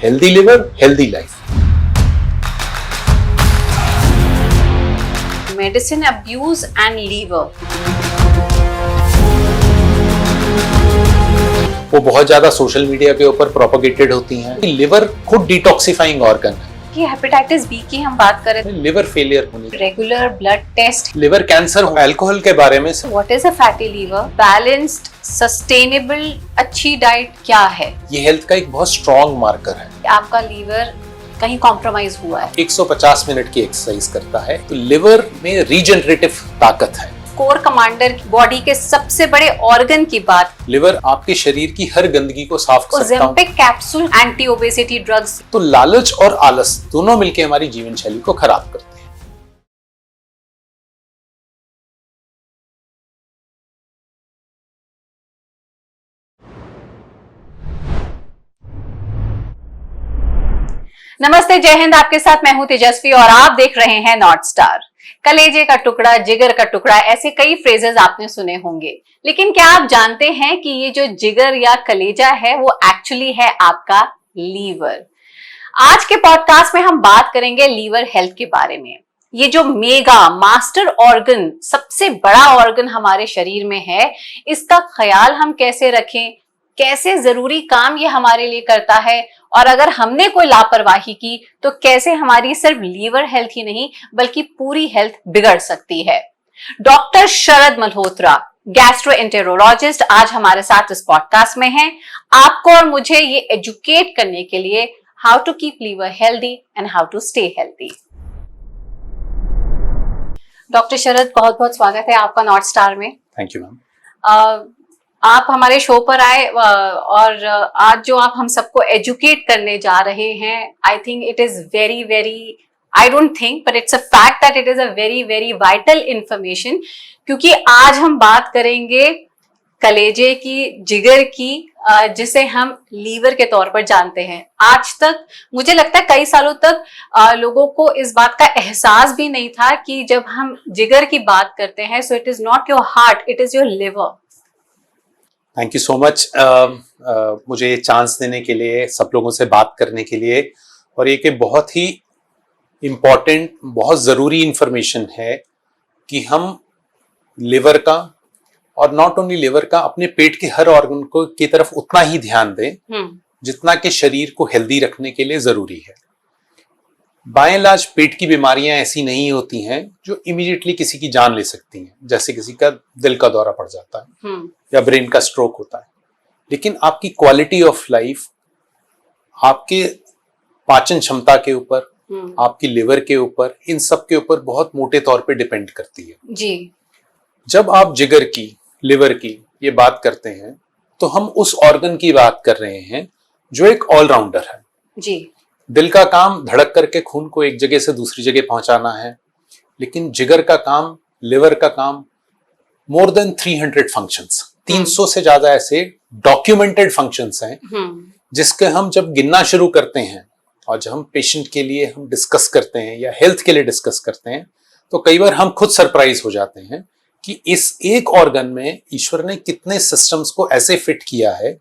Healthy liver, healthy life. Medicine abuse and liver, वो बहुत ज्यादा सोशल मीडिया के ऊपर प्रोपोगेटेड होती हैं। लिवर खुद डिटॉक्सिफाइंग ऑर्गन है। कि हेपेटाइटिस बी की हम बात करें, लिवर फेलियर होने, regular blood test, liver cancer, alcohol के बारे में। What is a fatty liver, balanced sustainable अच्छी डाइट क्या है, ये हेल्थ का एक बहुत स्ट्रॉन्ग मार्कर है। आपका लीवर कहीं कॉम्प्रोमाइज हुआ है। 150 मिनट की एक्सरसाइज करता है तो लिवर में रीजनरेटिव ताकत है। कोर कमांडर बॉडी के सबसे बड़े ऑर्गन की बात, लिवर आपके शरीर की हर गंदगी को साफ कर सकता है। Ozempic capsule, anti obesity drugs. तो लालच और आलस दोनों मिलकर हमारी जीवन शैली को खराब करते हैं। नमस्ते, जय हिंद। आपके साथ मैं हूं तेजस्वी और आप देख रहे हैं नॉर्थ स्टार। कलेजे का टुकड़ा, जिगर का टुकड़ा, ऐसे कई फ्रेजेस आपने सुने होंगे, लेकिन क्या आप जानते हैं कि ये जो जिगर या कलेजा है वो एक्चुअली है आपका लीवर। आज के पॉडकास्ट में हम बात करेंगे लीवर हेल्थ के बारे में। ये जो मेगा मास्टर ऑर्गन, सबसे बड़ा ऑर्गन हमारे शरीर में है, इसका ख्याल हम कैसे रखें, कैसे जरूरी काम ये हमारे लिए करता है, और अगर हमने कोई लापरवाही की तो कैसे हमारी सिर्फ लीवर हेल्थ ही नहीं बल्कि पूरी हेल्थ बिगड़ सकती है। डॉक्टर शरद मल्होत्रा, गैस्ट्रोएंटेरोलॉजिस्ट, आज हमारे साथ इस पॉडकास्ट में हैं, आपको और मुझे ये एजुकेट करने के लिए how to keep liver healthy and how to stay healthy. Doctor Sharad, बहुत बहुत स्वागत है आपका नॉर्थ स्टार में। Thank you ma'am. आप हमारे शो पर आए और आज जो आप हम सबको एजुकेट करने जा रहे हैं, I think it is very very, I don't think but it's a fact that it is a very very vital information, क्योंकि आज हम बात करेंगे कलेजे की, जिगर की, जिसे हम लीवर के तौर पर जानते हैं। आज तक मुझे लगता है कई सालों तक लोगों को इस बात का एहसास भी नहीं था कि जब हम जिगर की बात करते हैं, so it is not your heart, it is your liver. Thank you so much मुझे ये चांस देने के लिए, सब लोगों से बात करने के लिए। और ये कि बहुत ही इम्पॉर्टेंट, बहुत ज़रूरी इंफॉर्मेशन है कि हम लिवर का, और नॉट ओनली लिवर का, अपने पेट के हर ऑर्गन को की तरफ उतना ही ध्यान दें जितना कि शरीर को हेल्दी रखने के लिए ज़रूरी है। बाय एंड लार्ज पेट की बीमारियां ऐसी नहीं होती हैं जो इमीडिएटली किसी की जान ले सकती हैं, जैसे किसी का दिल का दौरा पड़ जाता है या ब्रेन का स्ट्रोक होता है। लेकिन आपकी क्वालिटी ऑफ लाइफ आपके पाचन क्षमता के ऊपर, आपकी लिवर के ऊपर, इन सब के ऊपर बहुत मोटे तौर पे डिपेंड करती है जी। जब आप जिगर की, लिवर की ये बात करते हैं तो हम उस ऑर्गन की बात कर रहे हैं जो एक ऑलराउंडर है जी। दिल का काम धड़क करके खून को एक जगह से दूसरी जगह पहुंचाना है, लेकिन जिगर का काम, लिवर का काम, मोर देन 300 फंक्शंस, 300 से ज्यादा ऐसे डॉक्यूमेंटेड फंक्शंस हैं जिसके हम जब गिनना शुरू करते हैं और जब हम पेशेंट के लिए हम डिस्कस करते हैं या हेल्थ के लिए डिस्कस करते हैं तो कई बार हम खुद सरप्राइज हो जाते हैं कि इस एक ऑर्गन में ईश्वर ने कितने सिस्टम्स को ऐसे फिट किया है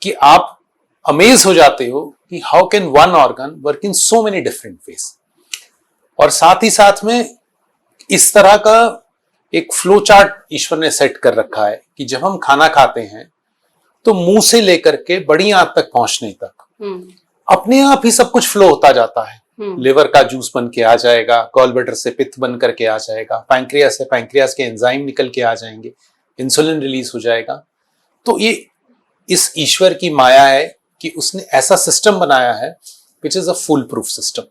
कि आप अमेज हो जाते हो कि how can one organ work in so many different ways. और साथ ही साथ में इस तरह का एक फ्लो चार्ट ईश्वर ने सेट कर रखा है कि जब हम खाना खाते हैं तो मुंह से लेकर के बड़ी आंत तक पहुंचने तक अपने आप ही सब कुछ फ्लो होता जाता है। लिवर का जूस बन के आ जाएगा, गॉल ब्लैडर से पित्त बन करके आ जाएगा, पैंक्रियास से पैंक्रियास के एंजाइम निकल के आ जाएंगे, इंसुलिन रिलीज हो जाएगा। तो ये इस ईश्वर की माया है कि उसने ऐसा सिस्टम बनाया है विच is a full proof system.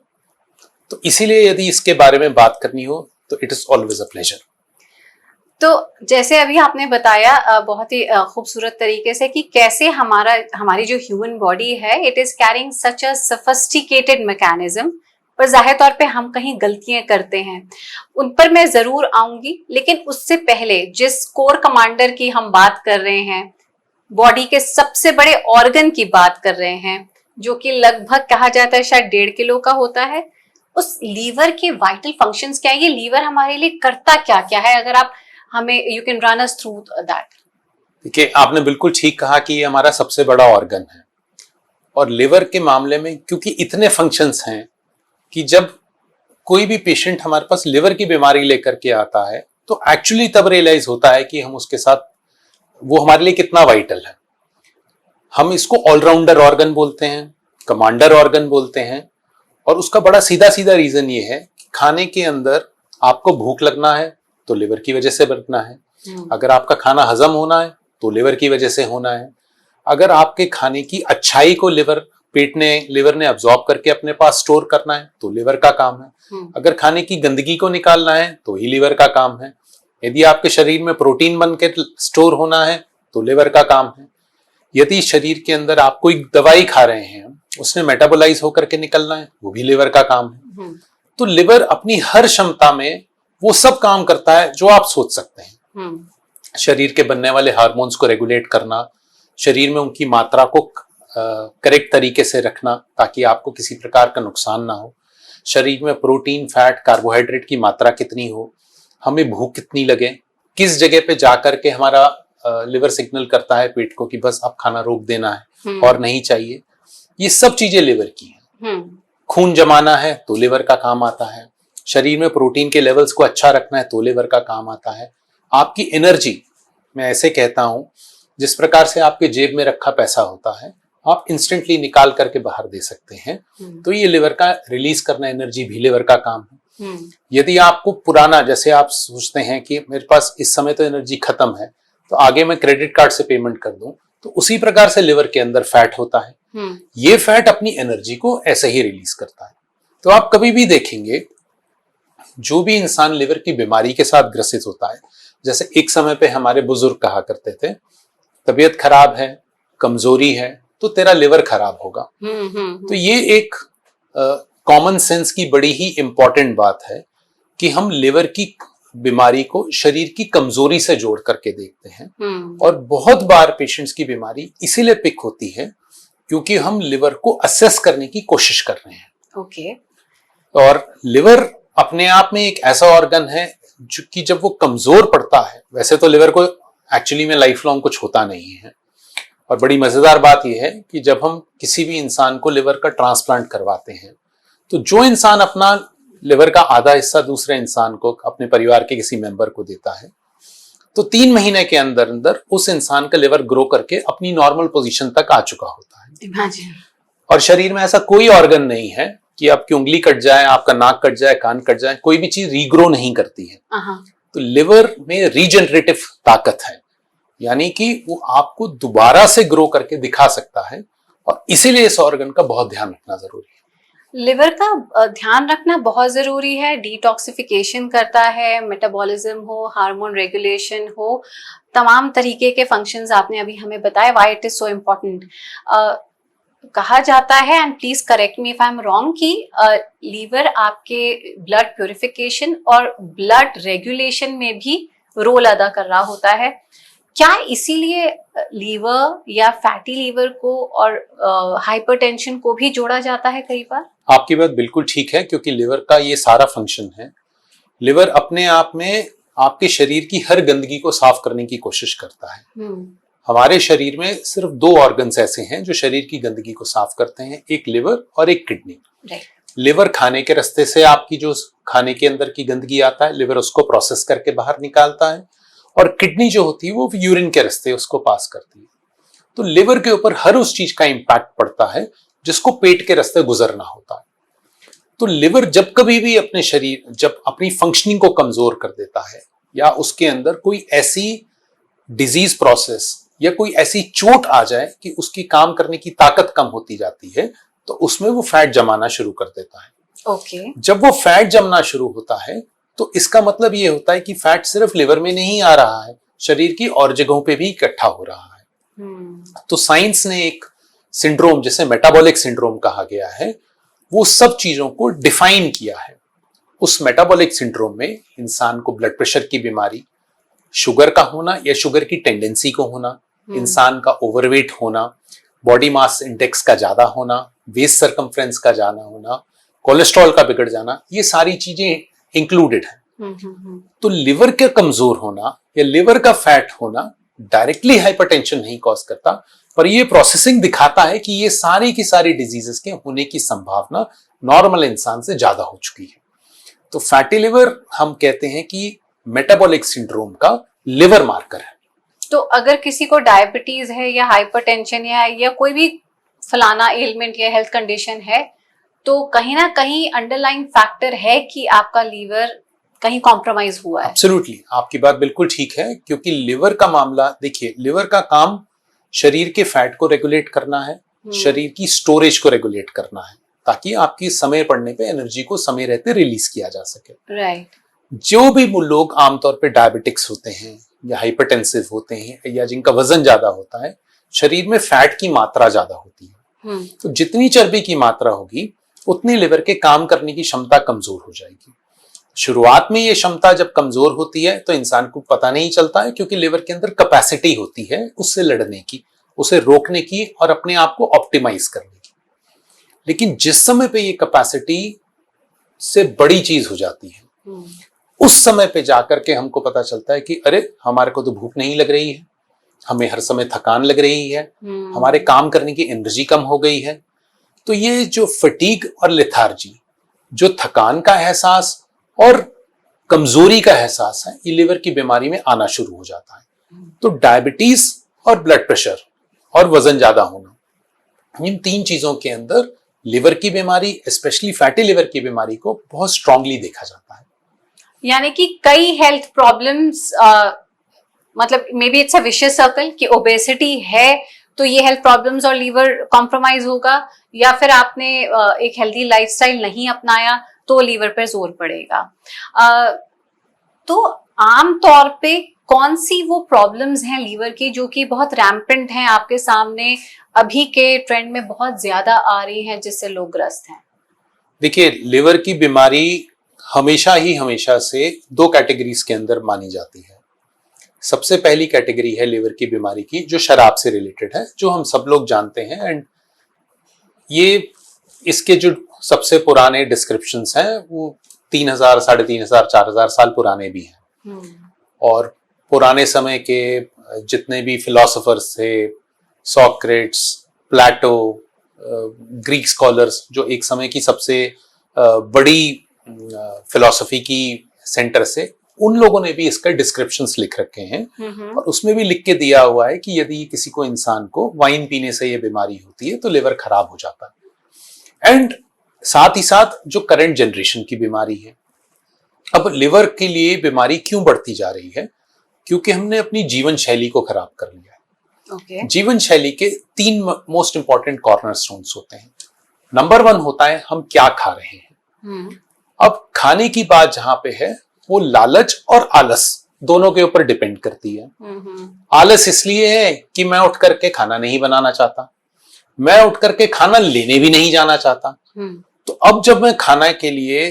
तो इसीलिए यदि इसके बारे में बात करनी हो तो it is always a pleasure. तो जैसे अभी आपने बताया बहुत ही खूबसूरत तरीके से कि कैसे हमारी जो ह्यूमन बॉडी है, it is carrying such a sophisticated mechanism, पर जाहिर तौर पे हम कहीं गलतियां करते हैं, उन पर मैं जरूर आऊंगी। लेकिन उससे पहले जिस कोर कमांडर की हम बात कर रहे हैं, बॉडी के सबसे बड़े ऑर्गन की बात कर रहे हैं, जो कि लगभग कहा जाता है शायद 1.5 किलो का होता है, उस लीवर के वाइटल फंक्शंस क्या है, ये लीवर हमारे लिए करता क्या क्या है, अगर आप हमें you can run us through that. देखिए, आपने बिल्कुल ठीक कहा कि ये हमारा सबसे बड़ा ऑर्गन है और लिवर के मामले में क्योंकि इतने फंक्शंस हैं कि जब कोई भी पेशेंट हमारे पास लिवर की बीमारी लेकर के आता है तो एक्चुअली तब रियलाइज होता है कि हम उसके साथ वो हमारे लिए कितना वाइटल है। हम इसको ऑलराउंडर ऑर्गन बोलते हैं, कमांडर ऑर्गन बोलते हैं, और उसका बड़ा सीधा सीधा रीजन ये है कि खाने के अंदर आपको भूख लगना है तो लिवर की वजह से लगना है, अगर आपका खाना हजम होना है तो लिवर की वजह से होना है, अगर आपके खाने की अच्छाई को लिवर ने अब्सॉर्ब करके अपने पास स्टोर करना है तो लिवर का काम है, अगर खाने की गंदगी को निकालना है तो ही लिवर का काम है, यदि आपके शरीर में प्रोटीन बन के स्टोर होना है तो लिवर का काम है, यदि शरीर के अंदर आप कोई दवाई खा रहे हैं उसने मेटाबोलाइज होकर के निकलना है वो भी लिवर का काम है। तो लिवर अपनी हर क्षमता में वो सब काम करता है जो आप सोच सकते हैं। शरीर के बनने वाले हार्मोन्स को रेगुलेट करना, शरीर में उनकी मात्रा को करेक्ट तरीके से रखना ताकि आपको किसी प्रकार का नुकसान ना हो, शरीर में प्रोटीन, फैट, कार्बोहाइड्रेट की मात्रा कितनी हो, हमें भूख कितनी लगे, किस जगह पे जाकर के हमारा लिवर सिग्नल करता है पेट को कि बस अब खाना रोक देना है और नहीं चाहिए, ये सब चीजें लिवर की हैं। खून जमाना है तो लिवर का काम आता है, शरीर में प्रोटीन के लेवल्स को अच्छा रखना है तो लिवर का काम आता है, आपकी एनर्जी, मैं ऐसे कहता हूं जिस प्रकार से आपके जेब में रखा पैसा होता है आप इंस्टेंटली निकाल करके बाहर दे सकते हैं, तो ये लिवर का रिलीज करना एनर्जी भी लिवर का काम है। यदि आपको पुराना, जैसे आप सोचते हैं कि मेरे पास इस समय तो एनर्जी खत्म है तो आगे मैं क्रेडिट कार्ड से पेमेंट कर दूं, तो उसी प्रकार से लिवर के अंदर फैट होता है, ये फैट अपनी एनर्जी को ऐसे ही रिलीज करता है। तो आप कभी भी देखेंगे जो भी इंसान लिवर की बीमारी के साथ ग्रसित होता है, जैसे एक समय पे हमारे बुजुर्ग कहा करते थे तबीयत खराब है, कमजोरी है तो तेरा लिवर खराब होगा। तो ये एक कॉमन सेंस की बड़ी ही इंपॉर्टेंट बात है कि हम लिवर की बीमारी को शरीर की कमजोरी से जोड़ करके देखते हैं, और बहुत बार पेशेंट्स की बीमारी इसीलिए पिक होती है क्योंकि हम लिवर को असेस करने की कोशिश कर रहे हैं। ओके। और लिवर अपने आप में एक ऐसा ऑर्गन है जो कि जब वो कमजोर पड़ता है, वैसे तो लिवर को एक्चुअली में लाइफ लॉन्ग कुछ होता नहीं है, और बड़ी मजेदार बात यह है कि जब हम किसी भी इंसान को लिवर का ट्रांसप्लांट करवाते हैं तो जो इंसान अपना लिवर का आधा हिस्सा दूसरे इंसान को, अपने परिवार के किसी मेंबर को देता है, तो 3 महीने के अंदर अंदर उस इंसान का लिवर ग्रो करके अपनी नॉर्मल पोजीशन तक आ चुका होता है। इमेजिन। और शरीर में ऐसा कोई ऑर्गन नहीं है कि आपकी उंगली कट जाए, आपका नाक कट जाए, कान कट जाए, कोई भी चीज रीग्रो नहीं करती है। तो लिवर में रीजनरेटिव ताकत है, यानी कि वो आपको दोबारा से ग्रो करके दिखा सकता है, और इसीलिए इस ऑर्गन का बहुत ध्यान रखना जरूरी है। लिवर का ध्यान रखना बहुत जरूरी है, डिटॉक्सिफिकेशन करता है, मेटाबॉलिज्म हो, हार्मोन रेगुलेशन हो, तमाम तरीके के फंक्शंस आपने अभी हमें बताए, why it is so important. कहा जाता है, and please correct me if I am wrong, कि लीवर आपके ब्लड प्योरिफिकेशन और ब्लड रेगुलेशन में भी रोल अदा कर रहा होता है। क्या इसीलिए लीवर या फैटी लीवर को और हाइपरटेंशन को भी जोड़ा जाता है कई बार? आपकी बात बिल्कुल ठीक है, क्योंकि लिवर का ये सारा फंक्शन है। लिवर अपने आप में आपके शरीर की हर गंदगी को साफ करने की कोशिश करता है। हमारे शरीर में सिर्फ 2 ऑर्गन्स ऐसे हैं जो शरीर की गंदगी को साफ करते हैं, एक लिवर और एक किडनी। लिवर खाने के रास्ते से आपकी जो खाने के अंदर की गंदगी आता है, लिवर उसको प्रोसेस करके बाहर निकालता है, और किडनी जो होती है वो यूरिन के रास्ते उसको पास करती है। तो लिवर के ऊपर हर उस चीज का इंपैक्ट पड़ता है जिसको पेट के रास्ते गुजरना होता है। तो लिवर जब कभी भी अपने शरीर, जब अपनी फंक्शनिंग को कमजोर कर देता है, या उसके अंदर कोई ऐसी डिजीज प्रोसेस या कोई ऐसी चोट आ जाए कि उसकी काम करने की ताकत कम होती जाती है, तो उसमें वो फैट जमाना शुरू कर देता है। ओके। जब वो फैट जमना शुरू होता है तो इसका मतलब ये होता है कि फैट सिर्फ लिवर में नहीं आ रहा है, शरीर की और जगहों पे भी इकट्ठा हो रहा है। तो साइंस ने एक सिंड्रोम, जिसे मेटाबॉलिक सिंड्रोम कहा गया है, वो सब चीजों को डिफाइन किया है। उस मेटाबॉलिक सिंड्रोम में इंसान को ब्लड प्रेशर की बीमारी, शुगर का होना या शुगर की टेंडेंसी को होना, इंसान का ओवरवेट होना, बॉडी मास इंडेक्स का ज्यादा होना, वेस्ट सर्कमफ्रेंस का ज्यादा होना, कोलेस्ट्रॉल का बिगड़ जाना, ये सारी चीजें इंक्लूडेड है। तो लिवर का कमजोर होना या लिवर का फैट होना डायरेक्टली हाइपरटेंशन नहीं कॉज करता, पर ये प्रोसेसिंग दिखाता है कि ये सारी की सारी डिजीजेस के होने की संभावना नॉर्मल इंसान से ज्यादा हो चुकी है। तो फैटी लिवर हम कहते हैं कि मेटाबॉलिक सिंड्रोम का लिवर मार्कर है। तो अगर किसी को डायबिटीज है या हाइपरटेंशन या कोई भी फलाना एलिमेंट या हेल्थ कंडीशन है, तो कहीं ना कहीं अंडरलाइन फैक्टर है कि आपका लीवर कहीं कॉम्प्रोमाइज हुआ है। एब्सोल्युटली, आपकी बात बिल्कुल ठीक है, क्योंकि लिवर का मामला देखिए, लिवर का काम शरीर के फैट को रेगुलेट करना है, शरीर की स्टोरेज को रेगुलेट करना है, ताकि आपकी समय पड़ने पे एनर्जी को समय रहते रिलीज किया जा सके। राइट। जो भी लोग आमतौर पे डायबिटिक्स होते हैं या हाइपरटेंसिव होते हैं या जिनका वजन ज्यादा होता है, शरीर में फैट की मात्रा ज्यादा होती है। तो जितनी चर्बी की मात्रा होगी उतनी लिवर के काम करने की क्षमता कमजोर हो जाएगी। शुरुआत में ये क्षमता जब कमजोर होती है तो इंसान को पता नहीं चलता है, क्योंकि लिवर के अंदर कैपेसिटी होती है उससे लड़ने की, उसे रोकने की और अपने आप को ऑप्टिमाइज करने की। लेकिन जिस समय पे ये कैपेसिटी से बड़ी चीज हो जाती है, उस समय पे जाकर के हमको पता चलता है कि अरे हमारे को तो भूख नहीं लग रही है, हमें हर समय थकान लग रही है, हमारे काम करने की एनर्जी कम हो गई है। तो ये जो फटीग और लेथार्जी, जो थकान का एहसास और कमजोरी का एहसास है, ये लिवर की बीमारी में आना शुरू हो जाता है। तो डायबिटीज और ब्लड प्रेशर और वजन ज्यादा होना, इन तीन चीजों के अंदर लिवर की बीमारी, स्पेशली फैटी लिवर की बीमारी को बहुत स्ट्रांगली देखा जाता है। यानी कि कई हेल्थ प्रॉब्लम्स, मतलब may be it's a vicious circle कि ओबेसिटी है तो ये हेल्थ प्रॉब्लम्स और लीवर कॉम्प्रोमाइज होगा, या फिर आपने एक हेल्दी लाइफस्टाइल नहीं अपनाया तो लीवर पर जोर पड़ेगा। तो आम तौर पे कौन सी वो प्रॉब्लम्स हैं लीवर की जो कि बहुत रैम्पेंट हैं, आपके सामने अभी के ट्रेंड में बहुत ज्यादा आ रही हैं, जिससे लोग ग्रस्त हैं? देखिए, लिवर की बीमारी हमेशा से दो कैटेगरीज के अंदर मानी जाती है। सबसे पहली कैटेगरी है लिवर की बीमारी की जो शराब से रिलेटेड है, जो हम सब लोग जानते हैं, एंड ये इसके जो सबसे पुराने डिस्क्रिप्शंस हैं वो 3000, 3500, 4000 साल पुराने भी हैं। और पुराने समय के जितने भी फिलोसोफर्स थे, सोक्रेट्स, प्लेटो, ग्रीक स्कॉलर्स, जो एक समय की सबसे बड़ी फिलोसफी की सेंटर से, उन लोगों ने भी इसका डिस्क्रिप्शंस लिख रखे हैं। और उसमें भी लिख के दिया हुआ है कि यदि किसी को इंसान को वाइन पीने से ये बीमारी होती है तो लिवर खराब हो जाता है। एंड साथ ही साथ जो करंट जनरेशन की बीमारी है, अब लिवर के लिए बीमारी क्यों बढ़ती जा रही है? क्योंकि हमने अपनी जीवन शैली को खराब कर लिया है। जीवन शैली के तीन मोस्ट इंपॉर्टेंट कॉर्नरस्टोन्स होते हैं। नंबर 1 होता है हम क्या खा रहे हैं। अब खाने की बात जहां पे है, वो लालच और आलस दोनों के ऊपर डिपेंड करती है। आलस इसलिए है कि मैं उठ करके खाना नहीं बनाना चाहता, मैं उठ करके खाना लेने भी नहीं जाना चाहता। तो अब जब मैं खाना के लिए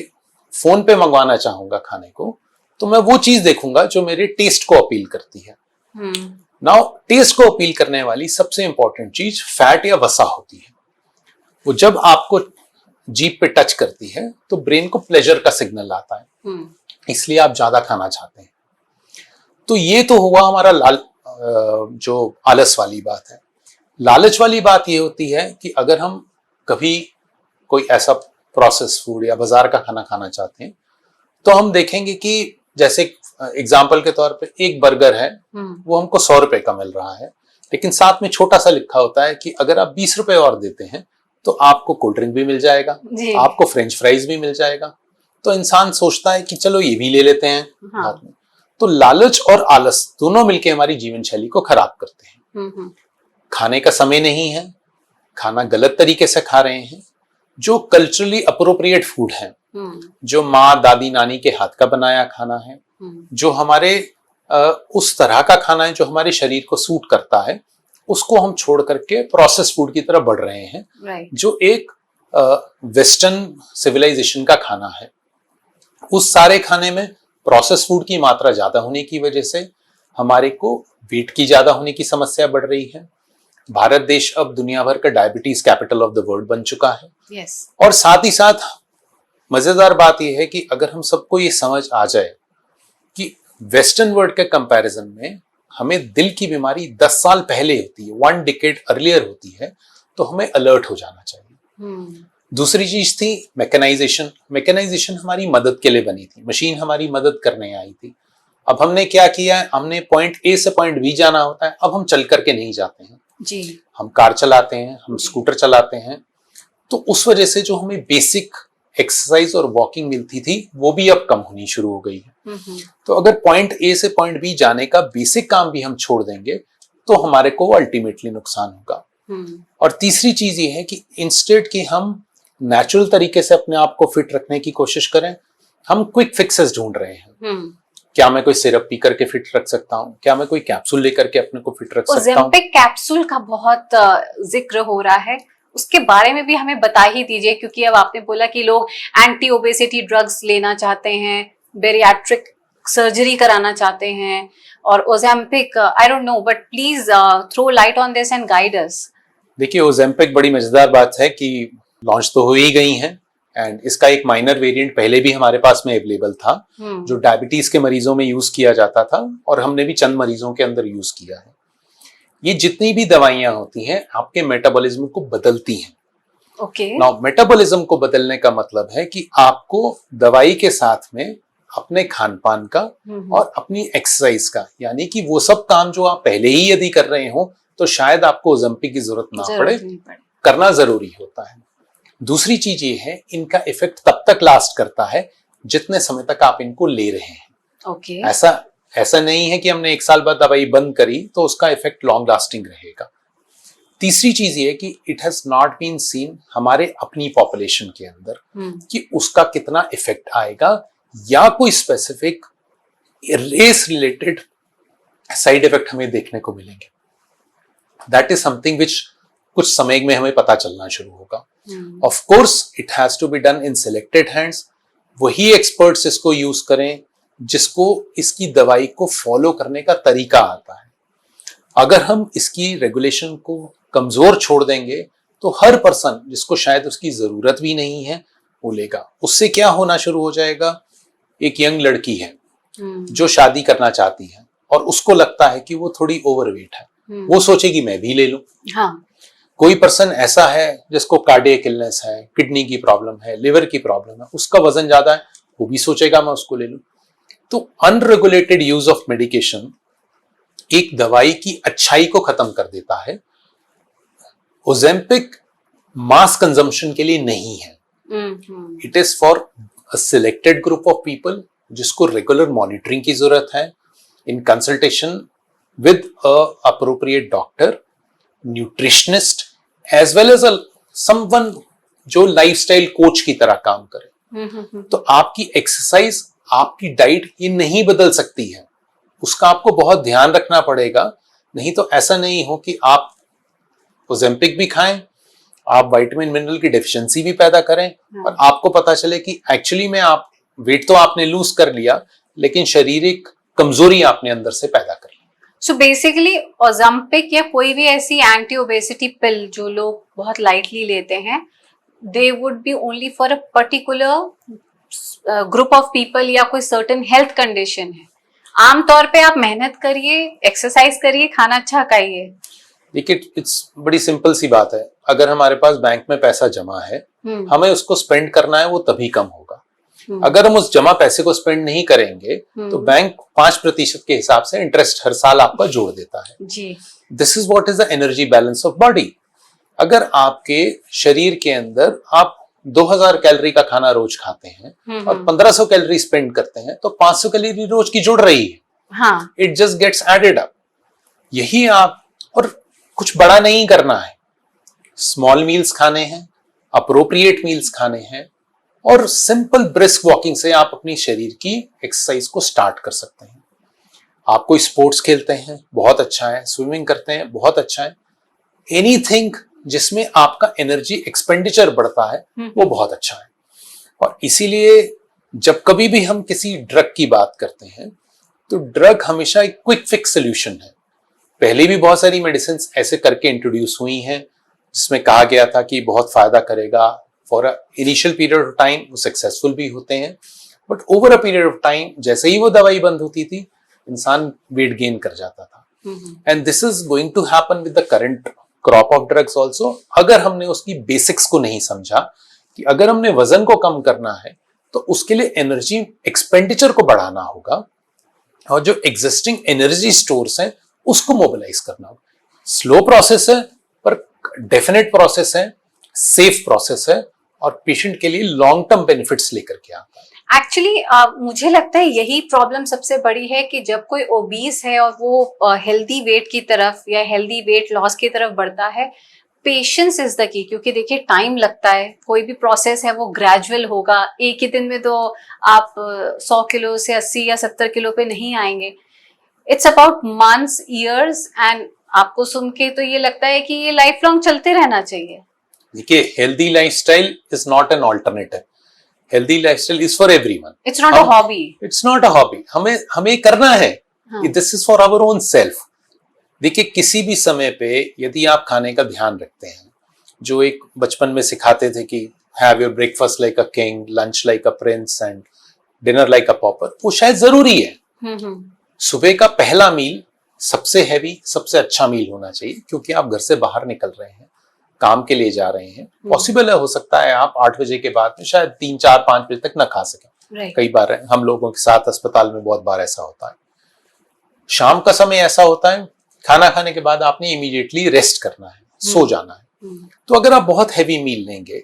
फोन पे मंगवाना चाहूंगा खाने को, तो मैं वो चीज देखूंगा जो मेरे टेस्ट को अपील करती है। नाउ टेस्ट को अपील करने वाली सबसे इंपॉर्टेंट चीज फैट या वसा होती है। वो जब आपको जीभ पे टच करती है तो ब्रेन को प्लेजर का सिग्नल आता है, इसलिए आप ज्यादा खाना चाहते हैं। तो ये तो हुआ हमारा जो आलस वाली बात है। लालच वाली बात ये होती है कि अगर हम कभी कोई ऐसा प्रोसेस फूड या बाजार का खाना खाना चाहते हैं, तो हम देखेंगे कि जैसे एग्जाम्पल के तौर पे एक बर्गर है, वो हमको 100 रुपए का मिल रहा है, लेकिन साथ में छोटा सा लिखा होता है कि अगर आप 20 रुपए और देते हैं तो आपको कोल्ड ड्रिंक भी मिल जाएगा, आपको फ्रेंच फ्राइज भी मिल जाएगा। तो इंसान सोचता है कि चलो ये भी ले लेते हैं हाथ में। तो लालच और आलस दोनों मिलकर हमारी जीवन शैली को खराब करते हैं। खाने का समय नहीं है, खाना गलत तरीके से खा रहे हैं, जो कल्चरली अप्रोप्रिएट फूड है, जो माँ दादी नानी के हाथ का बनाया खाना है, जो हमारे उस तरह का खाना है जो हमारे शरीर को सूट करता है, उसको हम छोड़ करके प्रोसेस फूड की तरफ बढ़ रहे हैं, जो एक वेस्टर्न सिविलाइजेशन का खाना है। उस सारे खाने में प्रोसेस फूड की मात्रा ज्यादा होने की वजह से हमारे को वेट की ज्यादा होने की समस्या बढ़ रही है। भारत देश अब दुनिया भर का diabetes capital of the world बन चुका है। और साथ ही साथ मजेदार बात यह है कि अगर हम सबको ये समझ आ जाए कि वेस्टर्न वर्ल्ड के कंपैरिजन में हमें दिल की बीमारी 10 साल पहले होती है, 1 डिकेड अर्लियर होती है, तो हमें अलर्ट हो जाना चाहिए। दूसरी चीज थी मैकेनाइजेशन। मैकेनाइजेशन हमारी मदद के लिए बनी थी, मशीन हमारी मदद करने आई थी। अब हमने क्या किया है, हमने पॉइंट ए से पॉइंट बी जाना होता है, अब हम चल करके नहीं जाते हैं जी। हम कार चलाते हैं, हम स्कूटर चलाते हैं। तो उस वजह से जो हमें बेसिक एक्सरसाइज और वॉकिंग मिलती थी वो भी अब कम होनी शुरू हो गई है। तो अगर पॉइंट ए से पॉइंट बी जाने का बेसिक काम भी हम छोड़ देंगे तो हमारे को अल्टीमेटली नुकसान होगा। और तीसरी चीज ये है कि इंस्टेड कि हम नेचुरल तरीके से अपने आप को फिट रखने की कोशिश करें, हम क्विक फिक्सेस ढूंढ रहे हैं। क्या मैं कोई सिरप पी करके फिट रख सकता हूँ, क्या मैं कोई कैप्सूल लेकर के अपने को फिट रख सकता हूँ। ओज़ेम्पिक कैप्सूल का बहुत जिक्र हो रहा है, उसके बारे में भी हमें बता ही दीजिए, क्योंकि अब आपने बोला कि लोग एंटी ओबेसिटी ड्रग्स लेना चाहते हैं, बेरियाट्रिक सर्जरी कराना चाहते हैं, और Ozempic I don't know, but please throw light on this and guide us. देखिए, ओज़ेम्पिक बड़ी मजेदार बात है कि लॉन्च तो हो ही गई है, एंड इसका एक माइनर वेरिएंट पहले भी हमारे पास में अवेलेबल था, जो डायबिटीज के मरीजों में यूज किया जाता था, और हमने भी चंद मरीजों के अंदर यूज किया है। ये जितनी भी दवाइयां होती हैं आपके मेटाबॉलिज्म को बदलती हैं। ओके। नाउ मेटाबॉलिज्म को बदलने का मतलब है कि आपको दवाई के साथ में अपने खान पान का और अपनी एक्सरसाइज का, यानी कि वो सब काम जो आप पहले ही यदि कर रहे हो तो शायद आपको ओज़ेम्पिक की जरूरत ना पड़े, करना जरूरी होता है। दूसरी चीज ये है, इनका इफेक्ट तब तक लास्ट करता है जितने समय तक आप इनको ले रहे हैं। ओके। ऐसा नहीं है कि हमने 1 साल बाद दवाई बंद करी तो उसका इफेक्ट लॉन्ग लास्टिंग रहेगा। तीसरी चीज ये है कि it has not been seen हमारे अपनी पॉपुलेशन के अंदर कि उसका कितना इफेक्ट आएगा, या कोई specific race related side effect हमें देखने को मिलेंगे। दैट इज समथिंग विच कुछ समय में हमें पता चलना शुरू होगा। Of course it has to be done in selected hands. वही एक्सपर्ट्स इसको यूज करें जिसको इसकी दवाई को फॉलो करने का तरीका आता है। अगर हम इसकी रेगुलेशन को कमजोर छोड़ देंगे तो हर पर्सन जिसको शायद उसकी जरूरत भी नहीं है वो लेगा। उससे क्या होना शुरू हो जाएगा, एक यंग लड़की है जो शादी करना चाहती है और उसको लगता है कि वो थोड़ी ओवरवेट है, वो सोचेगी मैं भी ले लूं। हाँ। कोई पर्सन ऐसा है जिसको कार्डियक इलनेस है, किडनी की प्रॉब्लम है, लिवर की प्रॉब्लम है, उसका वजन ज्यादा है, वो भी सोचेगा मैं उसको ले लूं। तो अनरेगुलेटेड यूज ऑफ मेडिकेशन एक दवाई की अच्छाई को खत्म कर देता है। ओज़ेम्पिक मास कंजम्पशन के लिए नहीं है, it is for a selected group of people जिसको रेगुलर मॉनिटरिंग की जरूरत है, in consultation with a appropriate doctor, nutritionist, as well as someone जो लाइफस्टाइल कोच की तरह काम करे। तो आपकी एक्सरसाइज, आपकी डाइट ये नहीं बदल सकती है, उसका आपको बहुत ध्यान रखना पड़ेगा। नहीं तो ऐसा नहीं हो कि आप ओज़ेम्पिक भी खाएं, आप विटामिन मिनरल की डेफिशिएंसी भी पैदा करें, और आपको पता चले कि एक्चुअली में आप वेट तो आपने लूज कर लिया लेकिन शारीरिक कमजोरी आपने अंदर से पैदा कर ली। सो बेसिकली ओज़ेम्पिक या कोई भी ऐसी एंटी ओबेसिटी पिल जो लोग बहुत लाइटली लेते हैं, they would be only for a particular group of people या कोई सर्टेन हेल्थ कंडीशन है। आमतौर पे आप मेहनत करिए, एक्सरसाइज करिए, खाना अच्छा खाइए। देखिए, इट्स बड़ी सिंपल सी बात है। अगर हमारे पास बैंक में पैसा जमा है, हमें उसको स्पेंड करना है, वो तभी कम होगा। अगर हम उस जमा पैसे को स्पेंड नहीं करेंगे तो बैंक 5% के हिसाब से इंटरेस्ट हर साल आपका जोड़ देता है। This is what is the energy balance of body. अगर आपके शरीर के अंदर आप 2000 कैलोरी का खाना रोज खाते हैं और 1500 कैलोरी स्पेंड करते हैं तो 500 कैलोरी रोज की जुड़ रही है। It just gets added up. यही आप, और कुछ बड़ा नहीं करना है, स्मॉल मील्स खाने हैं, अप्रोप्रिएट मील्स खाने हैं, और सिंपल ब्रिस्क वॉकिंग से आप अपनी शरीर की एक्सरसाइज को स्टार्ट कर सकते हैं। आप कोई स्पोर्ट्स खेलते हैं, बहुत अच्छा है, स्विमिंग करते हैं, बहुत अच्छा है, एनीथिंग जिसमें आपका एनर्जी एक्सपेंडिचर बढ़ता है वो बहुत अच्छा है। और इसीलिए जब कभी भी हम किसी ड्रग की बात करते हैं तो ड्रग हमेशा एक क्विक फिक्स सोल्यूशन है। पहले भी बहुत सारी मेडिसिन ऐसे करके इंट्रोड्यूस हुई हैं जिसमें कहा गया था कि बहुत फायदा करेगा, for a initial period of time वो सक्सेसफुल भी होते हैं, but over a period of time जैसे ही वो दवाई बंद होती थी इंसान वेट गेन कर जाता था। And this is going to happen with the current crop of drugs also. अगर हमने उसकी बेसिक्स को नहीं समझा कि अगर हमने वजन को कम करना है तो उसके लिए एनर्जी एक्सपेंडिचर को बढ़ाना होगा और जो एग्जिस्टिंग एनर्जी स्टोर्स हैं उसको मोबिलाइज करना होगा। स्लो प्रोसेस है पर डेफिनेट प्रोसेस है, सेफ प्रोसेस है और पेशेंट के लिए लॉन्ग टर्म बेनिफिट्स लेकर के आता है। एक्चुअली मुझे लगता है यही प्रॉब्लम सबसे बड़ी है कि जब कोई ओबीस है और वो हेल्दी वेट की तरफ या हेल्दी वेट लॉस की तरफ बढ़ता है, पेशेंस इज द की। क्योंकि देखिए टाइम लगता है, कोई भी प्रोसेस है वो ग्रेजुअल होगा। एक ही दिन में तो आप 100 किलो से 80 या 70 किलो पे नहीं आएंगे। It's about months, years. And आपको सुन के तो ये लगता है कि ये लाइफ लॉन्ग चलते रहना चाहिए। देखिए, healthy lifestyle is not an alternative, healthy lifestyle is for everyone. It's not a hobby. It's not a hobby, हमें करना है। This is for our own self. देखिए, किसी भी समय पे यदि आप खाने का ध्यान रखते हैं, जो एक बचपन में सिखाते थे कि have your breakfast like a king, lunch like a prince and dinner like a pauper, वो शायद जरूरी है। सुबह का पहला मील सबसे हैवी, सबसे अच्छा मील होना चाहिए, क्योंकि आप घर से बाहर निकल रहे हैं, काम के लिए जा रहे हैं। पॉसिबल है, हो सकता है आप 8 बजे के बाद में शायद 3, 4, 5 बजे तक ना खा सकें। कई बार है, हम लोगों के साथ अस्पताल में बहुत बार ऐसा होता है। शाम का समय ऐसा होता है, खाना खाने के बाद आपने इमीडिएटली रेस्ट करना है, सो जाना है। तो अगर आप बहुत हैवी मील लेंगे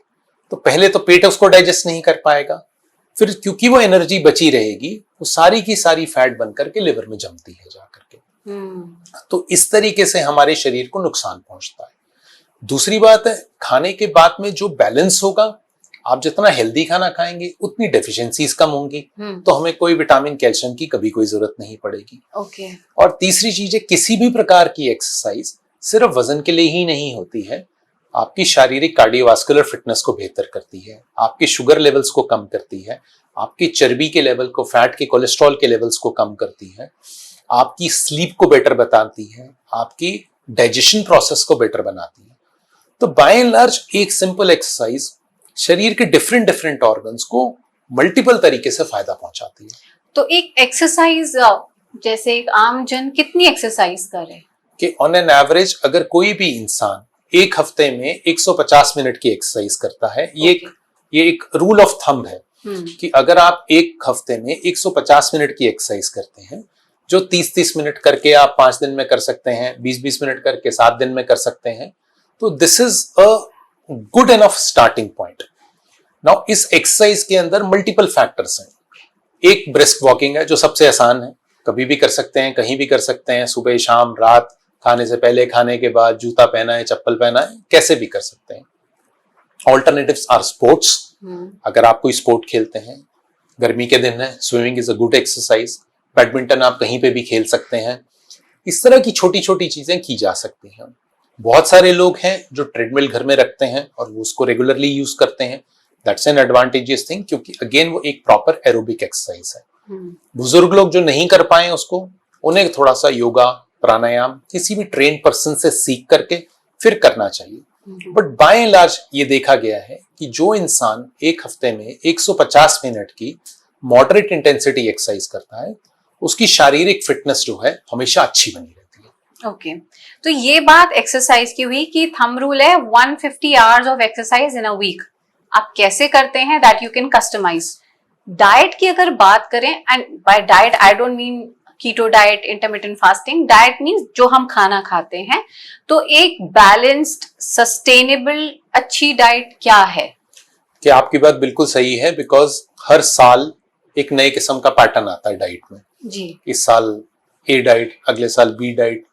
तो पहले तो पेट उसको डाइजेस्ट नहीं कर पाएगा, फिर क्योंकि वो एनर्जी बची रहेगी वो सारी की सारी फैट बन करके लिवर में जमती है जाकर के। तो इस तरीके से हमारे शरीर को नुकसान पहुंचता है। दूसरी बात है, खाने के बाद में जो बैलेंस होगा, आप जितना हेल्दी खाना खाएंगे उतनी डेफिशिएंसीज कम होंगी, तो हमें कोई विटामिन कैल्शियम की कभी कोई जरूरत नहीं पड़ेगी। और तीसरी चीज है, किसी भी प्रकार की एक्सरसाइज सिर्फ वजन के लिए ही नहीं होती है, आपकी शारीरिक कार्डियोवास्कुलर फिटनेस को बेहतर करती है, आपके शुगर लेवल्स को कम करती है, आपकी चर्बी के लेवल को, फैट के, कोलेस्ट्रॉल के लेवल्स को कम करती है, आपकी स्लीप को बेटर बताती है, आपकी डाइजेशन प्रोसेस को बेटर बनाती है। तो बाय एंड लार्ज एक सिंपल एक्सरसाइज शरीर के डिफरेंट डिफरेंट ऑर्गन्स को मल्टीपल तरीके से फायदा पहुंचाती है। तो एक एक्सरसाइज जैसे एक आम जन कितनी एक्सरसाइज करे? कि ऑन एन एवरेज अगर कोई भी इंसान एक हफ्ते में 150 मिनट की एक्सरसाइज करता है, ये एक रूल ऑफ थंब है कि अगर आप एक हफ्ते में 150 मिनट की एक्सरसाइज करते हैं, जो 30-30 मिनट करके आप 5 दिन में कर सकते हैं, 20-20 मिनट करके 7 दिन में कर सकते हैं, तो this is a good enough starting point. Now इस एक्सरसाइज के अंदर मल्टीपल फैक्टर्स हैं। एक ब्रिस्क वॉकिंग है जो सबसे आसान है, कभी भी कर सकते हैं, कहीं भी कर सकते हैं, सुबह शाम रात, खाने से पहले, खाने के बाद, जूता पहना है, चप्पल पहना है, कैसे भी कर सकते हैं। Alternatives are sports. अगर आप कोई स्पोर्ट खेलते हैं, गर्मी के दिन है, swimming is a good exercise. Badminton आप कहीं पे भी खेल सकते हैं। इस तरह की छोटी छोटी चीजें की जा सकती हैं। बहुत सारे लोग हैं जो ट्रेडमिल घर में रखते हैं और वो उसको रेगुलरली यूज करते हैं। दैट्स एन एडवांटेजियस थिंग, क्योंकि अगेन वो एक प्रॉपर एरोबिक एक्सरसाइज है। बुजुर्ग लोग जो नहीं कर पाए उसको, उन्हें थोड़ा सा योगा, प्राणायाम किसी भी ट्रेन पर्सन से सीख करके फिर करना चाहिए। बट बाय एंड लार्ज ये देखा गया है कि जो इंसान एक हफ्ते में 150 मिनट की मॉडरेट इंटेंसिटी एक्सरसाइज करता है, उसकी शारीरिक फिटनेस जो है हमेशा अच्छी बनी रहती है। ओके, तो ये बात एक्सरसाइज की हुई कि थंब रूल है 150 hours of exercise in a week. आप कैसे करते हैं that you can customise. Diet की अगर बात करें, and by diet I don't mean keto diet, intermittent fasting. Diet means जो हम खाना खाते हैं। तो एक बैलेंस्ड, सस्टेनेबल, अच्छी डाइट क्या है? कि आपकी बात बिल्कुल सही है, बिकॉज हर साल एक नए किस्म का पैटर्न आता है डाइट में जी। इस साल ए डाइट, अगले साल बी डाइट,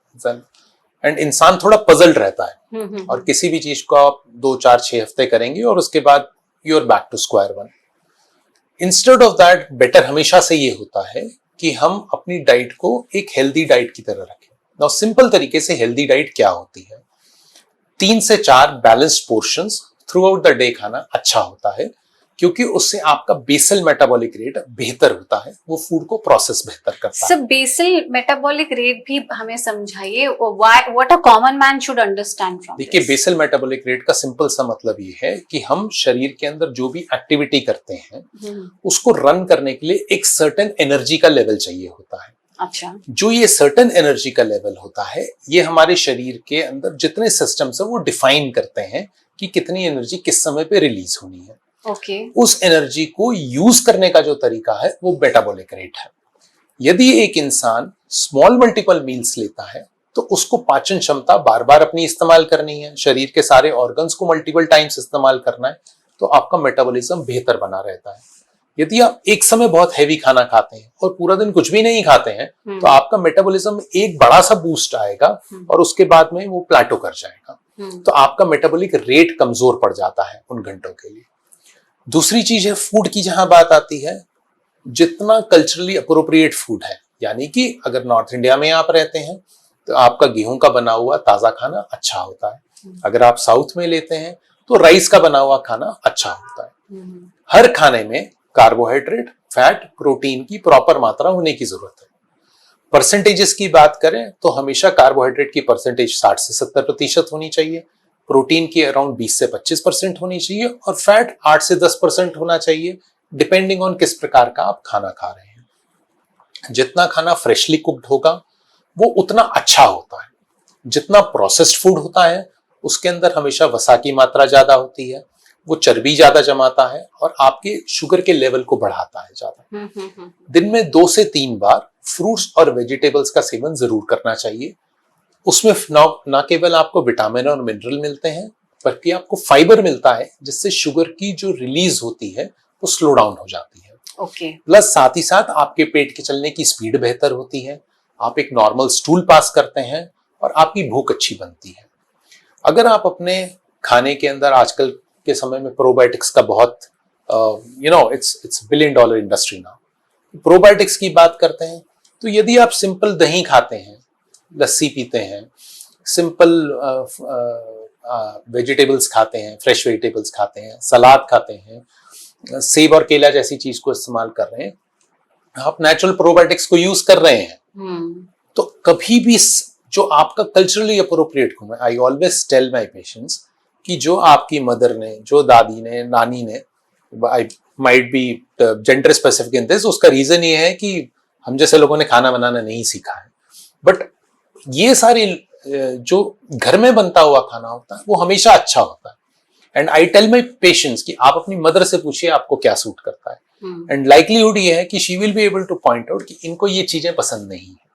एंड इंसान थोड़ा पजल्ड रहता है। और किसी भी चीज को आप 2, 4, 6 हफ्ते करेंगे और उसके बाद you are back to square one. Instead of that, better हमेशा से ये होता है कि हम अपनी डाइट को एक हेल्दी डाइट की तरह रखें। नाउ सिंपल तरीके से हेल्दी डाइट क्या होती है? 3 से 4 balanced portions through out the day खाना अच्छा होता है, क्योंकि उससे आपका बेसल मेटाबॉलिक रेट बेहतर होता है, वो फूड को प्रोसेस बेहतर करता है। सब बेसल मेटाबॉलिक रेट भी हमें समझाइए, what a common man should understand from. देखिए, बेसल मेटाबॉलिक रेट का सिंपल सा मतलब ये है कि हम शरीर के अंदर जो भी एक्टिविटी करते हैं उसको रन करने के लिए एक सर्टेन एनर्जी का लेवल चाहिए होता है। अच्छा। जो ये सर्टेन एनर्जी का लेवल होता है, ये हमारे शरीर के अंदर जितने सिस्टम्स है वो डिफाइन करते हैं कि कितनी एनर्जी किस समय पे रिलीज होनी है। ओके। उस एनर्जी को यूज करने का जो तरीका है वो मेटाबॉलिक रेट है। यदि एक इंसान स्मॉल मल्टीपल मील्स लेता है तो उसको पाचन क्षमता बार बार अपनी इस्तेमाल करनी है, शरीर के सारे ऑर्गन्स को मल्टीपल टाइम्स इस्तेमाल करना है, तो आपका मेटाबॉलिज्म बेहतर बना रहता है। यदि आप एक समय बहुत हैवी खाना खाते हैं और पूरा दिन कुछ भी नहीं खाते हैं तो आपका मेटाबॉलिज्म एक बड़ा सा बूस्ट आएगा और उसके बाद में वो प्लेटो कर जाएगा, तो आपका मेटाबॉलिक रेट कमजोर पड़ जाता है उन घंटों के लिए। दूसरी चीज है फूड की, जहां बात आती है, जितना कल्चरली अप्रोप्रिएट फूड है, यानी कि अगर नॉर्थ इंडिया में आप रहते हैं तो आपका गेहूं का बना हुआ ताजा खाना अच्छा होता है। अगर आप साउथ में लेते हैं तो राइस का बना हुआ खाना अच्छा होता है। हर खाने में कार्बोहाइड्रेट, फैट, प्रोटीन की प्रॉपर मात्रा होने की जरूरत है। परसेंटेजेस की बात करें तो हमेशा कार्बोहाइड्रेट की परसेंटेज 60 से 70% होनी चाहिए, प्रोटीन की अराउंड 20 से 25% होनी चाहिए और फैट 8 से 10% होना चाहिए, डिपेंडिंग ऑन किस प्रकार का आप खाना खा रहे हैं। जितना खाना फ्रेशली कुक्ड होगा वो उतना अच्छा होता है। जितना प्रोसेस्ड फूड होता है उसके अंदर हमेशा वसा की मात्रा ज्यादा होती है, वो चर्बी ज्यादा जमाता है और आपके शुगर के लेवल को बढ़ाता है ज्यादा। दिन में 2 से 3 बार फ्रूट्स और वेजिटेबल्स का सेवन जरूर करना चाहिए। उसमें न केवल आपको विटामिन और मिनरल मिलते हैं बल्कि आपको फाइबर मिलता है, जिससे शुगर की जो रिलीज होती है वो स्लो डाउन हो जाती है। ओके। प्लस साथ ही साथ आपके पेट के चलने की स्पीड बेहतर होती है, आप एक नॉर्मल स्टूल पास करते हैं और आपकी भूख अच्छी बनती है। अगर आप अपने खाने के अंदर, आजकल के समय में प्रोबायोटिक्स का बहुत it's $1 billion industry now, probiotics की बात करते हैं तो यदि आप सिंपल दही खाते हैं, लस्सी पीते हैं, सिंपल वेजिटेबल्स खाते हैं, फ्रेश वेजिटेबल्स खाते हैं, सलाद खाते हैं, सेब और केला जैसी चीज को इस्तेमाल कर रहे हैं, आप नेचुरल प्रोबायोटिक्स को यूज कर रहे हैं, तो कभी भी जो आपका कल्चरली अप्रोप्रिएट है, I always tell my patients कि जो आपकी मदर ने, जो दादी ने, नानी ने, I might be gender specific in this, उसका रीजन ये है कि हम जैसे लोगों ने खाना बनाना नहीं सीखा है, बट ये सारी जो घर में बनता हुआ खाना होता है वो हमेशा अच्छा होता है। And I tell my patients कि आप अपनी मदर से पूछिए आपको क्या सूट करता है, एंड लाइकलीहुड ये है कि she will be able two point out कि इनको ये चीजें पसंद नहीं है।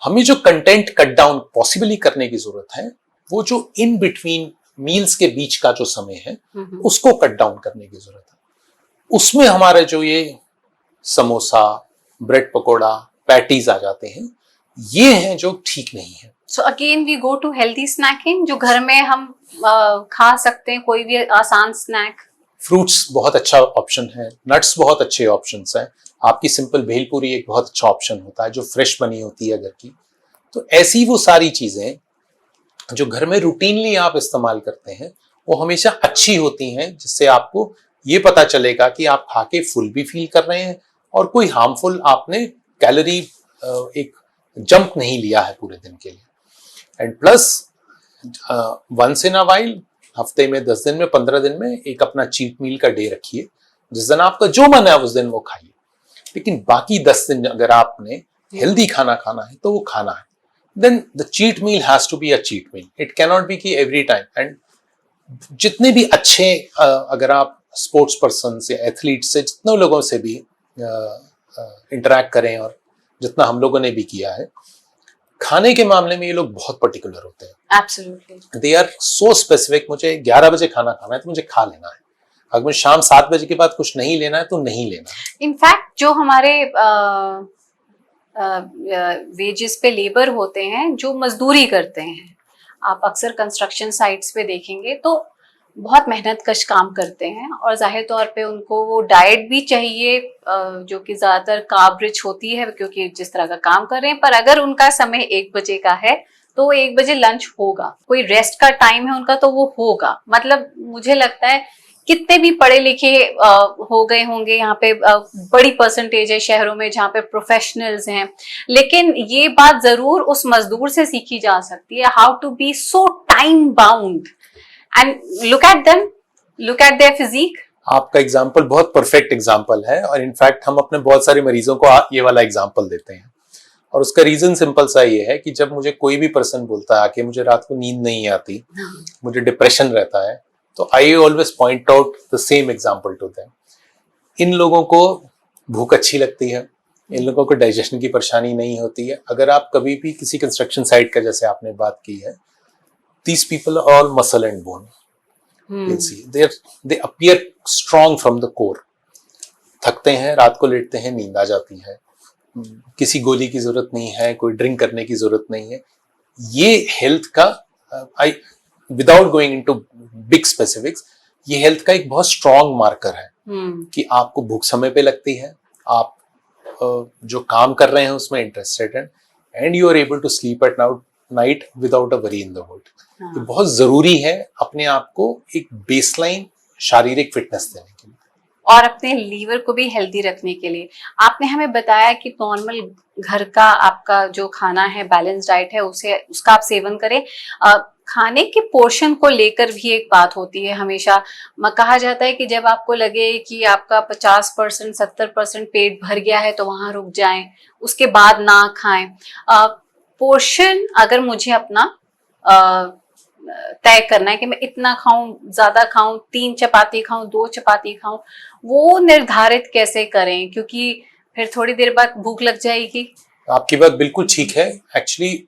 हमें जो कंटेंट कट डाउन पॉसिबली करने की जरूरत है, वो जो इन बिटवीन मील्स के बीच का जो समय है उसको कट डाउन करने की जरूरत है। उसमें हमारे जो ये समोसा, ब्रेड पकोड़ा, पैटीज आ जाते हैं, ये हैं जो ठीक नहीं है। So again we go to healthy snacking, जो घर में हम खा सकते हैं, कोई भी आसान स्नैक। फ्रूट्स बहुत अच्छा ऑप्शन है, नट्स बहुत अच्छे ऑप्शंस हैं, आपकी सिंपल भेलपूरी एक बहुत अच्छा ऑप्शन होता है जो फ्रेश बनी होती है घर की। तो ऐसी वो सारी चीजें जो घर में रूटीनली आप इस्तेमाल करते हैं वो हमेशा अच्छी होती हैं, जिससे आपको ये पता चलेगा कि आप खा के फुल भी फील कर रहे हैं और कोई हार्मफुल आपने कैलोरी एक जंप नहीं लिया है पूरे दिन के लिए। And plus once in a while, हफ्ते में 10 दिन में, 15 दिन में एक अपना चीट मील का डे रखिए, जिस दिन आपका जो मन है उस दिन वो खाइए, लेकिन बाकी 10 दिन अगर आपने हेल्दी खाना खाना है तो वो खाना है। Then the cheat meal has to be a cheat meal, it can not be कि एवरी टाइम। एंड जितने भी अच्छे अगर आप स्पोर्ट्स पर्सन से, एथलीट से, जितने लोगों से भी इंटरेक्ट करें और जितना हम लोगों ने भी किया है, खाने के मामले में ये लोग बहुत पर्टिकुलर होते हैं। Absolutely, they are so specific. मुझे 11 बजे खाना खाना है तो मुझे खा लेना है, अगर मुझे शाम 7 बजे के बाद कुछ नहीं लेना है तो नहीं लेना है। इनफैक्ट जो हमारे वेजेस पे लेबर होते हैं, जो मजदूरी करते हैं, आप अक्सर कंस्ट्रक्शन साइट्स पे देखेंगे तो बहुत मेहनत कश काम करते हैं और जाहिर तौर पे उनको वो डाइट भी चाहिए जो कि ज्यादातर कार्ब रिच होती है, क्योंकि जिस तरह का काम कर रहे हैं। पर अगर उनका समय 1 बजे का है तो 1 बजे लंच होगा, कोई रेस्ट का टाइम है उनका तो वो होगा। मतलब मुझे लगता है कितने भी पढ़े लिखे हो गए होंगे, यहाँ पे बड़ी परसेंटेज है शहरों में जहाँ पे प्रोफेशनल्स हैं, लेकिन ये बात जरूर उस मजदूर से सीखी जा सकती है, how to be so time bound and look at them, look at their physique. आपका एग्जाम्पल बहुत परफेक्ट एग्जाम्पल है और इनफैक्ट हम अपने बहुत सारे मरीजों को ये वाला एग्जाम्पल देते हैं। और उसका रीजन सिंपल सा ये है कि जब मुझे कोई भी पर्सन बोलता है आके मुझे रात को नींद नहीं आती, मुझे डिप्रेशन रहता है, तो I always point out the same example to them. इन लोगों को भूख अच्छी लगती है, इन लोगों को डाइजेशन की परेशानी नहीं होती है। अगर आप कभी भी किसी कंस्ट्रक्शन साइट का, जैसे आपने बात की है, these people are all muscle and bone. You'll see they appear strong from the core. थकते हैं, रात को लेटते हैं, नींद आ जाती है, किसी गोली की जरूरत नहीं है, कोई ड्रिंक करने की जरूरत नहीं है। ये हेल्थ का without going into big specifics, ये हेल्थ का एक बहुत स्ट्रॉन्ग मार्कर है कि आपको भूख समय पे लगती है, आप जो काम कर रहे हैं उसमें इंटरेस्टेड हैं, and you are able to sleep at night without a worry in the world. ये बहुत जरूरी है अपने आप को एक बेसलाइन शारीरिक फिटनेस देने के लिए और अपने लीवर को भी हेल्दी रखने के लिए। आपने हमें बताया कि नॉर्मल घर का आपका जो खाना है, बैलेंस डाइट है, उसका आप सेवन करें। खाने के पोर्शन को लेकर भी एक बात होती है, हमेशा कहा जाता है कि जब आपको लगे कि आपका 50% 70% पेट भर गया है तो वहां रुक जाएं, उसके बाद ना खाएं। पोर्शन अगर मुझे अपना तय करना है कि मैं इतना खाऊं, ज्यादा खाऊं, 3 चपाती खाऊं, 2 चपाती खाऊं, वो निर्धारित कैसे करें? क्योंकि फिर थोड़ी देर बाद भूख लग जाएगी। आपकी बात बिल्कुल ठीक है। एक्चुअली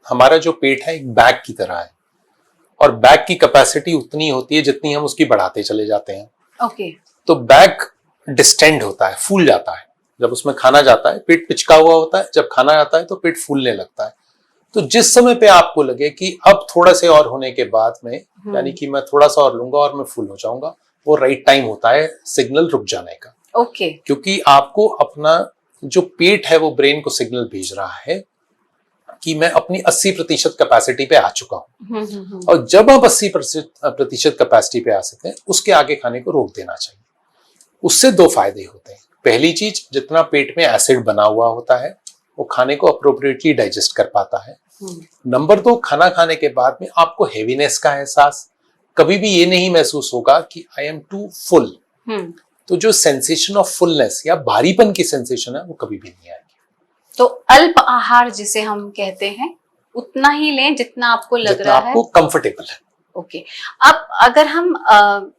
हमारा जो पेट है एक बैग की तरह है, और बैग की कैपेसिटी उतनी होती है जितनी हम उसकी बढ़ाते चले जाते हैं। ओके। तो बैग डिस्टेंड होता है, फूल जाता है। जब उसमें खाना जाता है पेट पिचका हुआ होता है, जब खाना आता है तो पेट फूलने लगता है। तो जिस समय पे आपको लगे कि अब थोड़ा से और होने के बाद में, यानी कि मैं थोड़ा सा और लूंगा और मैं फुल हो जाऊंगा, वो राइट टाइम होता है सिग्नल रुक जाने का। ओके। क्योंकि आपको अपना जो पेट है वो ब्रेन को सिग्नल भेज रहा है कि मैं अपनी 80% कैपेसिटी पे आ चुका हूं। और जब आप 80% कैपेसिटी पे आ सकते हैं, उसके आगे खाने को रोक देना चाहिए। उससे 2 फायदे होते हैं। पहली चीज, जितना पेट में एसिड बना हुआ होता है वो खाने को अप्रोप्रिएटली डाइजेस्ट कर पाता है। नंबर 2, खाना खाने के बाद में आपको हेवीनेस का एहसास कभी भी ये नहीं महसूस होगा कि आई एम टू फुल। तो जो सेंसेशन ऑफ फुलनेस या भारीपन की सेंसेशन है वो कभी भी नहीं आएगी। तो अल्प आहार जिसे हम कहते हैं, उतना ही लें जितना आपको लग रहा है, आपको कंफर्टेबल है। ओके। अब अगर हम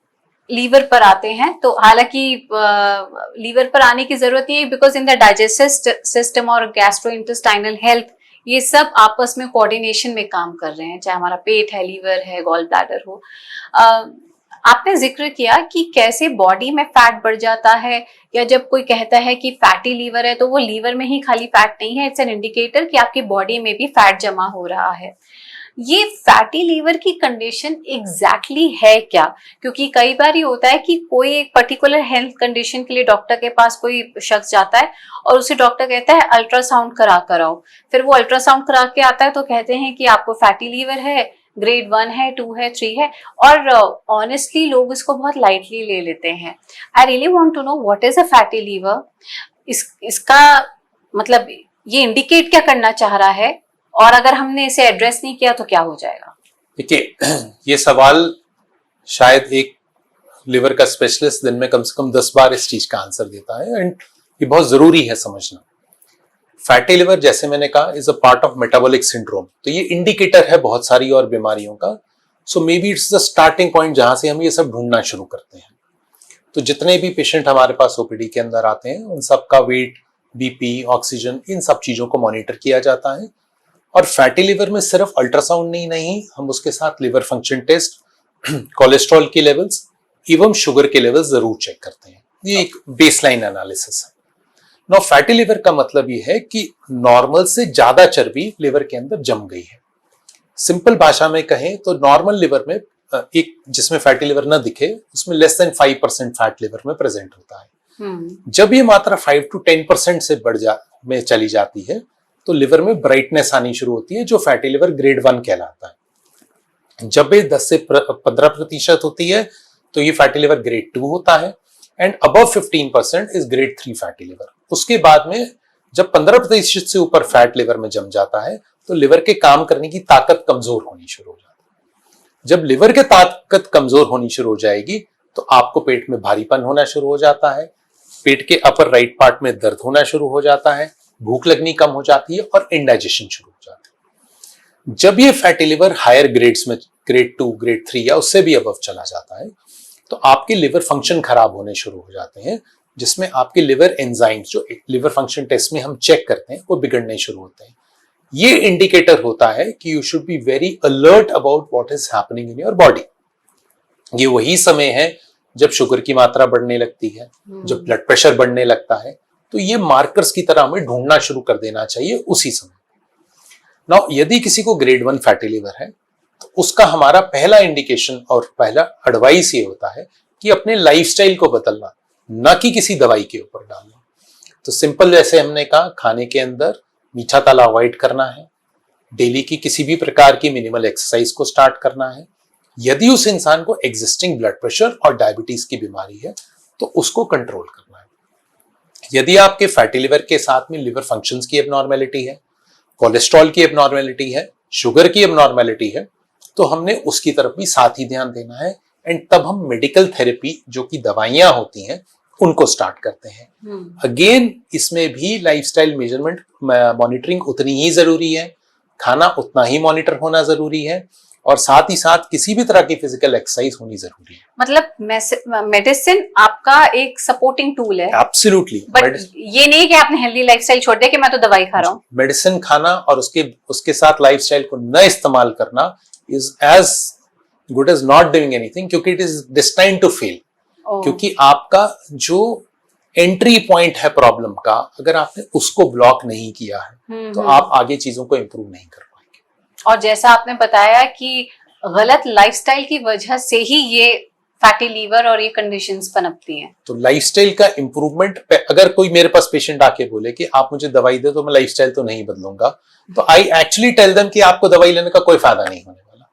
लीवर पर आते हैं, तो हालांकि लीवर पर आने की जरूरत नहीं है, because in the digestive system और गैस्ट्रोइंटेस्टाइनल हेल्थ, ये सब आपस में कोऑर्डिनेशन में काम कर रहे हैं, चाहे हमारा पेट है, लीवर है, गॉल ब्लैडर हो। आपने जिक्र किया कि कैसे बॉडी में फैट बढ़ जाता है, या जब कोई कहता है कि फैटी लीवर है, तो वो लीवर में ही खाली फैट नहीं है, इट्स एन इंडिकेटर कि आपकी बॉडी में भी फैट जमा हो रहा है। ये फैटी लीवर की कंडीशन एग्जैक्टली है क्या? क्योंकि कई बार ये होता है कि कोई एक पर्टिकुलर हेल्थ कंडीशन के लिए डॉक्टर के पास कोई शख्स जाता है और उसे डॉक्टर कहता है अल्ट्रासाउंड करा कर आओ। फिर वो अल्ट्रासाउंड करा के आता है तो कहते हैं कि आपको फैटी लीवर है, ग्रेड 1 है, 2 है, 3 है, और ऑनेस्टली लोग इसको बहुत लाइटली ले लेते हैं। I really want to know what is a fatty liver. इसका मतलब ये इंडिकेट क्या करना चाह रहा है, और अगर हमने इसे एड्रेस नहीं किया तो क्या हो जाएगा? देखिए, ये सवाल शायद एक लिवर का स्पेशलिस्ट दिन में कम से कम 10 बार इस चीज का आंसर देता है, एंड ये बहुत जरूरी है समझना। फैटी लिवर, जैसे मैंने कहा, is a part of metabolic syndrome. तो ये इंडिकेटर है बहुत सारी और बीमारियों का। So maybe it's the starting point जहां से हम ये सब ढूंढना शुरू करते हैं। तो जितने भी पेशेंट हमारे पास ओपीडी के अंदर आते हैं, उन सबका वेट, बीपी, ऑक्सीजन, इन सब चीजों को मॉनिटर किया जाता है। और फैटी लिवर में सिर्फ अल्ट्रासाउंड नहीं, हम उसके साथ लिवर फंक्शन टेस्ट, कोलेस्ट्रॉल के लेवल्स एवं शुगर के लेवल्स जरूर चेक करते हैं। ये एक बेसलाइन एनालिसिस है। नो, फैटी लिवर का मतलब ये है कि नॉर्मल से ज्यादा चर्बी लिवर के अंदर जम गई है। सिंपल भाषा में कहें तो नॉर्मल लिवर में एक जिसमें फैटी लिवर ना दिखे, उसमें लेस देन 5% फैट लिवर में प्रेजेंट होता है। जब ये मात्रा 5 to 10% से में चली जाती है तो लिवर में ब्राइटनेस आनी शुरू होती है, जो फैटी लिवर ग्रेड 1 कहलाता है। जब ये 10 से 15% होती है तो ये फैटी लिवर ग्रेड 2 होता है, and above 15% is grade 3 fatty liver. उसके बाद में जब 15% से ऊपर फैट लिवर में जम जाता है तो लिवर के काम करने की ताकत कमजोर होनी शुरू हो जाती है। जब लिवर की ताकत कमजोर होनी शुरू हो जाएगी तो आपको पेट में भारीपन होना शुरू हो जाता है, पेट के अपर राइट पार्ट में दर्द होना शुरू हो जाता है, भूख लगनी कम हो जाती है और इंडाइजेशन शुरू हो जाती है। जब ये फैटी लिवर हायर ग्रेड्स में, ग्रेड 2, ग्रेड 3 या उससे भी अबव चला जाता है, तो आपके लिवर फंक्शन खराब होने शुरू हो जाते हैं, जिसमें आपके लिवर एंजाइम्स जो लिवर फंक्शन टेस्ट में हम चेक करते हैं वो बिगड़ने शुरू होते हैं। ये इंडिकेटर होता है कि you should be very alert about what is happening in your body. ये वही समय है जब शुगर की मात्रा बढ़ने लगती है, जब ब्लड प्रेशर बढ़ने लगता है, तो ये मार्कर्स की तरह हमें ढूंढना शुरू कर देना चाहिए उसी समय। नाउ यदि किसी को ग्रेड 1 फैटी लिवर है, तो उसका हमारा पहला इंडिकेशन और पहला एडवाइस ये होता है कि अपने लाइफस्टाइल को बदलना, ना कि किसी दवाई के ऊपर डालना। तो सिंपल जैसे हमने कहा, खाने के अंदर मीठा तला अवॉइड करना है, डेली की किसी भी प्रकार की मिनिमल एक्सरसाइज को स्टार्ट करना है। यदि उस इंसान को एग्जिस्टिंग ब्लड प्रेशर और डायबिटीज की बीमारी है तो उसको कंट्रोल करना है। यदि आपके फैटी लिवर के साथ में लिवर फंक्शंस की एबनॉर्मेलिटी है, कोलेस्ट्रॉल की एबनॉर्मेलिटी है, शुगर की एबनॉर्मेलिटी है, तो हमने उसकी तरफ भी साथ ही ध्यान देना है। एंड तब हम मेडिकल थेरेपी जो कि दवाइयां होती हैं उनको स्टार्ट करते हैं। अगेन इसमें भी लाइफस्टाइल मेजरमेंट मॉनिटरिंग उतनी ही जरूरी है, खाना उतना ही मॉनिटर होना जरूरी है, और साथ ही साथ किसी भी तरह की फिजिकल एक्सरसाइज होनी जरूरी है। मतलब मेडिसिन आपका एक सपोर्टिंग टूल है। एब्सोल्युटली। बट ये नहीं कि आपने हेल्दी लाइफस्टाइल छोड़ दिया कि मैं तो दवाई खा रहा हूँ। मेडिसिन खाना और उसके साथ लाइफस्टाइल को न इस्तेमाल करना is as good as not doing anything, क्योंकि it is destined to fail. क्योंकि आपका जो एंट्री पॉइंट है प्रॉब्लम का, अगर आपने उसको ब्लॉक नहीं किया है तो आप आगे चीजों को इंप्रूव नहीं कर पाएंगे। और जैसा आपने बताया कि गलत लाइफस्टाइल की वजह से ही ये फैटी लीवर और ये कंडीशंस पनपती हैं। तो लाइफस्टाइल का इंप्रूवमेंट, अगर कोई मेरे पास पेशेंट आके बोले कि आप मुझे दवाई दे तो मैं लाइफस्टाइल तो नहीं बदलूंगा, तो आई एक्चुअली टेल देम कि आपको दवाई लेने का कोई फायदा नहीं होने वाला,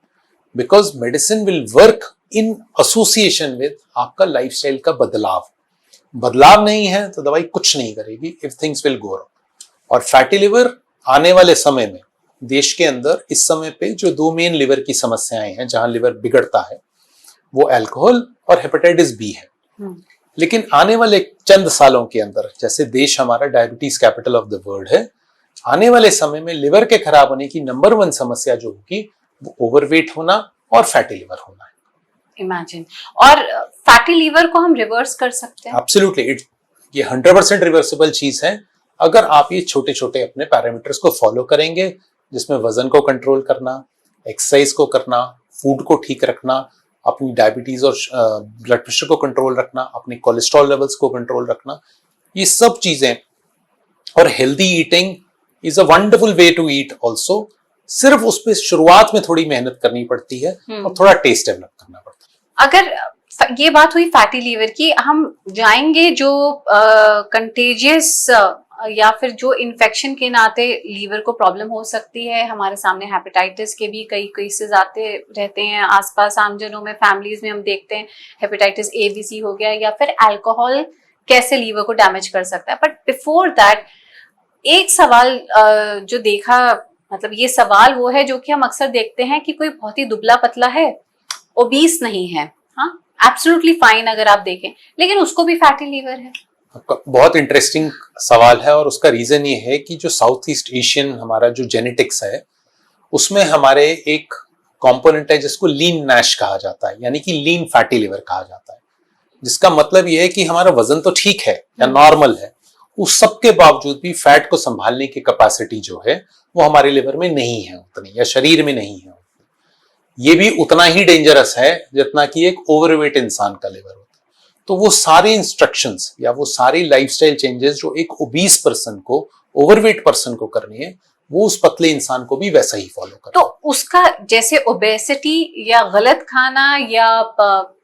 because medicine will work in association with आपका लाइफस्टाइल का बदलाव नहीं है तो दवाई कुछ नहीं करेगी if things will go wrong. और फैटी लिवर आने वाले समय में देश के अंदर इस समय पे जो दो मेन लिवर की समस्याएं हैं जहां लिवर बिगड़ता है, वो अल्कोहल और हेपेटाइटिस बी है। लेकिन आने वाले चंद सालों के अंदर, जैसे देश हमारा diabetes capital of the world है, आने वाले समय में लिवर के खराब होने की नंबर 1 समस्या जो होगी वो ओवरवेट होना और फैटी लिवर होना है। इमेजिन। और फैटी लीवर को हम रिवर्स कर सकते हैं? एब्सोल्युटली, ये 100% रिवर्सिबल चीज है अगर आप ये छोटे छोटे अपने पैरामीटर्स को फॉलो करेंगे, जिसमें वजन को कंट्रोल करना, एक्सरसाइज को करना, फूड को ठीक रखना, अपनी डायबिटीज और ब्लड प्रेशर को कंट्रोल रखना, अपने कोलेस्ट्रॉल लेवल्स को कंट्रोल रखना, ये सब चीजें। और healthy eating is a wonderful way to eat also. सिर्फ उस पर शुरुआत में थोड़ी मेहनत करनी पड़ती है और थोड़ा टेस्ट डेवलप करना पड़ता है। अगर ये बात हुई फैटी लीवर की, हम जाएंगे जो कंटेजियस या फिर जो इन्फेक्शन के नाते लीवर को प्रॉब्लम हो सकती है। हमारे सामने हेपेटाइटिस के भी कई केसेस आते रहते हैं आसपास, आमजनों में, फैमिलीज में हम देखते हैं। हेपेटाइटिस ए बी सी हो गया, या फिर अल्कोहल कैसे लीवर को डैमेज कर सकता है। बट बिफोर दैट एक सवाल जो देखा, मतलब ये सवाल वो है जो कि हम अक्सर देखते हैं कि कोई बहुत ही दुबला पतला है, ओबीस नहीं है, हाँ एब्सोल्युटली फाइन अगर आप देखें, लेकिन उसको भी फैटी लीवर है। बहुत इंटरेस्टिंग सवाल है, और उसका रीजन ये है कि जो साउथ ईस्ट एशियन हमारा जो जेनेटिक्स है, उसमें हमारे एक कंपोनेंट है जिसको लीन नैश कहा जाता है, यानी कि लीन फैटी लिवर कहा जाता है। जिसका मतलब ये है कि हमारा वजन तो ठीक है या नॉर्मल है, उस सब के बावजूद भी फैट को संभालने की कैपेसिटी जो है वो हमारे लिवर में नहीं है उतनी, या शरीर में नहीं है उतनी। ये भी उतना ही डेंजरस है जितना कि एक ओवरवेट इंसान का लिवर होता है। तो वो सारे इंस्ट्रक्शंस या वो सारी लाइफस्टाइल चेंजेस जो एक ओबीस पर्सन को, ओवरवेट पर्सन को करनी है, वो उस पतले इंसान को भी वैसा ही फॉलो करना। तो उसका जैसे ओबेसिटी या गलत खाना या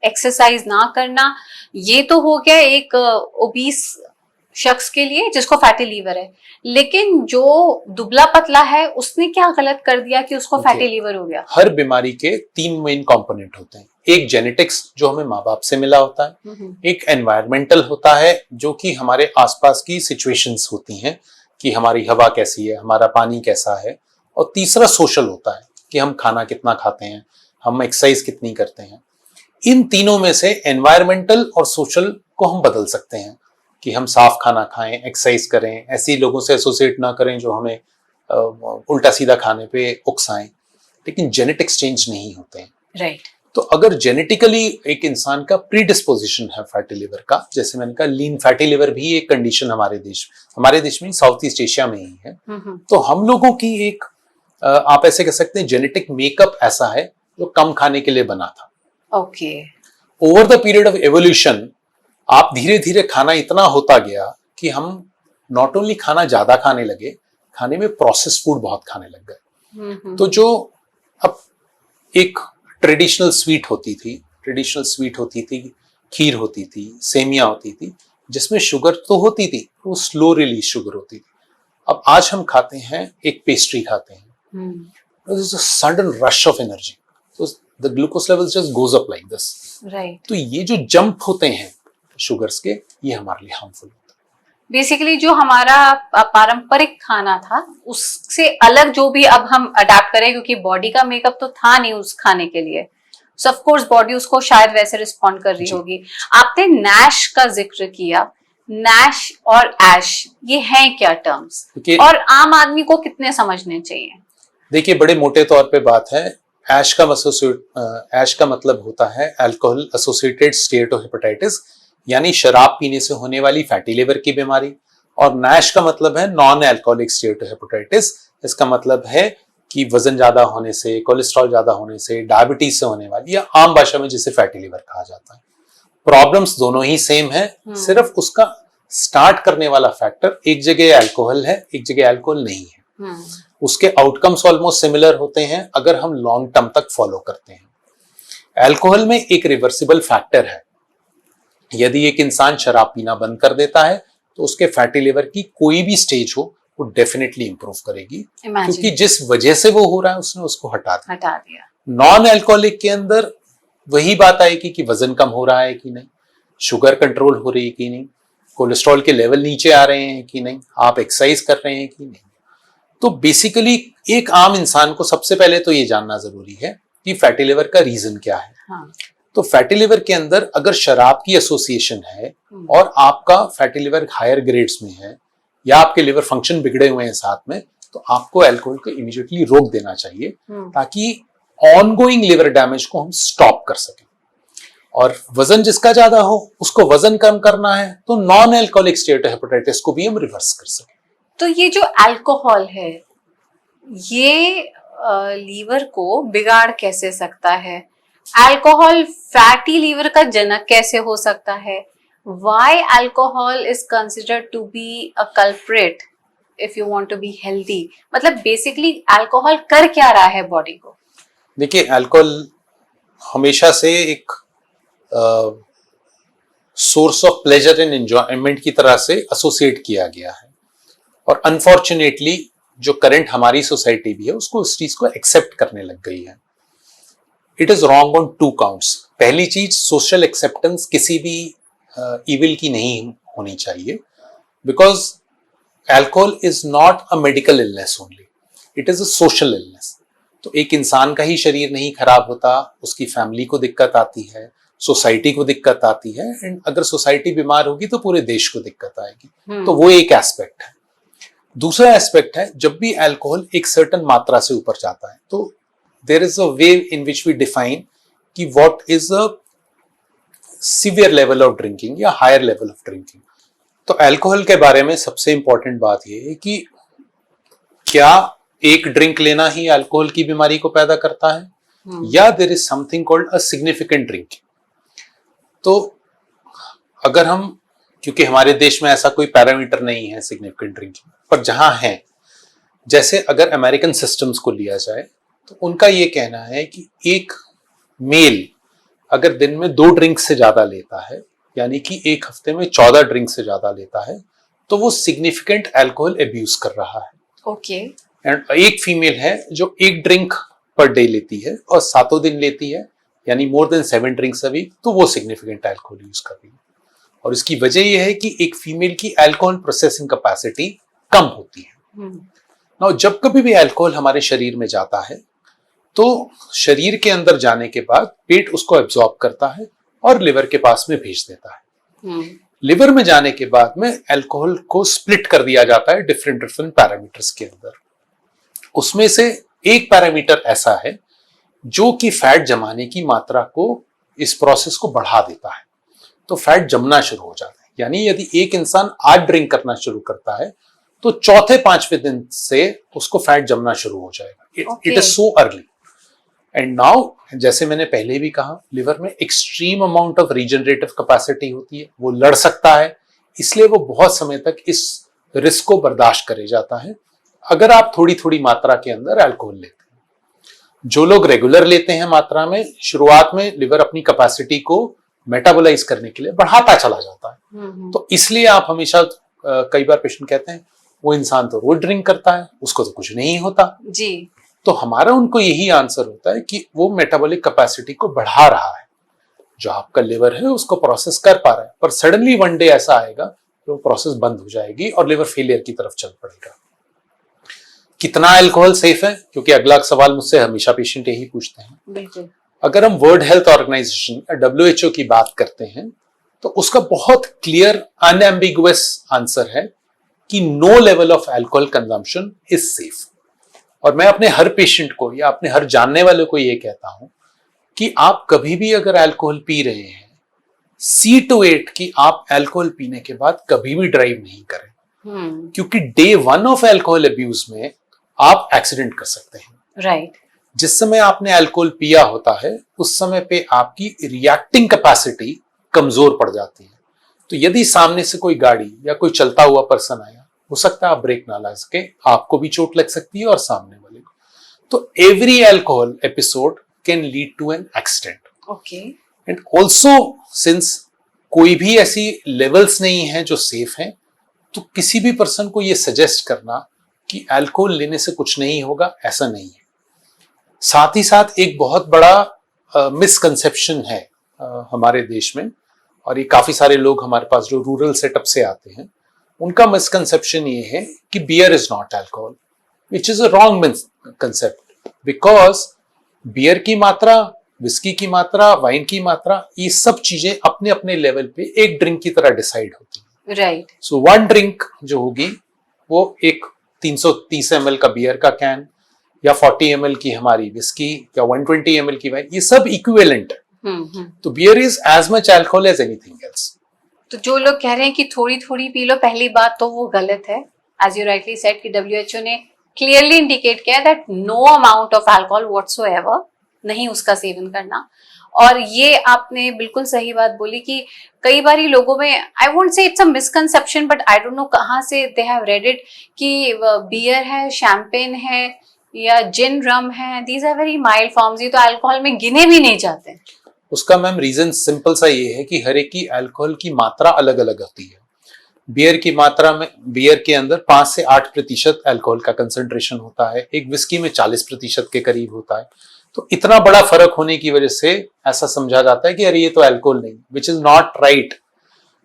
एक्सरसाइज ना करना, ये तो हो गया एक ओबीस शख्स के लिए जिसको फैटी लीवर है। लेकिन जो दुबला पतला है उसने क्या गलत कर दिया कि उसको फैटी लीवर हो गया? हर बीमारी के 3 मेन कंपोनेंट होते हैं। एक जेनेटिक्स जो हमें माँ बाप से मिला होता है, एक एनवायरमेंटल होता है जो कि हमारे आसपास की सिचुएशंस होती हैं कि हमारी हवा कैसी है, हमारा पानी कैसा है, और तीसरा सोशल होता है कि हम खाना कितना खाते हैं, हम एक्सरसाइज कितनी करते हैं। इन तीनों में से एनवायरमेंटल और सोशल को हम बदल सकते हैं कि हम साफ खाना खाएं, एक्सरसाइज करें, ऐसे लोगों से एसोसिएट ना करें जो हमें उल्टा सीधा खाने पे उकसाएं, लेकिन जेनेटिक्स चेंज नहीं होते हैं। राइट। तो अगर जेनेटिकली एक इंसान का प्रीडिस्पोजिशन है फैटी लिवर का, जैसे मैंने कहा लीन फैटी लिवर भी एक कंडीशन हमारे देश में साउथ ईस्ट एशिया में ही है, तो हम लोगों की एक आप ऐसे कह सकते हैं जेनेटिक मेकअप ऐसा है जो कम खाने के लिए बना था। Okay. Over the period of evolution आप धीरे धीरे खाना इतना होता गया कि हम नॉट ओनली खाना ज्यादा खाने लगे, खाने में प्रोसेस्ड फूड बहुत खाने लग गए। तो जो अब एक ट्रेडिशनल स्वीट होती थी, खीर होती थी, सेमिया होती थी, जिसमें शुगर तो होती थी, वो स्लो रिलीज शुगर होती थी। अब आज हम खाते हैं, एक पेस्ट्री खाते हैं, सडन रश ऑफ एनर्जी, तो the glucose level just goes up like this. Right. तो ये जो जंप होते हैं शुगर्स के, ये हमारे लिए हार्मफुल होता है। बेसिकली जो हमारा पारंपरिक खाना था उससे अलग जो भी अब हम अडाप्ट करें, क्योंकि बॉडी का मेकअप तो था नहीं उस खाने के लिए, सो ऑफ कोर्स बॉडी उसको शायद वैसे रिस्पॉन्ड कर रही होगी। आपने नैश का जिक्र किया, नैश और ऐश ये हैं क्या टर्म्स, और आम आदमी को कितने समझने चाहिए? देखिए, बड़े मोटे तौर पे बात है, ऐश का मतलब होता है अल्कोहल एसोसिएटेड स्टीएटोहेपेटाइटिस, यानी शराब पीने से होने वाली फैटी लिवर की बीमारी, और नैश का मतलब है नॉन अल्कोहलिक स्टीएटोहेपेटाइटिस। इसका मतलब है कि वजन ज्यादा होने से, कोलेस्ट्रॉल ज्यादा होने से, डायबिटीज से होने वाली, या आम भाषा में जिसे फैटी लिवर कहा जाता है। प्रॉब्लम्स दोनों ही सेम है, सिर्फ उसका स्टार्ट करने वाला फैक्टर एक जगह अल्कोहल है, एक जगह अल्कोहल नहीं है। उसके आउटकम्स ऑलमोस्ट सिमिलर होते हैं अगर हम लॉन्ग टर्म तक फॉलो करते हैं। अल्कोहल में एक रिवर्सिबल फैक्टर है, यदि एक इंसान शराब पीना बंद कर देता है तो उसके फैटी लिवर की कोई भी स्टेज हो वो डेफिनेटली इंप्रूव करेगी, क्योंकि जिस वजह से वो हो रहा है उसने उसको हटा दिया। नॉन अल्कोहलिक के अंदर वही बात आएगी कि वजन कम हो रहा है कि नहीं, शुगर कंट्रोल हो रही है कि नहीं, कोलेस्ट्रॉल के लेवल नीचे आ रहे हैं कि नहीं, आप एक्सरसाइज कर रहे हैं कि नहीं। तो बेसिकली एक आम इंसान को सबसे पहले तो ये जानना जरूरी है कि फैटी लिवर का रीजन क्या है। तो फैटी लिवर के अंदर अगर शराब की एसोसिएशन है और आपका फैटी लिवर हायर ग्रेड्स में है, या आपके लिवर फंक्शन बिगड़े हुए हैं साथ में, तो आपको अल्कोहल को इमीडिएटली रोक देना चाहिए, ताकि ऑनगोइंग लिवर डैमेज को हम स्टॉप कर सकें। और वजन जिसका ज्यादा हो उसको वजन कम करना है, तो नॉन अल्कोहलिक स्टीएटोहेपेटाइटिस को भी हम रिवर्स कर सकें। तो ये जो अल्कोहल है ये लीवर को बिगाड़ कैसे सकता है? अल्कोहल फैटी लीवर का जनक कैसे हो सकता है? Why alcohol is considered to be a culprit if you want to be healthy? मतलब बेसिकली अल्कोहल कर क्या रहा है बॉडी को? देखिए, अल्कोहल हमेशा से एक source of pleasure and enjoyment की तरह से एसोसिएट किया गया है, और अनफॉर्चुनेटली जो करंट हमारी सोसाइटी भी है उसको इस चीज को एक्सेप्ट करने लग गई है। It is wrong on 2 counts. पहली चीज, सोशल एक्सेप्टेंस किसी भी इविल की नहीं होनी चाहिए, because alcohol is not a medical illness only, it is a social illness. तो एक इंसान का ही शरीर नहीं खराब होता, उसकी फैमिली को दिक्कत आती है, सोसाइटी को दिक्कत आती है, एंड अगर सोसाइटी बीमार होगी तो पूरे देश को दिक्कत आएगी। तो वो एक एस्पेक्ट है। दूसरा एस्पेक्ट है, जब भी अल्कोहल एक सर्टेन मात्रा से ऊपर जाता है तो there is a way in which we define कि what is a severe level of drinking या हायर लेवल ऑफ ड्रिंकिंग। तो अल्कोहल के बारे में सबसे इंपॉर्टेंट बात यह है कि क्या एक ड्रिंक लेना ही अल्कोहल की बीमारी को पैदा करता है, या there is something called a significant drinking. तो अगर हम, क्योंकि हमारे देश में ऐसा कोई पैरामीटर नहीं है सिग्निफिकेंट ड्रिंकिंग, पर जहां है, जैसे अगर अमेरिकन सिस्टम्स को लिया जाए तो उनका ये कहना है कि एक मेल अगर दिन में 2 ड्रिंक से ज्यादा लेता है, यानी कि एक हफ्ते में 14 ड्रिंक से ज्यादा लेता है, तो वो सिग्निफिकेंट अल्कोहल अब्यूज कर रहा है। ओके। एंड एक फीमेल है जो 1 ड्रिंक पर डे लेती है और 7 दिन लेती है, यानी more than 7 drinks a week, तो वो सिग्निफिकेंट अल्कोहल यूज कर रही है। और इसकी वजह यह है कि एक फीमेल की अल्कोहल प्रोसेसिंग कैपेसिटी कम होती है। नाउ जब कभी भी अल्कोहल हमारे शरीर में जाता है तो शरीर के अंदर जाने के बाद पेट उसको एब्जॉर्ब करता है और लिवर के पास में भेज देता है। लिवर में जाने के बाद में अल्कोहल को स्प्लिट कर दिया जाता है डिफरेंट डिफरेंट पैरामीटर्स के अंदर। उसमें से एक पैरामीटर ऐसा है जो कि फैट जमाने की मात्रा को, इस प्रोसेस को बढ़ा देता है, तो फैट जमना शुरू हो जाता है। यानी यदि एक इंसान आज ड्रिंक करना शुरू करता है तो चौथे पांचवें दिन से उसको फैट जमना शुरू हो जाएगा। It is so early. And now, जैसे मैंने पहले भी कहा, लिवर में extreme amount of regenerative capacity होती है, वो लड़ सकता है, इसलिए वो बहुत समय तक इस रिस्क को बर्दाश्त करे जाता है अगर आप थोड़ी थोड़ी मात्रा के अंदर अल्कोहल लेते हैं। जो लोग रेगुलर लेते हैं मात्रा में, शुरुआत में लिवर अपनी कैपेसिटी को मेटाबोलाइज करने के लिए बढ़ाता चला जाता है। तो इसलिए आप हमेशा, कई बार पेशेंट कहते हैं वो इंसान तो रोज ड्रिंक करता है, उसको तो कुछ नहीं होता जी। तो हमारा उनको यही आंसर होता है कि वो मेटाबॉलिक कैपेसिटी को बढ़ा रहा है, जो आपका लिवर है उसको प्रोसेस कर पा रहा है, पर सडनली वन डे ऐसा आएगा कि वो प्रोसेस बंद हो जाएगी और लिवर फेलियर की तरफ चल पड़ेगा। कितना अल्कोहल सेफ है, क्योंकि अगला सवाल मुझसे हमेशा पेशेंट यही पूछते हैं। बिल्कुल। अगर हम वर्ल्ड हेल्थ ऑर्गेनाइजेशन WHO की बात करते हैं तो उसका बहुत क्लियर अनएम्बिगुअस आंसर है कि no level of alcohol consumption is safe. और मैं अपने हर पेशेंट को या अपने हर जानने वाले को ये कहता हूं कि आप कभी भी अगर अल्कोहल पी रहे हैं, सी टू इट कि आप अल्कोहल पीने के बाद कभी भी ड्राइव नहीं करें, क्योंकि डे 1 ऑफ अल्कोहल अब्यूज में आप एक्सीडेंट कर सकते हैं। राइट। जिस समय आपने अल्कोहल पिया होता है उस समय पे आपकी रिएक्टिंग कैपेसिटी कमजोर पड़ जाती है। तो यदि सामने से कोई गाड़ी या कोई चलता हुआ पर्सन आया, हो सकता है आप ब्रेक ना ला सके, आपको भी चोट लग सकती है और सामने वाले को। तो every alcohol episode can lead to an accident. Okay. And also, since कोई भी ऐसी लेवल्स नहीं है जो सेफ हैं, तो किसी भी पर्सन को ये सजेस्ट करना कि अल्कोहल लेने से कुछ नहीं होगा, ऐसा नहीं है। साथ ही साथ एक बहुत बड़ा मिसकंसेप्शन है हमारे देश में, और ये काफी सारे लोग हमारे पास जो रूरल सेटअप से आते हैं, उनका मिसकंसेप्शन ये है कि beer is not alcohol, which is a wrong concept. Because beer की मात्रा, विस्की की मात्रा, वाइन की मात्रा, ये सब चीजें अपने अपने लेवल पे एक ड्रिंक की तरह डिसाइड होती है। राइट। सो वन ड्रिंक जो होगी वो एक 330 ml का बियर का कैन या 40 ml की हमारी विस्की या 120 ml की वाइन, ये सब इक्विवेलेंट है। तो beer is as much alcohol as anything else. तो जो लोग कह रहे हैं कि थोड़ी थोड़ी पी लो, पहली बात तो वो गलत है। एज यू राइटली सेड कि WHO ने क्लियरली इंडिकेट किया that no amount of alcohol whatsoever, नहीं उसका सेवन करना। और ये आपने बिल्कुल सही बात बोली कि कई बार लोगों में, I won't say it's a misconception, but I don't know कहाँ से दे हैव रेड इट कि बियर है, शैंपेन है या जिन, रम है, these are very mild forms, ये तो अल्कोहल में गिने भी नहीं जाते। उसका मैम रीजन सिंपल सा ये है कि हर एक की अल्कोहल की मात्रा अलग अलग होती है। बियर की मात्रा में, बियर के अंदर 5 से 8% अल्कोहल का कंसंट्रेशन होता है, एक विस्की में 40% के करीब होता है। तो इतना बड़ा फर्क होने की वजह से ऐसा समझा जाता है कि अरे ये तो अल्कोहल नहीं, which is not right.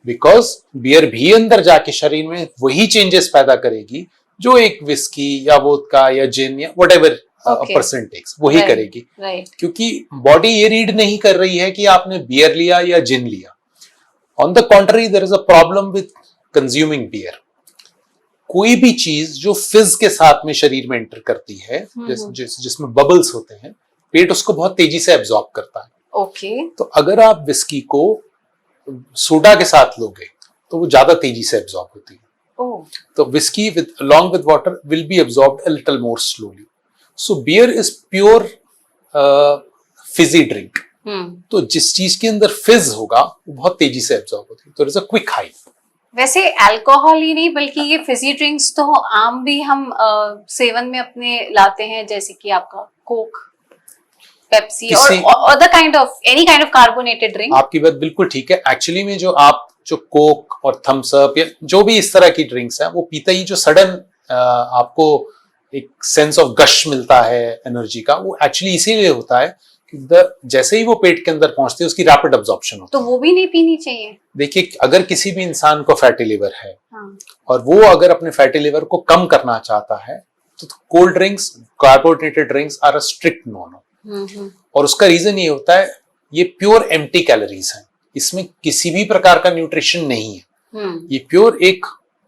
Because beer भी अंदर जाके शरीर में वही चेंजेस पैदा करेगी जो एक विस्की या वोदका या जिन या व्हाटएवर पर्सन टेक्स, वही करेगी। क्योंकि बॉडी ये रीड नहीं कर रही है कि आपने बियर लिया या जिन लिया। On the contrary, there is a problem with consuming beer. कोई भी चीज जो फिज के साथ में शरीर में एंटर करती है, जिसमें बबल्स होते हैं, पेट उसको बहुत तेजी से एब्जॉर्ब करता है। ओके। तो अगर आप विस्की को सोडा के साथ लोगे तो वो ज्यादा तेजी से एब्जॉर्ब होती है। तो whisky with along with water will be absorbed a little more slowly. So beer is pure fizzy drink. तो जिस चीज के अंदर फिज होगा वो बहुत तेजी से एब्जॉर्ब होती है, तो इट्स अ क्विक हाई। वैसे अल्कोहल ही नहीं बल्कि ये फिजी ड्रिंक्स तो आम भी हम सेवन में अपने लाते हैं, जैसे कि आपका कोक, पेप्सी और other kind of any kind of carbonated drink. आपकी बात बिल्कुल ठीक है। एक्चुअली में जो कोक और थम्स अप या जो भी इस तरह की ड्रिंक्स हैं, वो पीते ही जो सडन आपको एक सेंस ऑफ गश मिलता है एनर्जी का, वो एक्चुअली इसीलिए होता है कि जैसे ही वो पेट के अंदर पहुंचती है उसकी रैपिड अब्जॉर्प्शन होती है। तो वो भी नहीं पीनी चाहिए। देखिए, अगर किसी भी इंसान को फैटी लिवर है और वो अगर अपने फैटी लिवर को कम करना चाहता है तो cold drinks, carbonated drinks are a strict no. और उसका रीजन ये होता है, ये प्योर एम्प्टी कैलोरीज हैं। इसमें किसी भी प्रकार का न्यूट्रिशन नहीं है। ये प्योर एक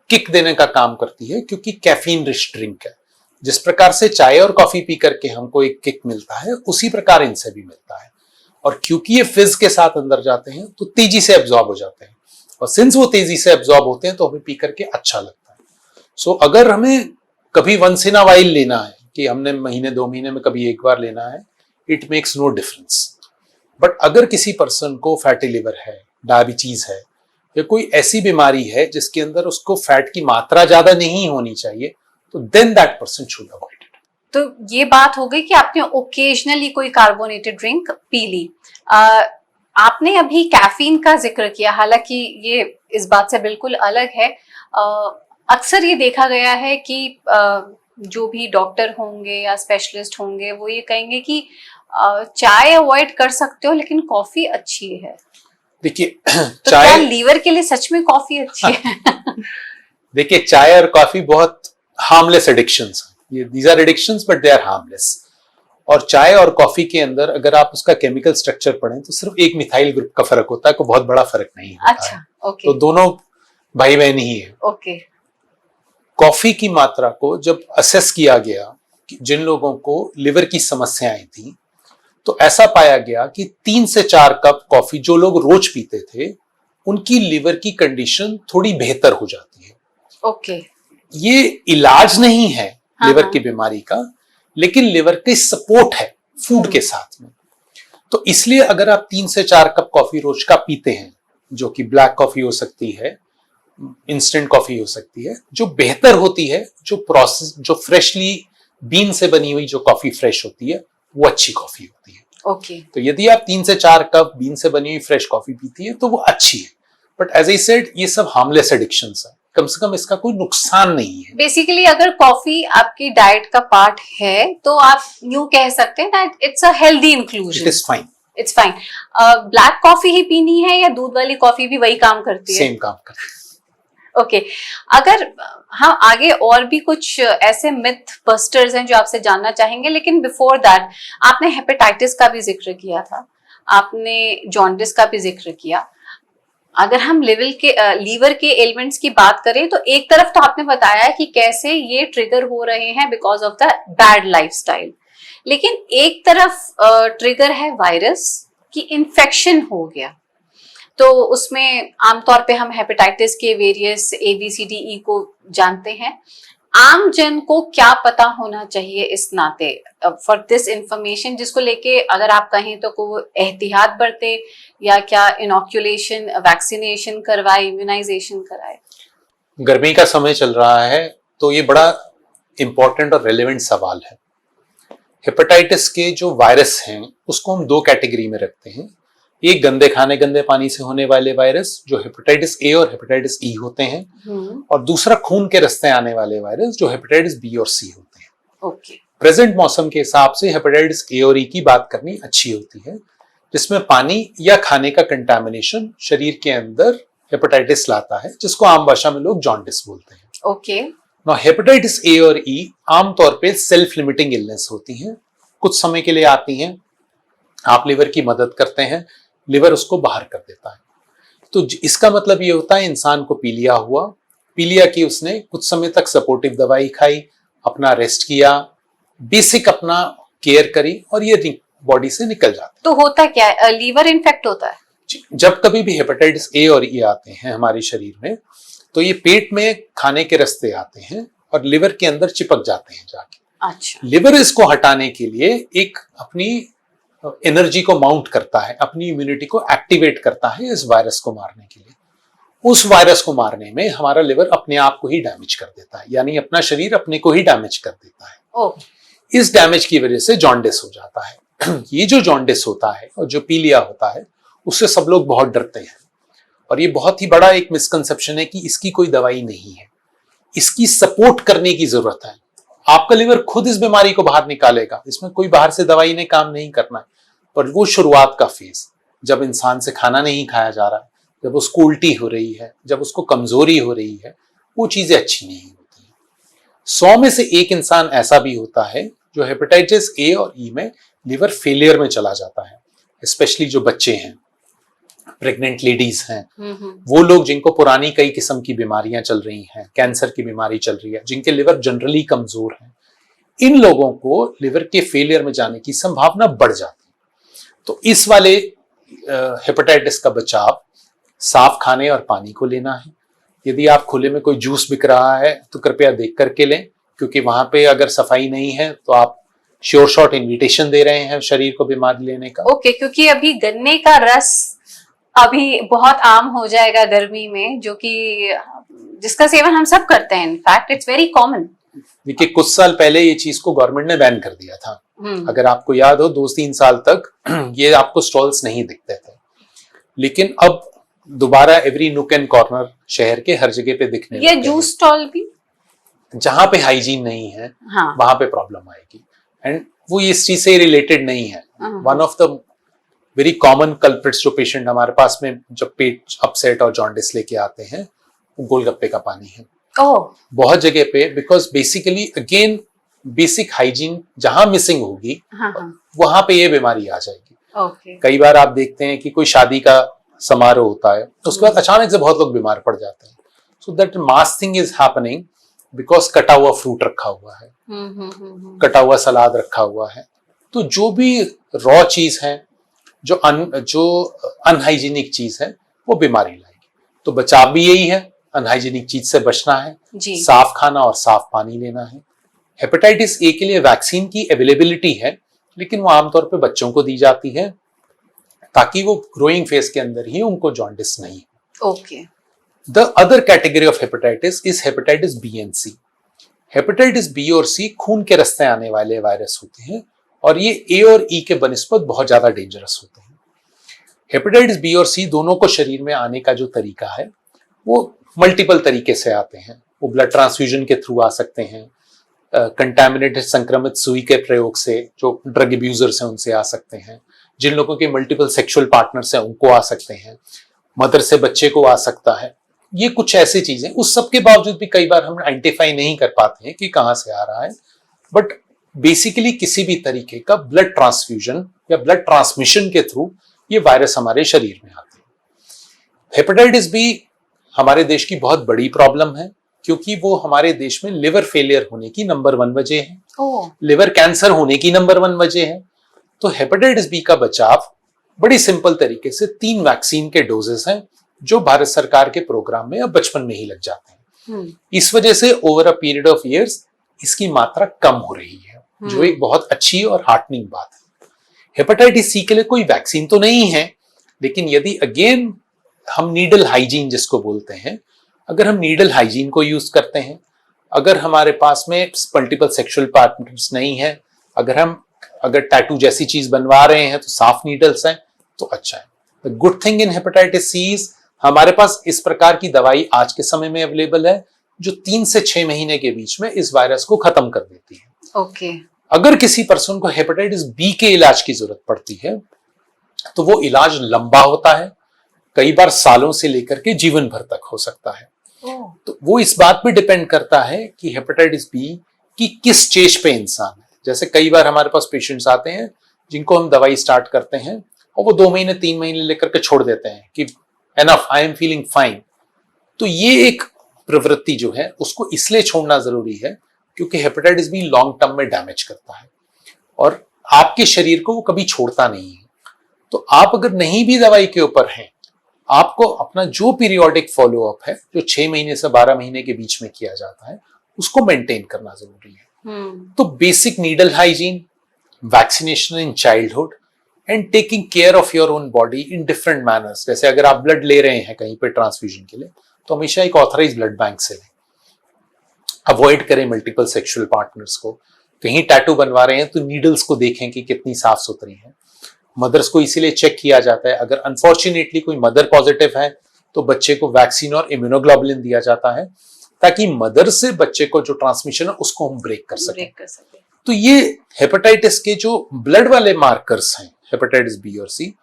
किक देने का काम करती है, क्योंकि कैफीन रिच ड्रिंक है। जिस प्रकार से चाय और कॉफी पी करके हमको एक किक मिलता है, उसी प्रकार इनसे भी मिलता है। और क्योंकि ये फिज के साथ अंदर जाते हैं तो तेजी से एब्जॉर्ब हो जाते हैं, और सिंस वो तेजी से एब्जॉर्ब होते हैं तो हमें पी करके अच्छा लगता है। सो अगर हमें कभी वंस इन अ वाइल लेना है, कि हमने महीने 2 महीने में कभी एक बार लेना है, it makes no difference. But अगर किसी पर्सन को फैटी लिवर है, डायबिटीज है, या कोई ऐसी बीमारी है जिसके अंदर उसको फैट की मात्रा ज्यादा नहीं होनी चाहिए, तो then that person should avoid it. तो ये बात हो गई कि आपने ओकेजनली कोई कार्बोनेटेड ड्रिंक पी ली। आपने अभी कैफीन का जिक्र किया, हालांकि ये इस बात से बिल्कुल अलग है। अक्सर ये देखा गया है कि जो भी डॉक्टर होंगे या स्पेशलिस्ट होंगे वो ये कहेंगे कि चाय अवॉइड कर सकते हो लेकिन कॉफी अच्छी है। देखिए तो चाय, क्या लीवर के लिए सच में कॉफी अच्छी है? देखिए चाय और कॉफी बहुत हार्मलेस एडिक्शंस हैं। ये these are addictions but they are harmless. और चाय और कॉफी के अंदर अगर आप उसका केमिकल स्ट्रक्चर पढ़ें तो सिर्फ एक मिथाइल ग्रुप का फर्क होता है, कोई बहुत बड़ा फर्क नहीं होता अच्छा, है। ओके। तो दोनों भाई बहन ही है। ओके। कॉफी की मात्रा को जब असेस किया गया कि जिन लोगों को लिवर की समस्याएं थी, तो ऐसा पाया गया कि 3 से 4 कप कॉफी जो लोग रोज पीते थे, उनकी लिवर की कंडीशन थोड़ी बेहतर हो जाती है। ओके। ये इलाज नहीं है हाँ, लिवर हाँ। की बीमारी का, लेकिन लिवर की सपोर्ट है फूड के साथ में। तो इसलिए अगर आप 3 से 4 कप कॉफी रोज का पीते हैं, जो कि ब्लैक कॉफी हो सकती है, इंस्टेंट कॉफी हो सकती है, जो बेहतर होती है, जो प्रोसेस, जो फ्रेशली बीन से बनी हुई जो कॉफी फ्रेश होती है, वो अच्छी कॉफी होती है। ओके। तो यदि आप 3 से 4 कप बीन से बनी हुई फ्रेश कॉफी पीती है तो वो अच्छी है। बट एज आई सेड, ये सब हार्मलेस एडिक्शंस है, कम से कम इसका कोई नुकसान नहीं है। बेसिकली अगर कॉफी आपकी डाइट का पार्ट है तो आप यूं कह सकते हैं that it's a healthy it inclusion. Is fine, it's fine. Black coffee ही पीनी है या दूध वाली कॉफी भी वही काम करती है? सेम काम करती है। ओके। अगर हम आगे और भी कुछ ऐसे मिथ बस्टर्स हैं जो आपसे जानना चाहेंगे, लेकिन बिफोर दैट आपने हेपेटाइटिस का भी जिक्र किया था, आपने जॉन्डिस का भी जिक्र किया। अगर हम लीवर के एलिमेंट्स की बात करें तो एक तरफ तो आपने बताया कि कैसे ये ट्रिगर हो रहे हैं because of the bad lifestyle, लेकिन एक तरफ ट्रिगर है वायरस की इन्फेक्शन हो गया, तो उसमें आमतौर पे हम हेपेटाइटिस के वेरियस ABCDE को जानते हैं। आम जन को क्या पता होना चाहिए इस नाते फॉर दिस इंफॉर्मेशन, जिसको लेके अगर आप कहें तो को एहतियात बरते, या क्या इनॉक्यूलेशन, वैक्सीनेशन करवाए, इम्यूनाइजेशन कराए? गर्मी का समय चल रहा है तो ये बड़ा इंपॉर्टेंट और रेलेवेंट सवाल है। हेपेटाइटिस के जो वायरस हैं उसको हम 2 कैटेगरी में रखते हैं। एक गंदे खाने गंदे पानी से होने वाले वायरस जो हेपेटाइटिस ए और हेपेटाइटिस ई होते हैं, और दूसरा खून के रास्ते आने वाले वायरस जो हेपेटाइटिस बी और सी होते हैं। ओके। प्रेजेंट मौसम के हिसाब से हेपेटाइटिस ए और ई की बात करनी अच्छी होती है, जिसमें पानी या खाने का कंटामिनेशन शरीर के अंदर हेपेटाइटिस लाता है, जिसको आम भाषा में लोग जॉन्डिस बोलते हैं। ओके। नाउ हेपेटाइटिस ए और ई आमतौर पे सेल्फ लिमिटिंग इलनेस होती हैं, कुछ समय के लिए आती हैं, आप लिवर की मदद करते हैं, लिवर उसको बाहर कर देता है। तो इसका मतलब ये होता है इंसान को पी लिया कि उसने कुछ समय तक सपोर्टिव दवाई खाई, अपना रेस्ट किया, बेसिक अपना केयर करी, और ये बॉडी से निकल जाता है। तो होता क्या है? लीवर इन्फेक्ट होता है? जब कभी भी हेपेटाइटिस ए और ई आते हैं हमारे शरीर में, तो ये पेट में खाने के रास्ते आते हैं और लिवर के अंदर चिपक जाते हैं जाके। अच्छा। लिवर इसको हटाने के लिए एक अपनी एनर्जी को माउंट करता है, अपनी इम्यूनिटी को एक्टिवेट करता है इस वायरस को मारने के लिए। उस वायरस को मारने में हमारा लिवर अपने आप को ही डैमेज कर देता है, यानी अपना शरीर अपने को ही डैमेज कर देता है। इस डैमेज की वजह से जॉन्डिस हो जाता है। ये जो जॉन्डिस होता है और जो पीलिया होता है, उससे सब लोग बहुत डरते हैं, और ये बहुत ही बड़ा एक मिसकंसेप्शन है कि इसकी कोई दवाई नहीं है, इसकी सपोर्ट करने की जरूरत है। आपका लिवर खुद इस बीमारी को बाहर निकालेगा, इसमें कोई बाहर से दवाई ने काम नहीं करना है। पर वो शुरुआत का फेज, जब इंसान से खाना नहीं खाया जा रहा, जब उसको उल्टी हो रही है, जब उसको कमजोरी हो रही है, वो चीजें अच्छी नहीं होती हैं। 100 में से 1 इंसान ऐसा भी होता है जो हेपेटाइटिस ए और ई में लिवर फेलियर में चला जाता है, स्पेशली जो बच्चे हैं। प्रेग्नेंट लेडीज हैं, वो लोग जिनको पुरानी कई किस्म की बीमारियां चल रही हैं, कैंसर की बीमारी चल रही है, जिनके लिवर जनरली कमजोर हैं, इन लोगों को लिवर के फेलियर में जाने की संभावना बढ़ जाती है। तो इस वाले हेपेटाइटिस का बचाव साफ खाने और पानी को लेना है। यदि आप खुले में कोई जूस बिक रहा है तो कृपया देख करके लें, क्योंकि वहां पे अगर सफाई नहीं है तो आप श्योर शॉट इन्विटेशन दे रहे हैं शरीर को बीमारी लेने का। ओके, क्योंकि अभी गन्ने का रस अभी बहुत आम हो जाएगा गर्मी में, जो कि जिसका सेवन हम सब करते हैं। In fact it's very common. देखिए, कुछ साल पहले ये चीज को गवर्नमेंट ने बैन कर दिया था। अगर आपको याद हो, 2-3 साल तक ये आपको स्टॉल्स नहीं दिखते थे, लेकिन अब दोबारा एवरी नुक एंड कॉर्नर शहर के हर जगह पे दिखने ये जूस स्टॉल भी, जहां पे हाइजीन नहीं है हाँ, वहां पे प्रॉब्लम आएगी। एंड वो इस चीज से रिलेटेड नहीं है। One of the very common culprits जो पेशेंट हमारे पास में जब पेट अपसेट और जॉन्डिस लेके आते हैं, वो गोलगप्पे का पानी है। बहुत जगह पे, because basically again basic hygiene जहां मिसिंग होगी, वहां पे ये बीमारी आ जाएगी। कई बार आप देखते हैं कि कोई शादी का समारोह होता है, तो उसके बाद अचानक से बहुत लोग बीमार पड़ जाते हैं। So that mass thing is happening because कटा हुआ फ्रूट रखा हुआ है, कटा हुआ सलाद रखा हुआ है। तो जो भी रॉ चीज है, जो अनहाइजीनिक चीज है, वो बीमारी लाएगी। तो बचाव भी यही है, अनहाइजीनिक चीज से बचना है, साफ खाना और साफ पानी लेना है। हेपेटाइटिस ए के लिए वैक्सीन की अवेलेबिलिटी है, लेकिन वो आमतौर पे बच्चों को दी जाती है ताकि वो ग्रोइंग फेज के अंदर ही उनको जॉन्डिस नहीं हो। Okay. The other category of hepatitis is hepatitis B and C. Hepatitis B और सी खून के रास्ते आने वाले वायरस होते हैं, और ये ए और ई के बनिस्बत बहुत ज्यादा डेंजरस होते हैं। हेपेटाइटिस बी और सी दोनों को शरीर में आने का जो तरीका है, वो मल्टीपल तरीके से आते हैं। वो ब्लड ट्रांसफ्यूजन के थ्रू आ सकते हैं, कंटैमिनेटेड संक्रमित सुई के प्रयोग से, जो ड्रग अब्यूजर्स हैं उनसे आ सकते हैं, जिन लोगों के मल्टीपल सेक्सुअल पार्टनर्स हैं उनको आ सकते हैं, मदर से बच्चे को आ सकता है। ये कुछ ऐसी चीजें, उस सब के बावजूद भी कई बार हम आइडेंटिफाई नहीं कर पाते हैं कि कहां से आ रहा है। बट बेसिकली किसी भी तरीके का ब्लड ट्रांसफ्यूजन या ब्लड ट्रांसमिशन के थ्रू ये वायरस हमारे शरीर में आते हैं। हेपेटाइटिस बी हमारे देश की बहुत बड़ी प्रॉब्लम है, क्योंकि वो हमारे देश में लिवर फेलियर होने की नंबर 1 वजह है, लिवर कैंसर होने की नंबर 1 वजह है। तो हेपेटाइटिस बी का बचाव बड़ी सिंपल तरीके से 3 वैक्सीन के डोजेस हैं, जो भारत सरकार के प्रोग्राम में अब बचपन में ही लग जाते हैं। इस वजह से over a period of years इसकी मात्रा कम हो रही है, जो एक बहुत अच्छी और हार्टनिंग बात है। हेपेटाइटिस सी के लिए कोई वैक्सीन तो नहीं है, लेकिन यदि अगेन हम नीडल हाइजीन जिसको बोलते हैं, अगर हम नीडल हाइजीन को यूज करते हैं, अगर हमारे पास में मल्टीपल सेक्सुअल पार्टनर्स नहीं है, अगर टैटू जैसी चीज बनवा रहे हैं तो साफ नीडल्स हैं, तो अच्छा है। The good thing in hepatitis C is हमारे पास इस प्रकार की दवाई आज के समय में अवेलेबल है, जो 3 से 6 महीने के बीच में इस वायरस को खत्म कर देती है। ओके। अगर किसी पर्सन को हेपेटाइटिस बी के इलाज की जरूरत पड़ती है, तो वो इलाज लंबा होता है, कई बार सालों से लेकर के जीवन भर तक हो सकता है। तो वो इस बात पे डिपेंड करता है कि हेपेटाइटिस बी की किस स्टेज पे इंसान है। जैसे कई बार हमारे पास पेशेंट्स आते हैं जिनको हम दवाई स्टार्ट करते हैं और वो 2 महीने 3 महीने लेकर के छोड़ देते हैं कि enough, I am feeling fine. तो ये एक प्रवृत्ति जो है उसको इसलिए छोड़ना जरूरी है क्योंकि हेपेटाइटिस बी लॉन्ग टर्म में डैमेज करता है और आपके शरीर को वो कभी छोड़ता नहीं है। तो आप अगर नहीं भी दवाई के ऊपर हैं, आपको अपना जो पीरियोडिक फॉलोअप है, जो 6 महीने से 12 महीने के बीच में किया जाता है, उसको मेंटेन करना जरूरी है। तो basic needle hygiene, vaccination in childhood and taking care of your own body in different manners. जैसे अगर आप ब्लड ले रहे हैं कहीं पे ट्रांसफ्यूजन के लिए, तो हमेशा एक ऑथराइज ब्लड बैंक से लें। अवॉइड करें मल्टीपल सेक्सुअल पार्टनर्स को। कहीं टैटू बनवा रहे हैं तो नीडल्स को देखें कि कितनी साफ सुथरी है। मदर्स को इसीलिए चेक किया जाता है, अगर अनफॉर्चुनेटली कोई मदर पॉजिटिव है तो बच्चे को वैक्सीन और इम्यूनोग्लोबुलिन दिया जाता है, ताकि मदर से बच्चे को जो ट्रांसमिशन है उसको हम ब्रेक कर सकें। तो ये हेपेटाइटिस के जो ब्लड वाले मार्कर्स हैं, हेपेटाइटिस बी और सी,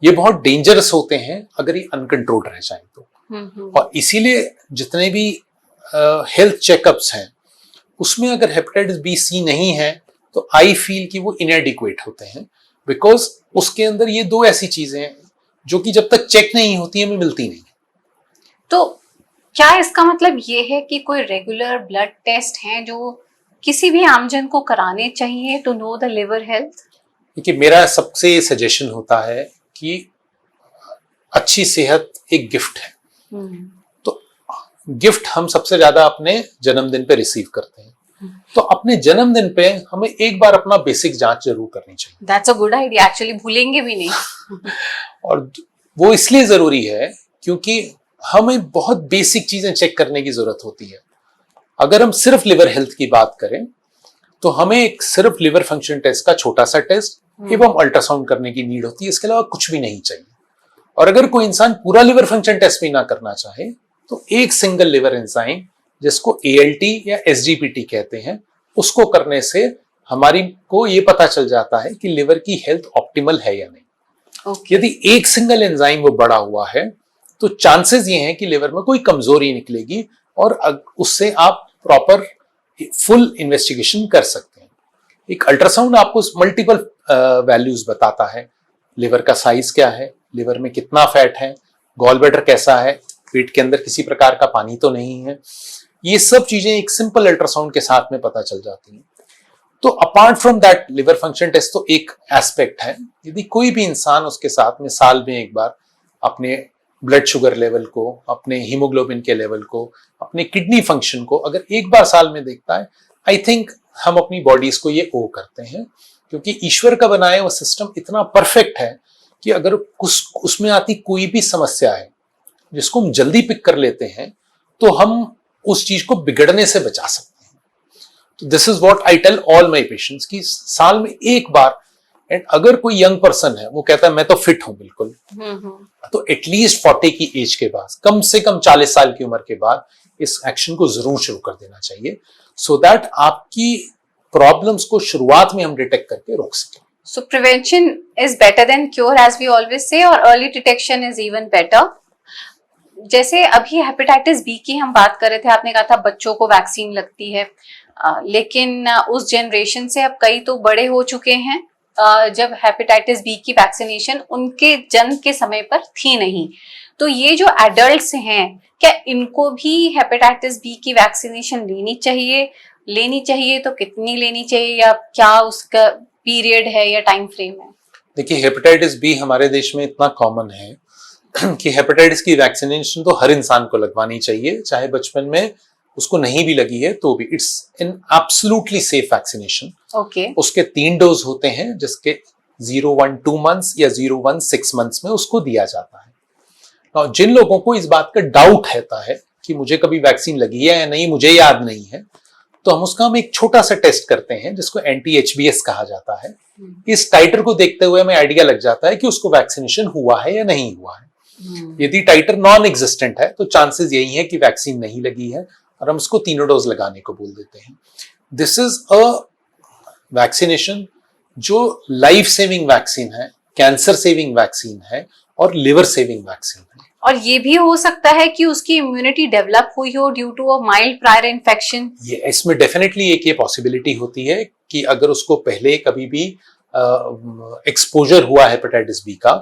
ये बहुत डेंजरस होते हैं अगर ये अनकंट्रोल्ड रह जाए तो। और इसीलिए जितने भी हेल्थ चेकअप्स हैं उसमें अगर हेपेटाइटिस बी सी नहीं है तो आई फील कि वो इनएडिक्वेट होते हैं, बिकॉज उसके अंदर ये 2 ऐसी चीजें हैं। जो कि जब तक चेक नहीं होती हमें मिलती नहीं। तो क्या इसका मतलब ये है कि कोई रेगुलर ब्लड टेस्ट हैं जो किसी भी आमजन को कराने चाहिए to know the liver health? देखिए, मेरा सबसे सजेशन होता है कि अच्छी सेहत एक गिफ्ट है। तो गिफ्ट हम सबसे ज्यादा अपने जन्मदिन पे रिसीव करते हैं, तो अपने जन्मदिन पे हमें एक बार अपना बेसिक जांच जरूर करनी चाहिए। That's a good idea, actually भूलेंगे भी नहीं। और वो इसलिए जरूरी है क्योंकि हमें बहुत बेसिक चीजें चेक करने की जरूरत होती है। अगर हम सिर्फ लिवर हेल्थ की बात करें तो हमें एक सिर्फ लिवर फंक्शन टेस्ट का छोटा सा टेस्ट एवं अल्ट्रासाउंड करने की नीड होती है, इसके अलावा कुछ भी नहीं चाहिए। और अगर कोई इंसान पूरा लिवर फंक्शन टेस्ट भी ना करना चाहे तो एक सिंगल लिवर एंजाइम जिसको ALT या SGPT कहते हैं, उसको करने से हमारी को ये पता चल जाता है कि लिवर की हेल्थ ऑप्टिमल है या नहीं। यदि एक सिंगल एंजाइम वो बढ़ा हुआ है तो चांसेस ये हैं कि लिवर में कोई कमजोरी निकलेगी और उससे आप प्रॉपर फुल इन्वेस्टिगेशन कर सकते हैं। एक अल्ट्रासाउंड आपको मल्टीपल वैल्यूज बताता है, लिवर का साइज क्या है, लिवर में कितना फैट है, गॉल ब्लैडर कैसा है, पेट के अंदर किसी प्रकार का पानी तो नहीं है, ये सब चीजें एक सिंपल अल्ट्रासाउंड के साथ में पता चल जाती हैं। तो apart from that liver function test तो एक एस्पेक्ट है। यदि कोई भी इंसान उसके साथ में साल में एक बार अपने ब्लड शुगर लेवल को, अपने हीमोग्लोबिन के लेवल को, अपने किडनी फंक्शन को अगर एक बार साल में देखता है, आई थिंक हम अपनी बॉडीज को ये ओ करते हैं, क्योंकि ईश्वर का बनाया हुआ सिस्टम इतना परफेक्ट है कि अगर उसमें आती कोई भी समस्या है जिसको हम जल्दी पिक कर लेते हैं तो हम उस चीज को बिगड़ने से बचा सकते हैं। तो this is what I tell all my patients कि साल में एक बार, एंड अगर कोई यंग पर्सन है वो कहता है मैं तो फिट हूं बिल्कुल, तो एटलीस्ट 40 की एज के बाद, कम से कम 40 साल की उम्र के बाद इस एक्शन को जरूर शुरू कर देना चाहिए, सो दैट आपकी प्रॉब्लम्स को शुरुआत में हम डिटेक्ट करके रोक सकें। So prevention is better than cure, as we always say, और early detection is even better. जैसे अभी हेपेटाइटिस बी की हम बात कर रहे थे, आपने कहा था बच्चों को वैक्सीन लगती है, लेकिन उस जनरेशन से अब कई तो बड़े हो चुके हैं जब हेपेटाइटिस बी की वैक्सीनेशन उनके जन्म के समय पर थी नहीं। तो ये जो एडल्ट्स हैं, क्या इनको भी हेपेटाइटिस बी की वैक्सीनेशन लेनी चाहिए तो कितनी लेनी चाहिए, या क्या उसका पीरियड है या टाइम फ्रेम है? देखिए, हेपेटाइटिस बी हमारे देश में इतना कॉमन है कि हेपेटाइटिस की वैक्सीनेशन तो हर इंसान को लगवानी चाहिए, चाहे बचपन में उसको नहीं भी लगी है तो भी। It's an absolutely safe vaccination. Okay. उसके 3 डोज होते हैं, जिसके 0-1-2 मंथ्स या 0-1-6 मंथ्स में उसको दिया जाता है। और जिन लोगों को इस बात का डाउट रहता है कि मुझे कभी वैक्सीन लगी है या नहीं, मुझे याद नहीं है, तो हम एक छोटा सा टेस्ट करते हैं जिसको anti-HBs कहा जाता है। इस टाइटर को देखते हुए हमें आइडिया लग जाता है कि उसको वैक्सीनेशन हुआ है या नहीं हुआ है। यदि टाइटर नॉन एग्जिस्टेंट है तो चांसेस यही है कि वैक्सीन नहीं लगी है और हम उसको 3 डोज लगाने को बोल देते हैं। दिस इज अ वैक्सीनेशन जो लाइफ सेविंग वैक्सीन है, कैंसर सेविंग वैक्सीन है और लिवर सेविंग वैक्सीन है। और ये भी हो सकता है कि उसकी इम्यूनिटी डेवलप हुई हो due to a mild prior infection. ये इसमें डेफिनेटली एक ये पॉसिबिलिटी होती है कि अगर उसको पहले कभी भी एक्सपोजर हुआ हेपेटाइटिस बी का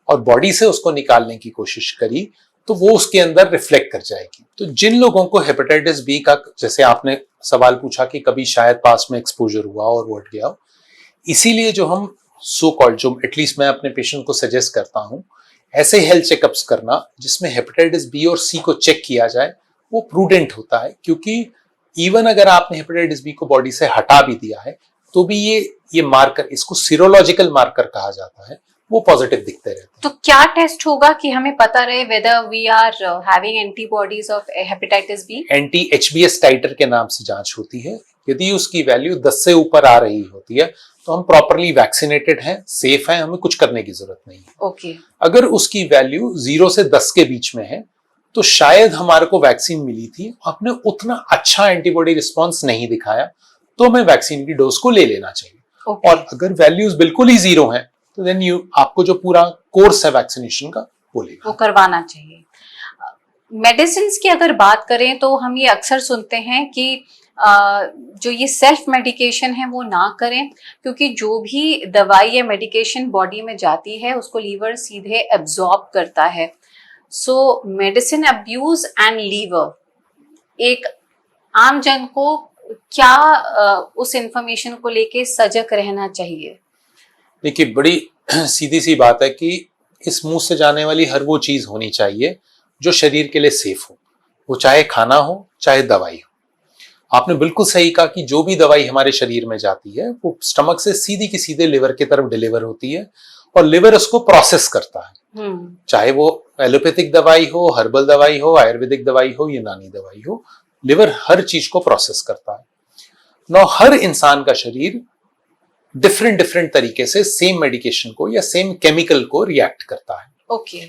और बॉडी से उसको निकालने की कोशिश करी तो वो उसके अंदर रिफ्लेक्ट कर जाएगी। तो जिन लोगों को हेपेटाइटिस बी का, जैसे आपने सवाल पूछा कि कभी शायद पास में एक्सपोजर हुआ और वो हट गया हो, इसीलिए जो हम सो कॉल्ड, जो एटलीस्ट मैं अपने पेशेंट को सजेस्ट करता हूं, ऐसे हेल्थ चेकअप्स करना जिसमें हेपेटाइटिस बी और सी को चेक किया जाए, वो प्रूडेंट होता है। क्योंकि इवन अगर आपने हेपेटाइटिस बी को बॉडी से हटा भी दिया है तो भी ये मार्कर, इसको सीरोलॉजिकल मार्कर कहा जाता है, वो पॉजिटिव दिखते रहते हैं। तो क्या टेस्ट होगा कि हमें पता रहे whether we are having antibodies of hepatitis B? anti-HBs titre के नाम से जांच होती है। यदि उसकी वैल्यू 10 से ऊपर आ रही होती है तो हम प्रॉपरली वैक्सीनेटेड हैं, सेफ हैं, हमें कुछ करने की जरूरत नहीं है। ओके। अगर उसकी वैल्यू 0 से 10 के बीच में है तो शायद हमारे को वैक्सीन मिली थी, आपने उतना अच्छा एंटीबॉडी रिस्पॉन्स नहीं दिखाया, तो हमें वैक्सीन की डोज को ले लेना चाहिए। Okay. और अगर वैल्यूज बिल्कुल ही 0 है तो देन आपको जो पूरा कोर्स है वैक्सीनेशन का वो करवाना चाहिए। मेडिसिन की अगर बात करें तो हम ये अक्सर सुनते हैं कि जो ये सेल्फ मेडिकेशन है वो ना करें, क्योंकि जो भी दवाई या मेडिकेशन बॉडी में जाती है उसको लीवर सीधे एब्जॉर्ब करता है। So medicine abuse and liver, एक आम जन को क्या उस इंफॉर्मेशन को लेके सजग रहना चाहिए? देखिए, बड़ी सीधी सी बात है कि इस मुंह से जाने वाली हर वो चीज होनी चाहिए जो शरीर के लिए सेफ हो, वो चाहे खाना हो चाहे दवाई हो। आपने बिल्कुल सही कहा कि जो भी दवाई हमारे शरीर में जाती है वो स्टमक से सीधी की सीधे लिवर की तरफ डिलीवर होती है और लिवर उसको प्रोसेस करता है। चाहे वो एलोपैथिक दवाई हो, हर्बल दवाई हो, आयुर्वेदिक दवाई हो, यूनानी दवाई हो, लिवर हर चीज को प्रोसेस करता है। नौ हर इंसान का शरीर डिफरेंट डिफरेंट तरीके से सेम मेडिकेशन को या सेम केमिकल को रिएक्ट करता है। ओके।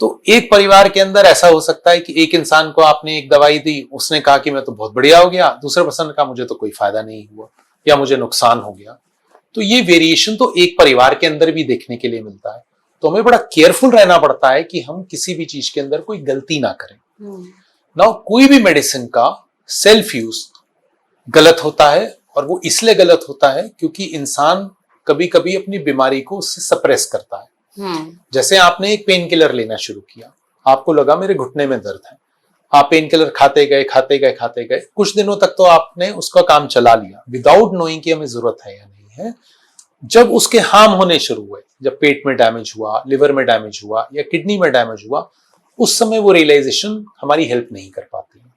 तो एक परिवार के अंदर ऐसा हो सकता है कि एक इंसान को आपने एक दवाई दी, उसने कहा कि मैं तो बहुत बढ़िया हो गया, दूसरे पर्सन ने कहा मुझे तो कोई फायदा नहीं हुआ या मुझे नुकसान हो गया। तो ये वेरिएशन तो एक परिवार के अंदर भी देखने के लिए मिलता है। तो हमें बड़ा केयरफुल रहना पड़ता है कि हम किसी भी चीज के अंदर कोई गलती ना करें। नाउ कोई भी मेडिसिन का सेल्फ यूज गलत होता है, और वो इसलिए गलत होता है क्योंकि इंसान कभी कभी अपनी बीमारी को उससे सप्रेस करता है। जैसे आपने एक पेन किलर लेना शुरू किया, आपको लगा मेरे घुटने में दर्द है, आप पेन किलर खाते गए खाते गए खाते गए, कुछ दिनों तक तो आपने उसका काम चला लिया विदाउट नोइंग कि हमें जरूरत है या नहीं है। जब उसके हार्म होने शुरू हुए, जब पेट में डैमेज हुआ, लिवर में डैमेज हुआ या किडनी में डैमेज हुआ, उस समय वो रियलाइजेशन हमारी हेल्प नहीं कर पाती है।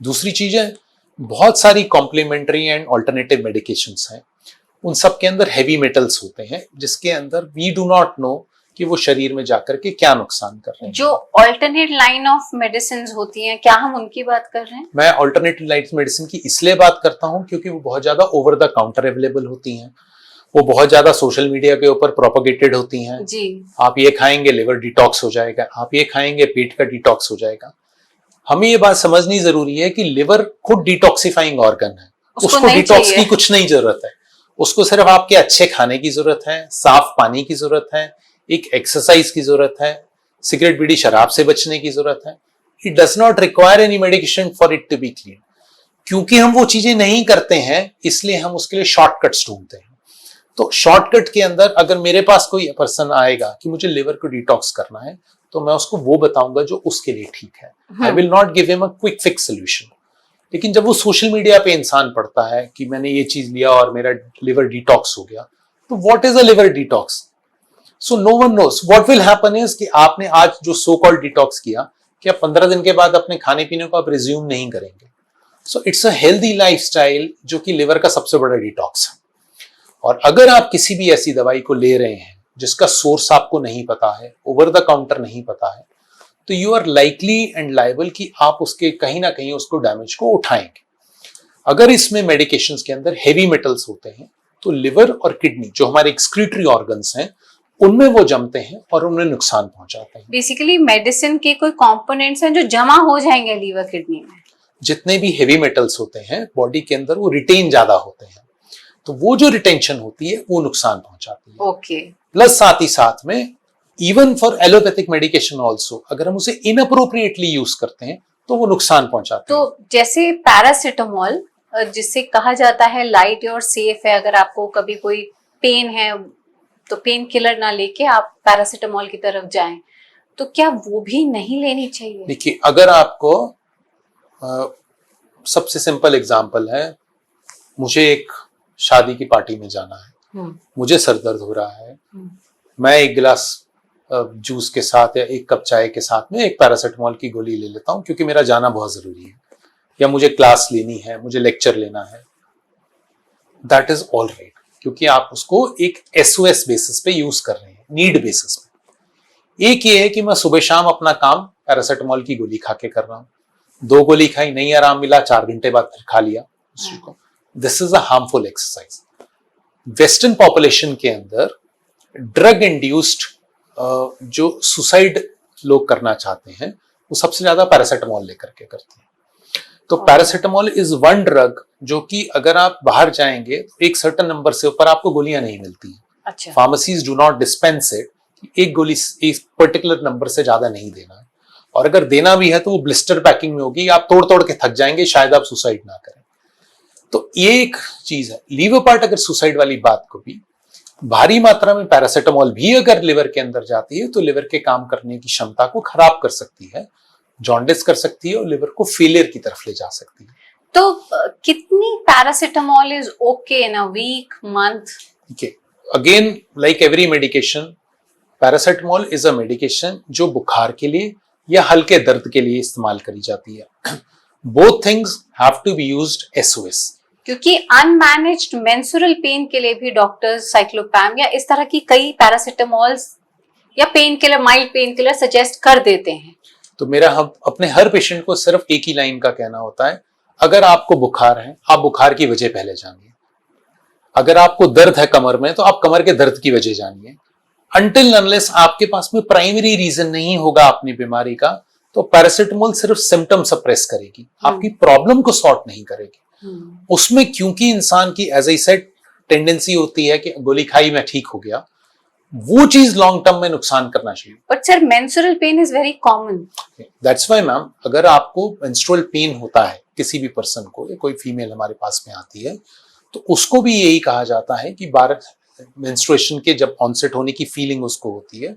दूसरी चीज है, बहुत सारी कॉम्प्लीमेंट्री एंड ऑल्टरनेटिव मेडिकेशंस हैं, उन सब के अंदर हैवी मेटल्स होते हैं जिसके अंदर वी डू नॉट नो कि वो शरीर में जाकर के क्या नुकसान कर रहे हैं। जो ऑल्टरनेट लाइन ऑफ मेडिसिन होती हैं, क्या हम उनकी बात कर रहे हैं? मैं ऑल्टरनेटिव लाइन मेडिसिन की इसलिए बात करता हूं क्योंकि वो बहुत ज्यादा ओवर द काउंटर अवेलेबल होती हैं, वो बहुत ज्यादा सोशल मीडिया के ऊपर प्रोपोगेटेड होती हैं। जी। आप ये खाएंगे लिवर डिटॉक्स हो जाएगा, आप ये खाएंगे पेट का डिटॉक्स हो जाएगा। हमें ये बात समझनी जरूरी है कि लिवर खुद डिटॉक्सिफाइंग ऑर्गन है, उसको डिटॉक्स की कुछ नहीं जरूरत है। उसको सिर्फ आपके अच्छे खाने की जरूरत है, साफ पानी की जरूरत है, एक एक्सरसाइज की जरूरत है, सिगरेट बीड़ी शराब से बचने की जरूरत है। It does not require any medication for it to be clean. क्योंकि हम वो चीजें नहीं करते हैं इसलिए हम उसके लिए शॉर्टकट्स ढूंढते हैं। तो शॉर्टकट के अंदर अगर मेरे पास कोई पर्सन आएगा कि मुझे लिवर को डिटॉक्स करना है, तो मैं उसको वो बताऊंगा जो उसके लिए ठीक है। I will not give him a quick fix solution. लेकिन जब वो सोशल मीडिया पे इंसान पढ़ता है कि मैंने ये चीज लिया और मेरा लिवर डिटॉक्स हो गया, तो what is a liver detox? So no one knows what will happen is कि आपने आज जो सो कॉल्ड डिटॉक्स किया, क्या 15 दिन के बाद अपने खाने पीने को आप रिज्यूम नहीं करेंगे? So it's a healthy lifestyle जो कि लिवर का सबसे बड़ा डिटॉक्स है। और अगर आप किसी भी ऐसी दवाई को ले रहे हैं जिसका सोर्स आपको नहीं पता है, ओवर द काउंटर नहीं पता है, तो you are likely and liable कि आप उसके कहीं ना कहीं उसको डैमेज को उठाएंगे। अगर इसमें मेडिकेशंस के अंदर हेवी मेटल्स होते हैं तो लिवर और किडनी जो हमारे एक्सक्रीटरी ऑर्गन्स हैं उनमें वो जमते हैं और उन्हें नुकसान पहुंचाते हैं। बेसिकली मेडिसिन के कोई कंपोनेंट्स हैं जो जमा हो जाएंगे लिवर किडनी में। जितने भी हेवी मेटल्स होते हैं बॉडी के अंदर वो रिटेन ज्यादा होते हैं, तो वो जो रिटेंशन होती है वो नुकसान पहुंचाती है। ओके। प्लस साथ ही साथ में even for allopathic medication also अगर हम उसे इनअप्रोप्रिएटली यूज करते हैं तो वो नुकसान पहुंचाते हैं। तो जैसे पैरासिटामोल, जिससे कहा जाता है लाइट और सेफ है, अगर आपको कभी कोई पेन है तो पेन किलर ना लेके आप पैरासिटामोल की तरफ जाएं, तो क्या वो भी नहीं लेनी चाहिए? देखिए, अगर आपको सबसे सिंपल एग्जांपल है, मुझे एक शादी की पार्टी में जाना है, मुझे सर दर्द हो रहा है, मैं एक गिलास जूस के साथ या एक कप चाय के साथ में एक पैरासिटामोल की गोली ले लेता हूं क्योंकि मेरा जाना बहुत जरूरी है, या मुझे क्लास लेनी है, मुझे लेक्चर लेना है। दैट इज ऑल राइट, क्योंकि आप उसको एक एसओएस बेसिस पे यूज कर रहे हैं, नीड बेसिस पे। एक ये है कि मैं सुबह शाम अपना काम पैरासिटामोल की गोली खा के कर रहा हूँ, 2 गोली खाई, नहीं आराम मिला, 4 घंटे बाद फिर खा लिया दूसरी को। This is a harmful exercise. Western population के अंदर ड्रग इंड्यूस्ड जो सुसाइड लोग करना चाहते हैं वो सबसे ज्यादा पैरासिटामोल लेकर के करते हैं। तो पैरासिटामोल इज वन ड्रग जो कि अगर आप बाहर जाएंगे तो एक सर्टेन नंबर से ऊपर आपको गोलियां नहीं मिलती। अच्छा। Pharmacies do not dispense it, एक गोली एक पर्टिकुलर नंबर से ज्यादा नहीं देना है, और अगर देना भी है तो वो ब्लिस्टर पैकिंग में होगी, आप तोड़ तोड़ के थक जाएंगे, शायद आप सुसाइड ना करें। तो ये एक चीज है। लीवर पार्ट अगर सुसाइड वाली बात को भी, भारी मात्रा में पैरासिटामोल भी अगर लिवर के अंदर जाती है तो लिवर के काम करने की क्षमता को खराब कर सकती है, जॉन्डिस कर सकती है और लिवर को फेलियर की तरफ ले जा सकती है। तो कितनी paracetamol is okay in a week, month? ठीक है, again like every medication, paracetamol is a medication जो बुखार के लिए या हल्के दर्द के लिए इस्तेमाल करी जाती है। Both things have to be used SOS. क्योंकि अनमैनेज्ड मेंस्ट्रुअल पेन के लिए भी डॉक्टर्स साइक्लोपैम या इस तरह की कई पैरासिटामोल्स या pain killer, mild pain killer suggest कर देते हैं। तो मेरा हम अपने हर पेशेंट को सिर्फ एक ही लाइन का कहना होता है, अगर आपको बुखार है आप बुखार की वजह पहले जानिए, अगर आपको दर्द है कमर में तो आप कमर के दर्द की वजह जानिए। अनटिल अनलेस आपके पास में प्राइमरी रीजन नहीं होगा अपनी बीमारी का, तो पैरासिटामोल सिर्फ सिम्टम सप्रेस करेगी, आपकी प्रॉब्लम को सॉर्ट नहीं करेगी। उसमें क्योंकि इंसान की एज आई सेड टेंडेंसी होती है कि गोली खाई मैं ठीक हो गया, वो चीज लॉन्ग टर्म में नुकसान करना चाहिए। But sir, menstrual pain is very common. That's why ma'am, अगर आपको मेंस्ट्रुअल पेन होता है किसी भी पर्सन को, या कोई फीमेल हमारे पास में आती है, तो उसको भी यही कहा जाता है कि 12 मेंस्ट्रुएशन के जब ऑनसेट होने की फीलिंग उसको होती है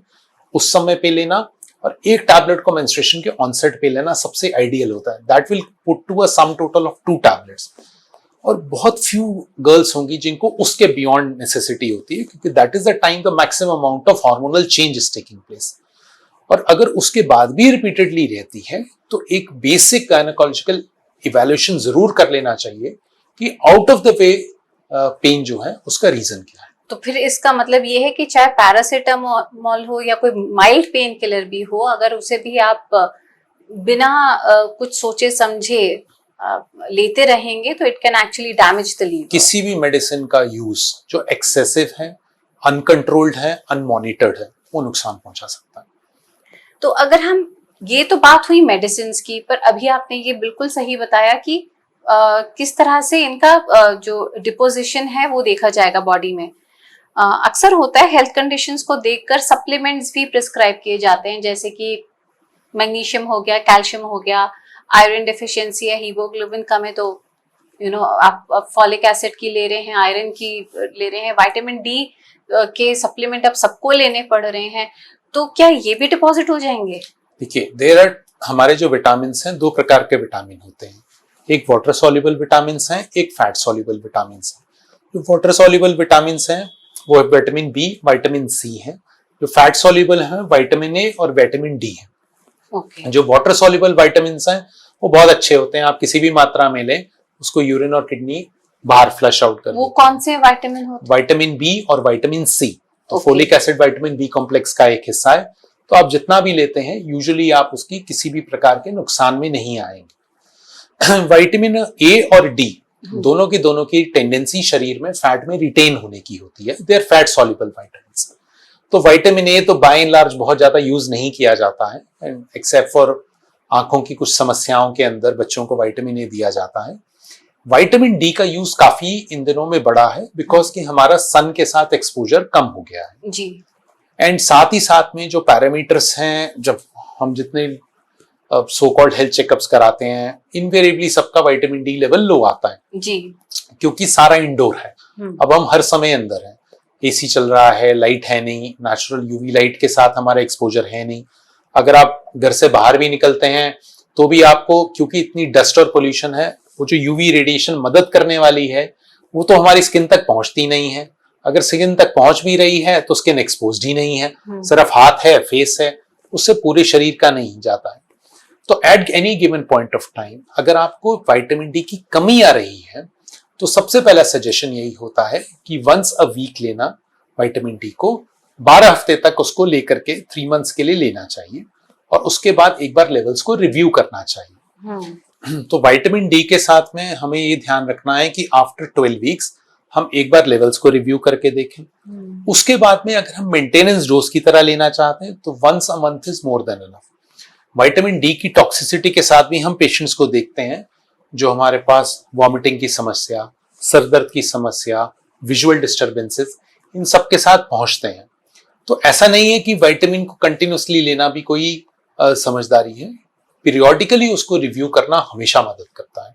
उस समय पे लेना, और एक टैबलेट को मेंस्ट्रुएशन के ऑनसेट पे लेना सबसे आइडियल होता है। That will put to a sum total of 2 tablets. और बहुत फ्यू गर्ल्स होंगी जिनको उसके बियॉन्ड नेसेसिटी होती है, क्योंकि that is the time the maximum amount of hormonal change is taking place. और अगर उसके बाद भी रिपीटेडली रहती है तो एक बेसिक गायनेकोलॉजिकल इवैल्यूएशन जरूर कर लेना चाहिए कि out of the way pain जो है उसका रीजन क्या है। तो फिर इसका मतलब ये है कि चाहे पैरासिटामोल हो या कोई माइल्ड पेन किलर भी हो, अगर उसे भी आप बिना कुछ सोचे समझे लेते रहेंगे तो it can actually damage the liver. किसी भी मेडिसिन का यूज जो एक्सेसिव है, अनकंट्रोल्ड है, अनमॉनिटर्ड है, वो नुकसान पहुंचा सकता है। तो अगर हम, ये तो बात हुई मेडिसिन की, पर अभी आपने ये बिल्कुल सही बताया कि किस तरह से इनका जो डिपोजिशन है वो देखा जाएगा बॉडी में। अक्सर होता है हेल्थ कंडीशंस को देखकर सप्लीमेंट्स भी प्रिस्क्राइब किए जाते हैं, जैसे कि मैग्नीशियम हो गया, कैल्शियम हो गया, आयरन डेफिशिएंसी या हीमोग्लोबिन कम है तो आप फॉलिक एसिड की ले रहे हैं, आयरन की ले रहे हैं, विटामिन डी के सप्लीमेंट अब सबको लेने पड़ रहे हैं, तो क्या ये भी डिपॉजिट हो जाएंगे? देखिए, देयर आर, हमारे जो विटामिन हैं 2 प्रकार के विटामिन होते हैं, एक वाटर सॉल्युबल विटामिन हैं, एक फैट सॉल्युबल विटामिन हैं। जो वाटर सॉल्युबल विटामिन हैं वो विटामिन बी, विटामिन सी है। जो फैट सॉल्युबल है विटामिन ए और विटामिन डी है। Okay. जो वाटर सॉल्युबल विटामिन हैं वो बहुत अच्छे होते हैं, आप किसी भी मात्रा में लें उसको यूरिन और किडनी बाहर फ्लश आउट कर। वो कौन से विटामिन होते हैं? विटामिन बी और विटामिन सी। तो folic acid vitamin B complex का एक हिस्सा है, तो आप जितना भी लेते हैं यूजुअली आप उसकी किसी भी प्रकार के नुकसान में नहीं आएंगे। विटामिन ए और डी दोनों की टेंडेंसी शरीर में फैट में रिटेन होने की होती है, they are fat soluble vitamins. तो विटामिन ए तो बाय एंड लार्ज बहुत ज्यादा यूज नहीं किया जाता है, एंड एक्सेप्ट फॉर आंखों की कुछ समस्याओं के अंदर बच्चों को विटामिन ए दिया जाता है। विटामिन डी का यूज काफी इन दिनों में बढ़ा है, बिकॉज कि हमारा सन के साथ एक्सपोजर कम हो गया है जी। एंड साथ ही साथ में जो पैरामीटर्स हैं, जब हम जितने सो कॉल्ड हेल्थ चेकअप्स कराते हैं, इनवेरिएबली सबका विटामिन डी लेवल लो आता है जी, क्योंकि सारा इंडोर है। अब हम हर समय अंदर हैं, एसी चल रहा है, लाइट है नहीं, नेचुरल यूवी लाइट के साथ हमारा एक्सपोजर है नहीं। अगर आप घर से बाहर भी निकलते हैं तो भी आपको, क्योंकि इतनी डस्ट और पोल्यूशन है, वो जो यूवी रेडिएशन मदद करने वाली है वो तो हमारी स्किन तक पहुंचती नहीं है। अगर स्किन तक पहुंच भी रही है तो स्किन एक्सपोज्ड ही नहीं है, सिर्फ हाथ है, फेस है, उससे पूरे शरीर का नहीं जाता है। तो at any given point of time अगर आपको विटामिन डी की कमी आ रही है तो सबसे पहला सजेशन यही होता है कि वंस अ वीक लेना विटामिन डी को, 12 हफ्ते तक उसको लेकर के 3 मंथ्स के लिए लेना चाहिए, और उसके बाद एक बार लेवल्स को रिव्यू करना चाहिए। तो विटामिन डी के साथ में हमें ये ध्यान रखना है कि आफ्टर 12 वीक्स हम एक बार लेवल्स को रिव्यू करके देखें। उसके बाद में अगर हम मेंटेनेंस डोज की तरह लेना चाहते हैं तो once a month is more than enough. Vitamin D की टॉक्सिसिटी के साथ भी हम पेशेंट्स को देखते हैं जो हमारे पास वॉमिटिंग की समस्या, सरदर्द की समस्या, विजुअल डिस्टर्बेंसेस, इन सब के साथ पहुंचते हैं। तो ऐसा नहीं है कि विटामिन को कंटिन्यूसली लेना भी कोई समझदारी है, पीरियोडिकली उसको रिव्यू करना हमेशा मदद करता है।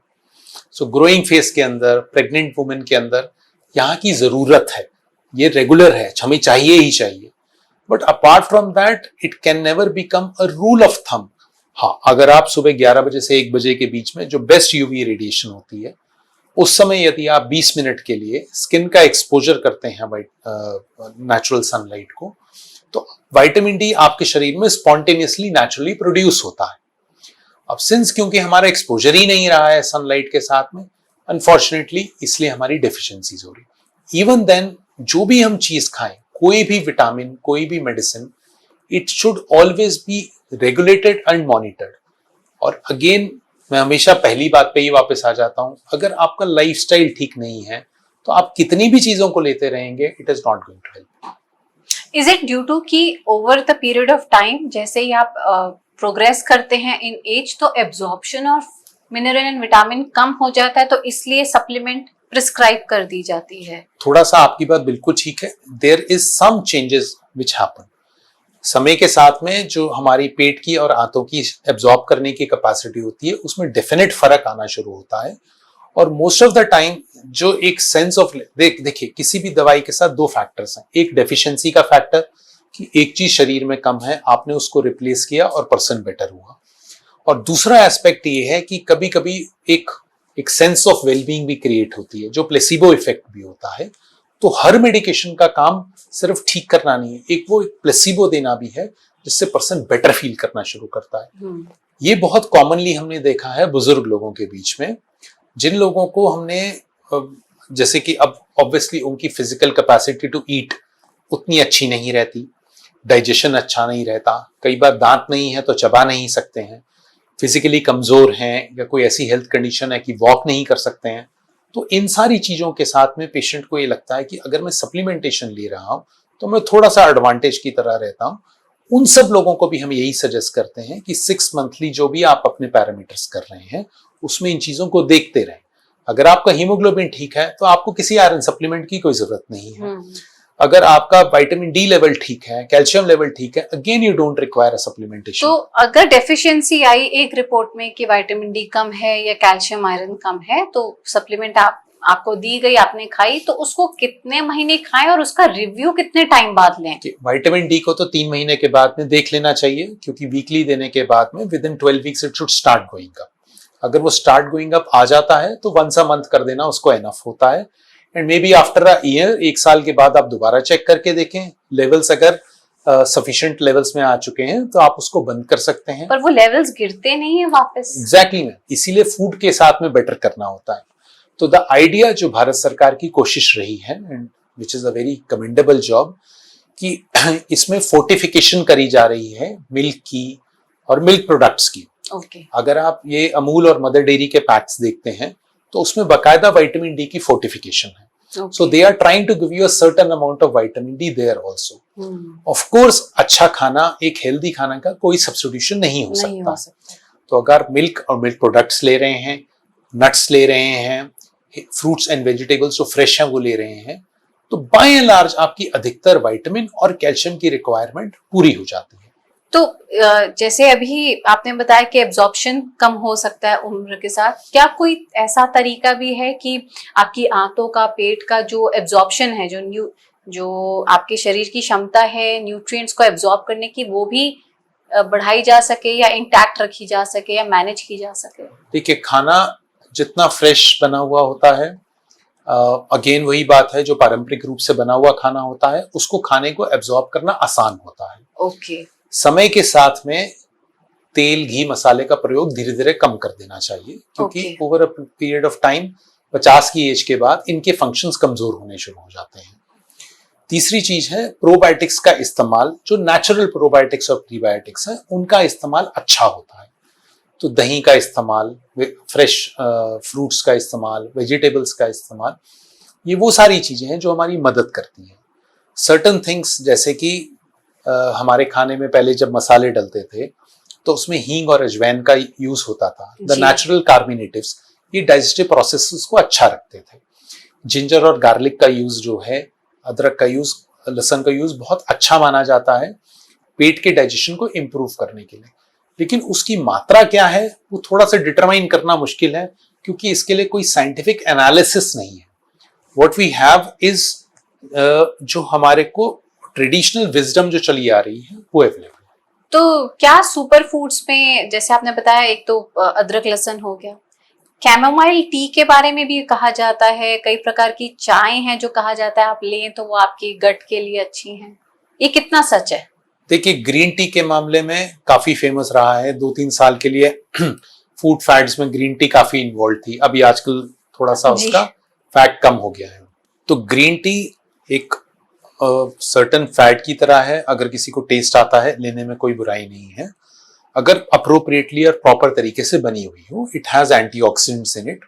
सो ग्रोइंग फेज के अंदर, प्रेग्नेंट वुमेन के अंदर यहाँ की जरूरत है, ये रेगुलर है, हमें चाहिए ही चाहिए। But apart from that it can never become a rule of thumb. हाँ, अगर आप सुबह 11 बजे से 1 बजे के बीच में जो बेस्ट यूवी रेडिएशन होती है, उस समय यदि आप 20 मिनट के लिए स्किन का एक्सपोजर करते हैं नेचुरल सनलाइट को, तो विटामिन डी आपके शरीर में स्पॉन्टेनियसली नेचुरली प्रोड्यूस होता है। अब सिंस क्योंकि हमारा एक्सपोजर ही नहीं रहा है सनलाइट के साथ में, अनफॉर्चुनेटली इसलिए हमारी डेफिशिएंसीज हो रही। इवन देन जो भी हम चीज खाएं, कोई भी विटामिन, कोई भी medicine, it should always be regulated and monitored. और अगेन मैं हमेशा पहली बात पे ही वापस आ जाता हूं, अगर आपका लाइफस्टाइल ठीक नहीं है तो आप कितनी भी चीजों को लेते रहेंगे, it is not going to help. Is it due to कि over the period of time जैसे ही आप प्रोग्रेस करते हैं इन एज, तो absorption of mineral and vitamin कम हो जाता है, तो इसलिए सप्लीमेंट प्रिस्क्राइब कर दी जाती है? थोड़ा सा आपकी बात बिल्कुल ठीक है। There is some changes which happen समय के साथ में। जो हमारी पेट की और आंतों की एब्जॉर्ब करने की कैपेसिटी होती है, उसमें डेफिनेट फर्क आना शुरू होता है। और मोस्ट ऑफ द टाइम जो एक सेंस ऑफ देखिए किसी भी दवाई के साथ 2 फैक्टर्स हैं। एक डेफिशिएंसी का फैक्टर कि एक चीज शरीर में कम है, आपने उसको रिप्लेस किया और पर्सन बेटर हुआ। और दूसरा एस्पेक्ट ये है कि कभी कभी एक सेंस ऑफ वेलबींग भी क्रिएट होती है, जो प्लेसिबो इफेक्ट भी होता है। तो हर मेडिकेशन का काम सिर्फ ठीक करना नहीं है, एक प्लेसिबो देना भी है जिससे पर्सन बेटर फील करना शुरू करता है। ये बहुत कॉमनली हमने देखा है बुजुर्ग लोगों के बीच में, जिन लोगों को हमने जैसे कि अब ऑब्वियसली उनकी फिजिकल कैपेसिटी टू ईट उतनी अच्छी नहीं रहती, डाइजेशन अच्छा नहीं रहता, कई बार दांत नहीं है तो चबा नहीं सकते हैं, फिजिकली कमजोर हैं, या कोई ऐसी हेल्थ कंडीशन है कि वॉक नहीं कर सकते हैं। तो इन सारी चीजों के साथ में पेशेंट को ये लगता है कि अगर मैं सप्लीमेंटेशन ले रहा हूं तो मैं थोड़ा सा एडवांटेज की तरह रहता हूं। उन सब लोगों को भी हम यही सजेस्ट करते हैं कि 6 मंथली जो भी आप अपने पैरामीटर्स कर रहे हैं उसमें इन चीजों को देखते रहें। अगर आपका हीमोग्लोबिन ठीक है तो आपको किसी आयरन सप्लीमेंट की कोई जरूरत नहीं है। अगर आपका विटामिन डी लेवल ठीक है, कैल्शियम लेवल ठीक है, again you don't require a supplementation. तो अगर डेफिशिएंसी आई एक रिपोर्ट में कि विटामिन डी कम है या कैल्शियम आयरन कम है, तो सप्लीमेंट आपको दी गई, आपने खाई, तो उसको कितने महीने खाएं और उसका रिव्यू कितने टाइम बाद लें? विटामिन डी को तो 3 महीने के बाद में देख लेना चाहिए, क्योंकि वीकली देने के बाद में with in 12 weeks it should start going up. अगर वो स्टार्ट गोइंग अप आ जाता है तो वंस अ मंथ कर देना उसको एनफ होता है। And may be after a year, 1 साल के बाद आप दोबारा चेक करके देखें, लेवल्स अगर सफिशिएंट लेवल्स में आ चुके हैं तो आप उसको बंद कर सकते हैं। पर वो लेवल्स गिरते नहीं है वापस? एग्जैक्टली मैम, इसीलिए फूड के साथ में बेटर करना होता है। तो द आइडिया जो भारत सरकार की कोशिश रही है, and which is a very commendable job, कि इसमें फोर्टिफिकेशन करी जा रही है मिल्क की और मिल्क प्रोडक्ट्स की। अगर आप ये अमूल और मदर डेयरी के पैक्स देखते हैं तो उसमें बकायदा विटामिन डी की फोर्टिफिकेशन है। So they are trying to give you a certain amount of vitamin D there also. Of course, अच्छा खाना, एक हेल्दी खाना का कोई सब्स्टिट्यूशन नहीं हो सकता। तो अगर मिल्क और मिल्क प्रोडक्ट्स ले रहे हैं, नट्स ले रहे हैं, फ्रूट्स एंड वेजिटेबल्स जो फ्रेश हैं वो ले रहे हैं, तो बाय एंड लार्ज आपकी अधिकतर विटामिन और कैल्शियम की रिक्वायरमेंट पूरी हो जाती है। तो जैसे अभी आपने बताया कि एब्जॉर्प्शन कम हो सकता है उम्र के साथ, क्या कोई ऐसा तरीका भी है कि आपकी आंतों का, पेट का जो एब्जॉर्प्शन है, जो आपके शरीर की क्षमता है न्यूट्रिएंट्स को एब्जॉर्ब करने की, वो भी बढ़ाई जा सके या इंटैक्ट रखी जा सके या मैनेज की जा सके? देखिए, खाना जितना फ्रेश बना हुआ होता है, अगेन वही बात है, जो पारंपरिक रूप से बना हुआ खाना होता है उसको खाने को एब्जॉर्ब करना आसान होता है। ओके। समय के साथ में तेल, घी, मसाले का प्रयोग धीरे धीरे कम कर देना चाहिए, क्योंकि over a period of time 50 की एज के बाद इनके फंक्शंस कमजोर होने शुरू हो जाते हैं। तीसरी चीज है प्रोबायोटिक्स का इस्तेमाल, जो नेचुरल प्रोबायोटिक्स और प्रीबायोटिक्स है उनका इस्तेमाल अच्छा होता है। तो दही का इस्तेमाल, फ्रेश फ्रूट्स का इस्तेमाल, वेजिटेबल्स का इस्तेमाल, ये वो सारी चीजें हैं जो हमारी मदद करती हैं। सर्टन थिंग्स, जैसे कि हमारे खाने में पहले जब मसाले डलते थे तो उसमें हींग और अजवाइन का यूज होता था। द नेचुरल कार्बोनेटिव्स ये डाइजेस्टिव प्रोसेसेस को अच्छा रखते थे। जिंजर और गार्लिक का यूज जो है, अदरक का यूज, लहसुन का यूज बहुत अच्छा माना जाता है पेट के डाइजेशन को इम्प्रूव करने के लिए। लेकिन उसकी मात्रा क्या है वो थोड़ा सा डिटरमाइन करना मुश्किल है, क्योंकि इसके लिए कोई साइंटिफिक एनालिसिस नहीं है। व्हाट वी हैव इज जो हमारे को ट्रेडिशनल विजडम जो चली आ रही है वो अवेलेबल। तो क्या सुपर फूड्स में, जैसे आपने बताया, एक तो अदरक लहसुन हो गया, कैमोमाइल टी के बारे में भी कहा जाता है, कई प्रकार की चाय हैं जो कहा जाता है आप लें तो वो आपकी गट के लिए अच्छी हैं, ये कितना सच है? देखिए, ग्रीन टी के मामले में काफी फेमस रहा है। 2-3 साल के लिए फूड फैट्स में ग्रीन टी काफी इन्वॉल्व थी। अभी आजकल थोड़ा सा जी। उसका फैट कम हो गया है। तो ग्रीन टी एक सर्टेन फैट की तरह है। अगर किसी को टेस्ट आता है, लेने में कोई बुराई नहीं है, अगर अप्रोप्रिएटली और प्रॉपर तरीके से बनी हुई हो। It has antioxidants in it.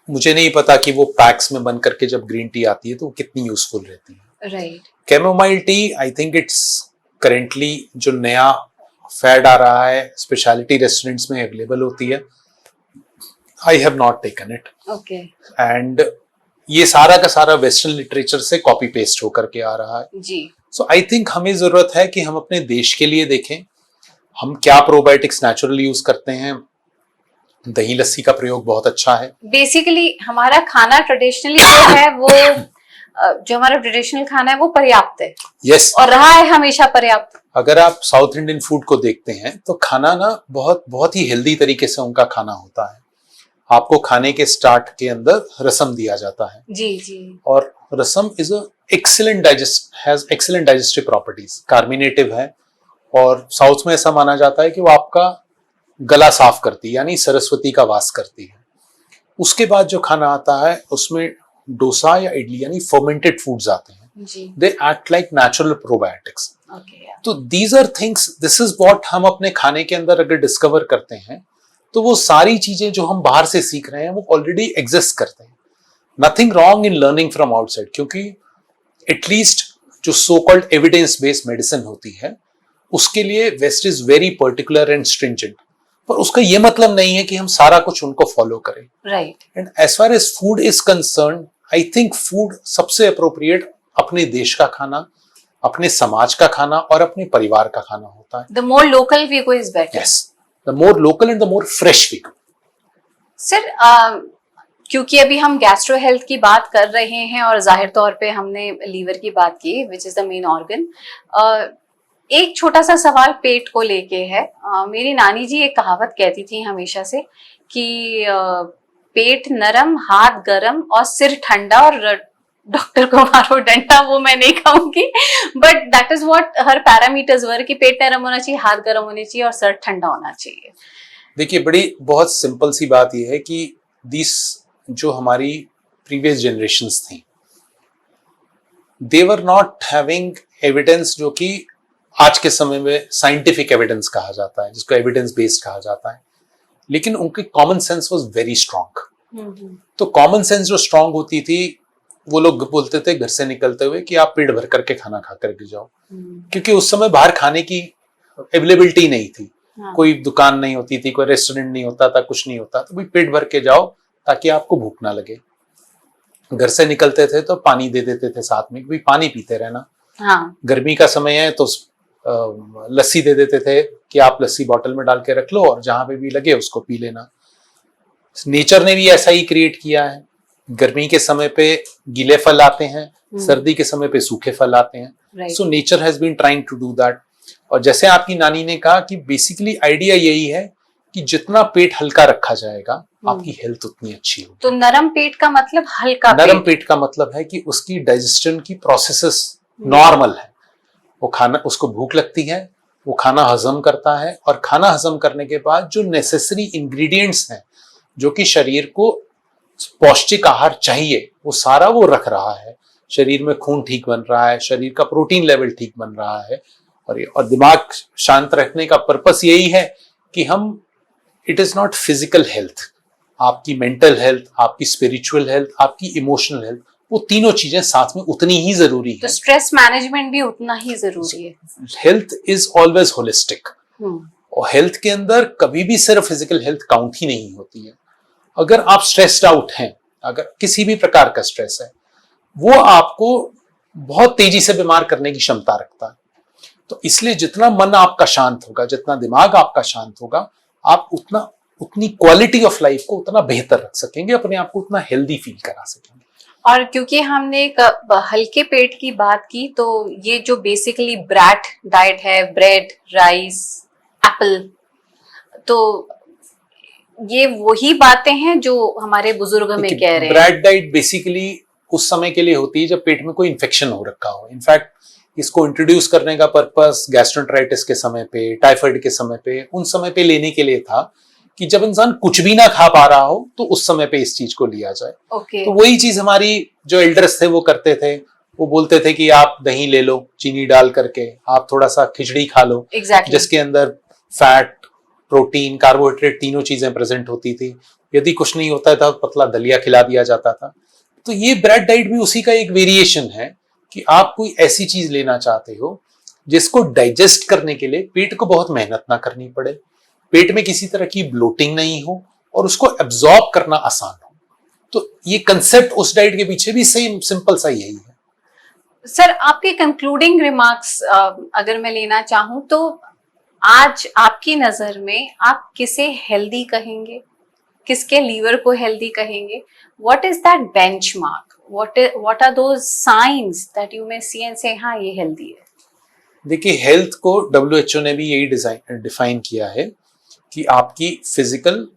मुझे नहीं पता कि वो पैक्स में बन करके जब ग्रीन टी आती है तो वो कितनी यूजफुल रहती है। Right. Chamomile tea, I think it's currently जो नया फैड आ रहा है, स्पेशलिटी रेस्टोरेंट्स में अवेलेबल होती है। I have not taken it. Okay. And ये सारा का सारा वेस्टर्न लिटरेचर से कॉपी पेस्ट होकर के आ रहा है। जी। सो आई थिंक हमें जरूरत है कि हम अपने देश के लिए देखें, हम क्या प्रोबायोटिक्स नेचुरल यूज करते हैं। दही लस्सी का प्रयोग बहुत अच्छा है। बेसिकली हमारा खाना ट्रेडिशनली जो है वो जो हमारा ट्रेडिशनल खाना है वो पर्याप्त है। यस। और रहा है हमेशा पर्याप्त। अगर आप साउथ इंडियन फूड को देखते हैं तो खाना ना बहुत बहुत ही हेल्दी तरीके से उनका खाना होता है। आपको खाने के स्टार्ट के अंदर रसम दिया जाता है। जी जी। और rasam is has excellent digestive properties, carminative है। और साउथ में ऐसा माना जाता है कि वो आपका गला साफ करती है, यानी सरस्वती का वास करती है। उसके बाद जो खाना आता है उसमें डोसा या इडली यानी फर्मेंटेड फूड्स आते हैं। जी। They act like natural probiotics. Okay. तो these are things, this is what हम अपने खाने के अंदर अगर डिस्कवर करते हैं तो वो सारी चीजें जो हम बाहर से सीख रहे हैं वो ऑलरेडी एग्जिस्ट करते हैं। Nothing wrong in learning from outside, क्योंकि एटलीस्ट जो so called evidence based medicine होती है उसके लिए west is very particular and stringent. पर उसका ये मतलब नहीं है कि हम सारा कुछ उनको फॉलो करें। Right. And as far as food is concern, I think food सबसे अप्रोप्रिएट अपने देश का खाना, अपने समाज का खाना और अपने परिवार का खाना होता है। The more local we go is better. Yes, the more local and the more fresh we go. Sir, क्योंकि अभी हम गैस्ट्रो हेल्थ की बात कर रहे हैं और जाहिर तौर पे हमने लीवर की बात की, which is the main organ, एक छोटा सा सवाल पेट को लेके है। मेरी नानी जी एक कहावत कहती थी हमेशा से कि पेट नरम, हाथ गरम और सिर ठंडा, और डॉक्टर को मारो डंडा, वो मैं नहीं कहूंगी, but that is what her parameters were, कि पेट नरम होना चाहिए, हाथ गरम होने चाहिए और सर ठंडा होना चाहिए। देखिए, बड़ी बहुत सिंपल सी बात यह है कि दिस जो हमारी प्रीवियस जनरेशंस थी, दे वर नॉट हैविंग एविडेंस जो कि आज के समय में साइंटिफिक एविडेंस कहा जाता है, जिसको एविडेंस बेस्ड कहा जाता है। लेकिन उनकी common sense was very strong. तो कॉमन सेंस जो स्ट्रांग होती थी, वो लोग बोलते थे घर से निकलते हुए कि आप पेट भर करके खाना खा करके जाओ, क्योंकि उस समय बाहर खाने की अवेलेबिलिटी नहीं थी। हाँ। कोई दुकान नहीं होती थी, कोई रेस्टोरेंट नहीं होता था, कुछ नहीं होता, तो भाई पेट भर के जाओ ताकि आपको भूख ना लगे। घर से निकलते थे तो पानी दे देते थे साथ में, भाई पानी पीते रहना। हाँ। गर्मी का समय है तो लस्सी दे देते थे कि आप लस्सी बॉटल में डाल के रख लो और जहां पे भी लगे उसको पी लेना। नेचर ने भी ऐसा ही क्रिएट किया है। गर्मी के समय पे गीले फल आते हैं, सर्दी के समय पे सूखे फल आते हैं। So nature has been trying to do that. और जैसे आपकी नानी ने कहा कि बेसिकली आइडिया यही है कि जितना पेट हल्का रखा जाएगा आपकी हेल्थ उतनी अच्छी होगी। तो नरम पेट का मतलब हल्का नरम पेट का मतलब है कि उसकी डाइजेशन की प्रोसेसेस नॉर्मल है। वो खाना, उसको भूख लगती है, वो खाना हजम करता है, और खाना हजम करने के बाद जो नेसेसरी इंग्रेडिएंट्स हैं जो कि शरीर को पौष्टिक आहार चाहिए, वो सारा वो रख रहा है। शरीर में खून ठीक बन रहा है, शरीर का प्रोटीन लेवल ठीक बन रहा है, और दिमाग शांत रखने का पर्पस यही है कि हम, it is not physical health, आपकी मेंटल हेल्थ, आपकी स्पिरिचुअल हेल्थ, आपकी इमोशनल हेल्थ, वो तीनों चीजें साथ में उतनी ही जरूरी है। तो स्ट्रेस मैनेजमेंट भी उतना ही जरूरी है। Health is always holistic. और हेल्थ के अंदर कभी भी सिर्फ फिजिकल हेल्थ काउंट ही नहीं होती है। अगर आप स्ट्रेस्ड आउट हैं, अगर किसी भी प्रकार का स्ट्रेस है, वो आपको बहुत तेजी से बीमार करने की क्षमता रखता है। तो इसलिए जितना मन आपका शांत होगा, जितना दिमाग आपका शांत होगा, आप उतना उतनी क्वालिटी ऑफ लाइफ को उतना बेहतर रख सकेंगे, अपने आप को उतना हेल्दी फील करा सकेंगे। और क्योंकि हमने एक हल्के पेट की बात की, तो ये जो बेसिकली ब्रैट डाइट है, ब्रेड, राइस, एप्पल, तो ये वही बातें हैं जो हमारे बुजुर्ग हमें कह रहे हैं। ब्रैड डाइट बेसिकली उस समय के लिए होती है जब पेट में कोई इन्फेक्शन हो रखा हो। इनफैक्ट इसको इंट्रोड्यूस करने का पर्पस गैस्ट्रोएंटेराइटिस के समय पे, टाइफाइड के समय पे, उन समय पे लेने के लिए था कि जब इंसान कुछ भी ना खा पा रहा हो तो उस समय पे इस चीज को लिया जाए। तो वही चीज हमारी जो एल्डर्स थे वो करते थे। वो बोलते थे कि आप दही ले लो चीनी डाल करके, आप थोड़ा सा खिचड़ी खा लो, जिसके अंदर फैट, प्रोटीन, कार्बोहाइड्रेट तीनों चीजें प्रेजेंट होती थी। यदि कुछ नहीं होता था तो पतला दलिया खिला दिया जाता था। तो ये ब्रेड डाइट भी उसी का एक वेरिएशन है कि आप कोई ऐसी चीज लेना चाहते हो जिसको डाइजेस्ट करने के लिए पेट को बहुत मेहनत ना करनी पड़े, पेट में किसी तरह की ब्लोटिंग नहीं हो और उसको एब्जॉर्ब करना आसान हो। तो ये कंसेप्ट उस डाइट के पीछे भी सेम सिंपल सा यही है। सर, आपके कंक्लूडिंग रिमार्क्स अगर मैं लेना चाहूं तो आज आपकी नजर में आप किसे हेल्दी कहेंगे, किसके लीवर को हेल्दी कहेंगे? What is that benchmark? What are those signs that you may see and say हाँ ये हेल्दी है? देखिए, हेल्थ को WHO ने भी यही डिफाइन किया है कि आपकी physical,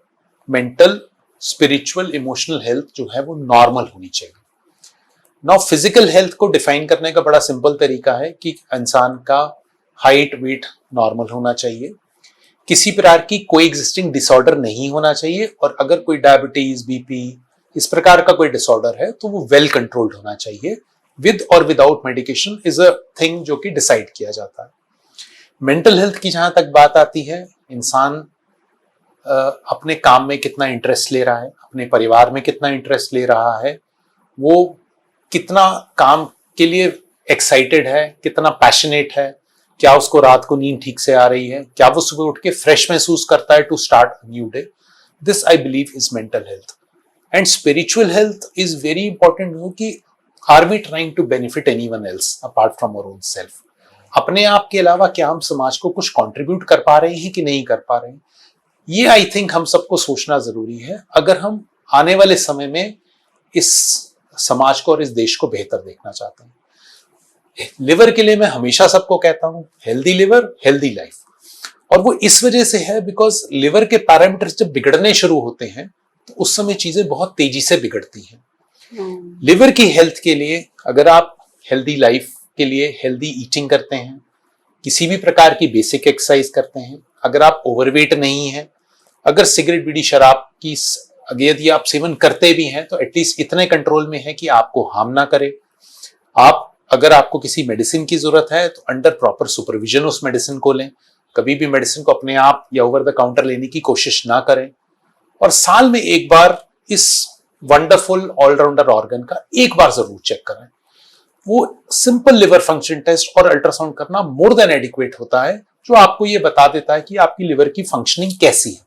mental, spiritual, emotional health जो है वो नॉर्मल होनी चाहिए। नाउ फिजिकल हेल्थ को डिफाइन करने का बड़ा सिंपल तरीका है कि इंसान का हाइट, वेट नॉर्मल होना चाहिए, किसी प्रकार की कोई एग्जिस्टिंग डिसऑर्डर नहीं होना चाहिए, और अगर कोई डायबिटीज, बीपी, इस प्रकार का कोई डिसऑर्डर है तो वो वेल कंट्रोल्ड होना चाहिए। विद और without medication is a thing जो कि डिसाइड किया जाता है। मेंटल हेल्थ की जहां तक बात आती है, इंसान अपने काम में कितना इंटरेस्ट ले रहा है, अपने परिवार में कितना इंटरेस्ट ले रहा है, वो कितना काम के लिए एक्साइटेड है, कितना पैशनेट है, क्या उसको रात को नींद ठीक से आ रही है, क्या वो सुबह उठ के फ्रेश महसूस करता है to start new day. This I believe is mental health. And spiritual health is very important कि are we trying to benefit anyone else apart from our own self. अपने आप के अलावा क्या हम समाज को कुछ कंट्रीब्यूट कर पा रहे हैं कि नहीं कर पा रहे हैं, ये आई थिंक हम सबको सोचना जरूरी है अगर हम आने वाले समय में इस समाज को और इस देश को बेहतर देखना चाहते हैं। लिवर के लिए मैं हमेशा सबको कहता हूं, हेल्दी लिवर, हेल्दी लाइफ। और वो इस वजह से है बिकॉज लिवर के पैरामीटर्स जब बिगड़ने शुरू होते हैं तो उस समय चीजें बहुत तेजी से बिगड़ती हैं। लिवर की हेल्थ के लिए अगर आप हेल्दी लाइफ के लिए हेल्दी ईटिंग करते हैं, किसी भी प्रकार की बेसिक एक्सरसाइज करते हैं, अगर आप ओवरवेट नहीं है, अगर सिगरेट, बीड़ी, शराब की यदि आप सेवन करते भी हैं तो एटलीस्ट इतने कंट्रोल में है कि आपको हार्म ना करे। आप अगर आपको किसी मेडिसिन की जरूरत है तो अंडर प्रॉपर सुपरविजन उस मेडिसिन को लें। कभी भी मेडिसिन को अपने आप या ओवर द काउंटर लेने की कोशिश ना करें। और साल में एक बार इस वंडरफुल ऑलराउंडर ऑर्गन का एक बार जरूर चेक करें। वो सिंपल लिवर फंक्शन टेस्ट और अल्ट्रासाउंड करना मोर देन एडिक्वेट होता है, जो आपको ये बता देता है कि आपकी लिवर की फंक्शनिंग कैसी है।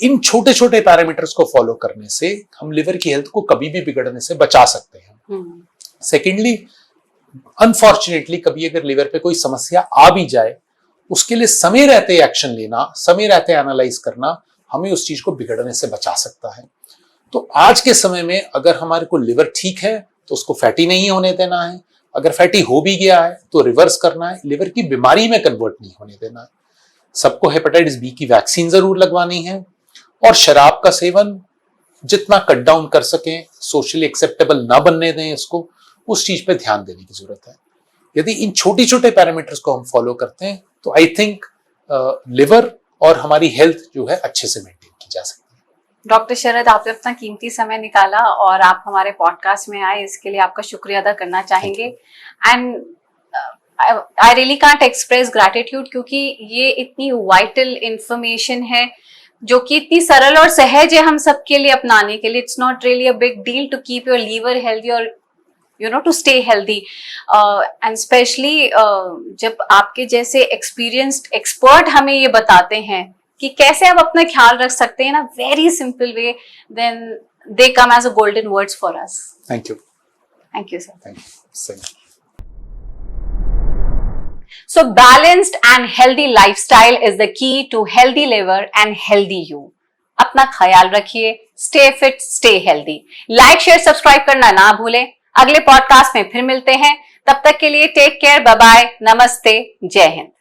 इन छोटे छोटे पैरामीटर्स को फॉलो करने से हम लिवर की हेल्थ को कभी भी बिगड़ने से बचा सकते हैं। सेकेंडली, अनफॉर्चुनेटली कभी अगर लिवर पे कोई समस्या आ भी जाए, उसके लिए समय रहते एक्शन लेना, समय रहते एनालाइज करना हमें उस चीज को बिगड़ने से बचा सकता है। तो आज के समय में अगर हमारे को लिवर ठीक है तो उसको फैटी नहीं होने देना है, अगर फैटी हो भी गया है तो रिवर्स करना है, लिवर की बीमारी में कन्वर्ट नहीं होने देना है। सबको हेपेटाइटिस बी की वैक्सीन जरूर लगवानी है, और शराब का सेवन जितना कट डाउन कर सकें, सोशली एक्सेप्टेबल ना बनने दें इसको, उस चीज पे ध्यान देने की जरूरत है। यदि इन छोटे छोटे पैरामीटर्स को हम फॉलो करते हैं तो आई थिंक लिवर और हमारी हेल्थ जो है अच्छे से मेंटेन की जा सकती है। डॉक्टर शरद, आपने अपना कीमती समय निकाला और आप हमारे पॉडकास्ट में आए, इसके लिए आपका शुक्रिया अदा करना चाहेंगे। And I really can't express gratitude, क्योंकि ये इतनी वाइटल इंफॉर्मेशन है जो कि इतनी सरल और सहज है हम सबके लिए अपनाने के लिए। It's not really a big deal to keep your liver healthy और to stay healthy, and especially जब आपके जैसे experienced expert हमें ये बताते हैं कि कैसे आप अपना ख्याल रख सकते हैं ना, very simple way, then they come as a golden words for us. Thank you. Thank you, sir. Thank you. So balanced and healthy lifestyle is the key to healthy liver and healthy you. अपना ख्याल रखिए। Stay fit, stay healthy. Like, share, subscribe करना ना भूलें। अगले podcast में फिर मिलते हैं। तब तक के लिए टेक केयर, बाय बाय, नमस्ते, जय हिंद।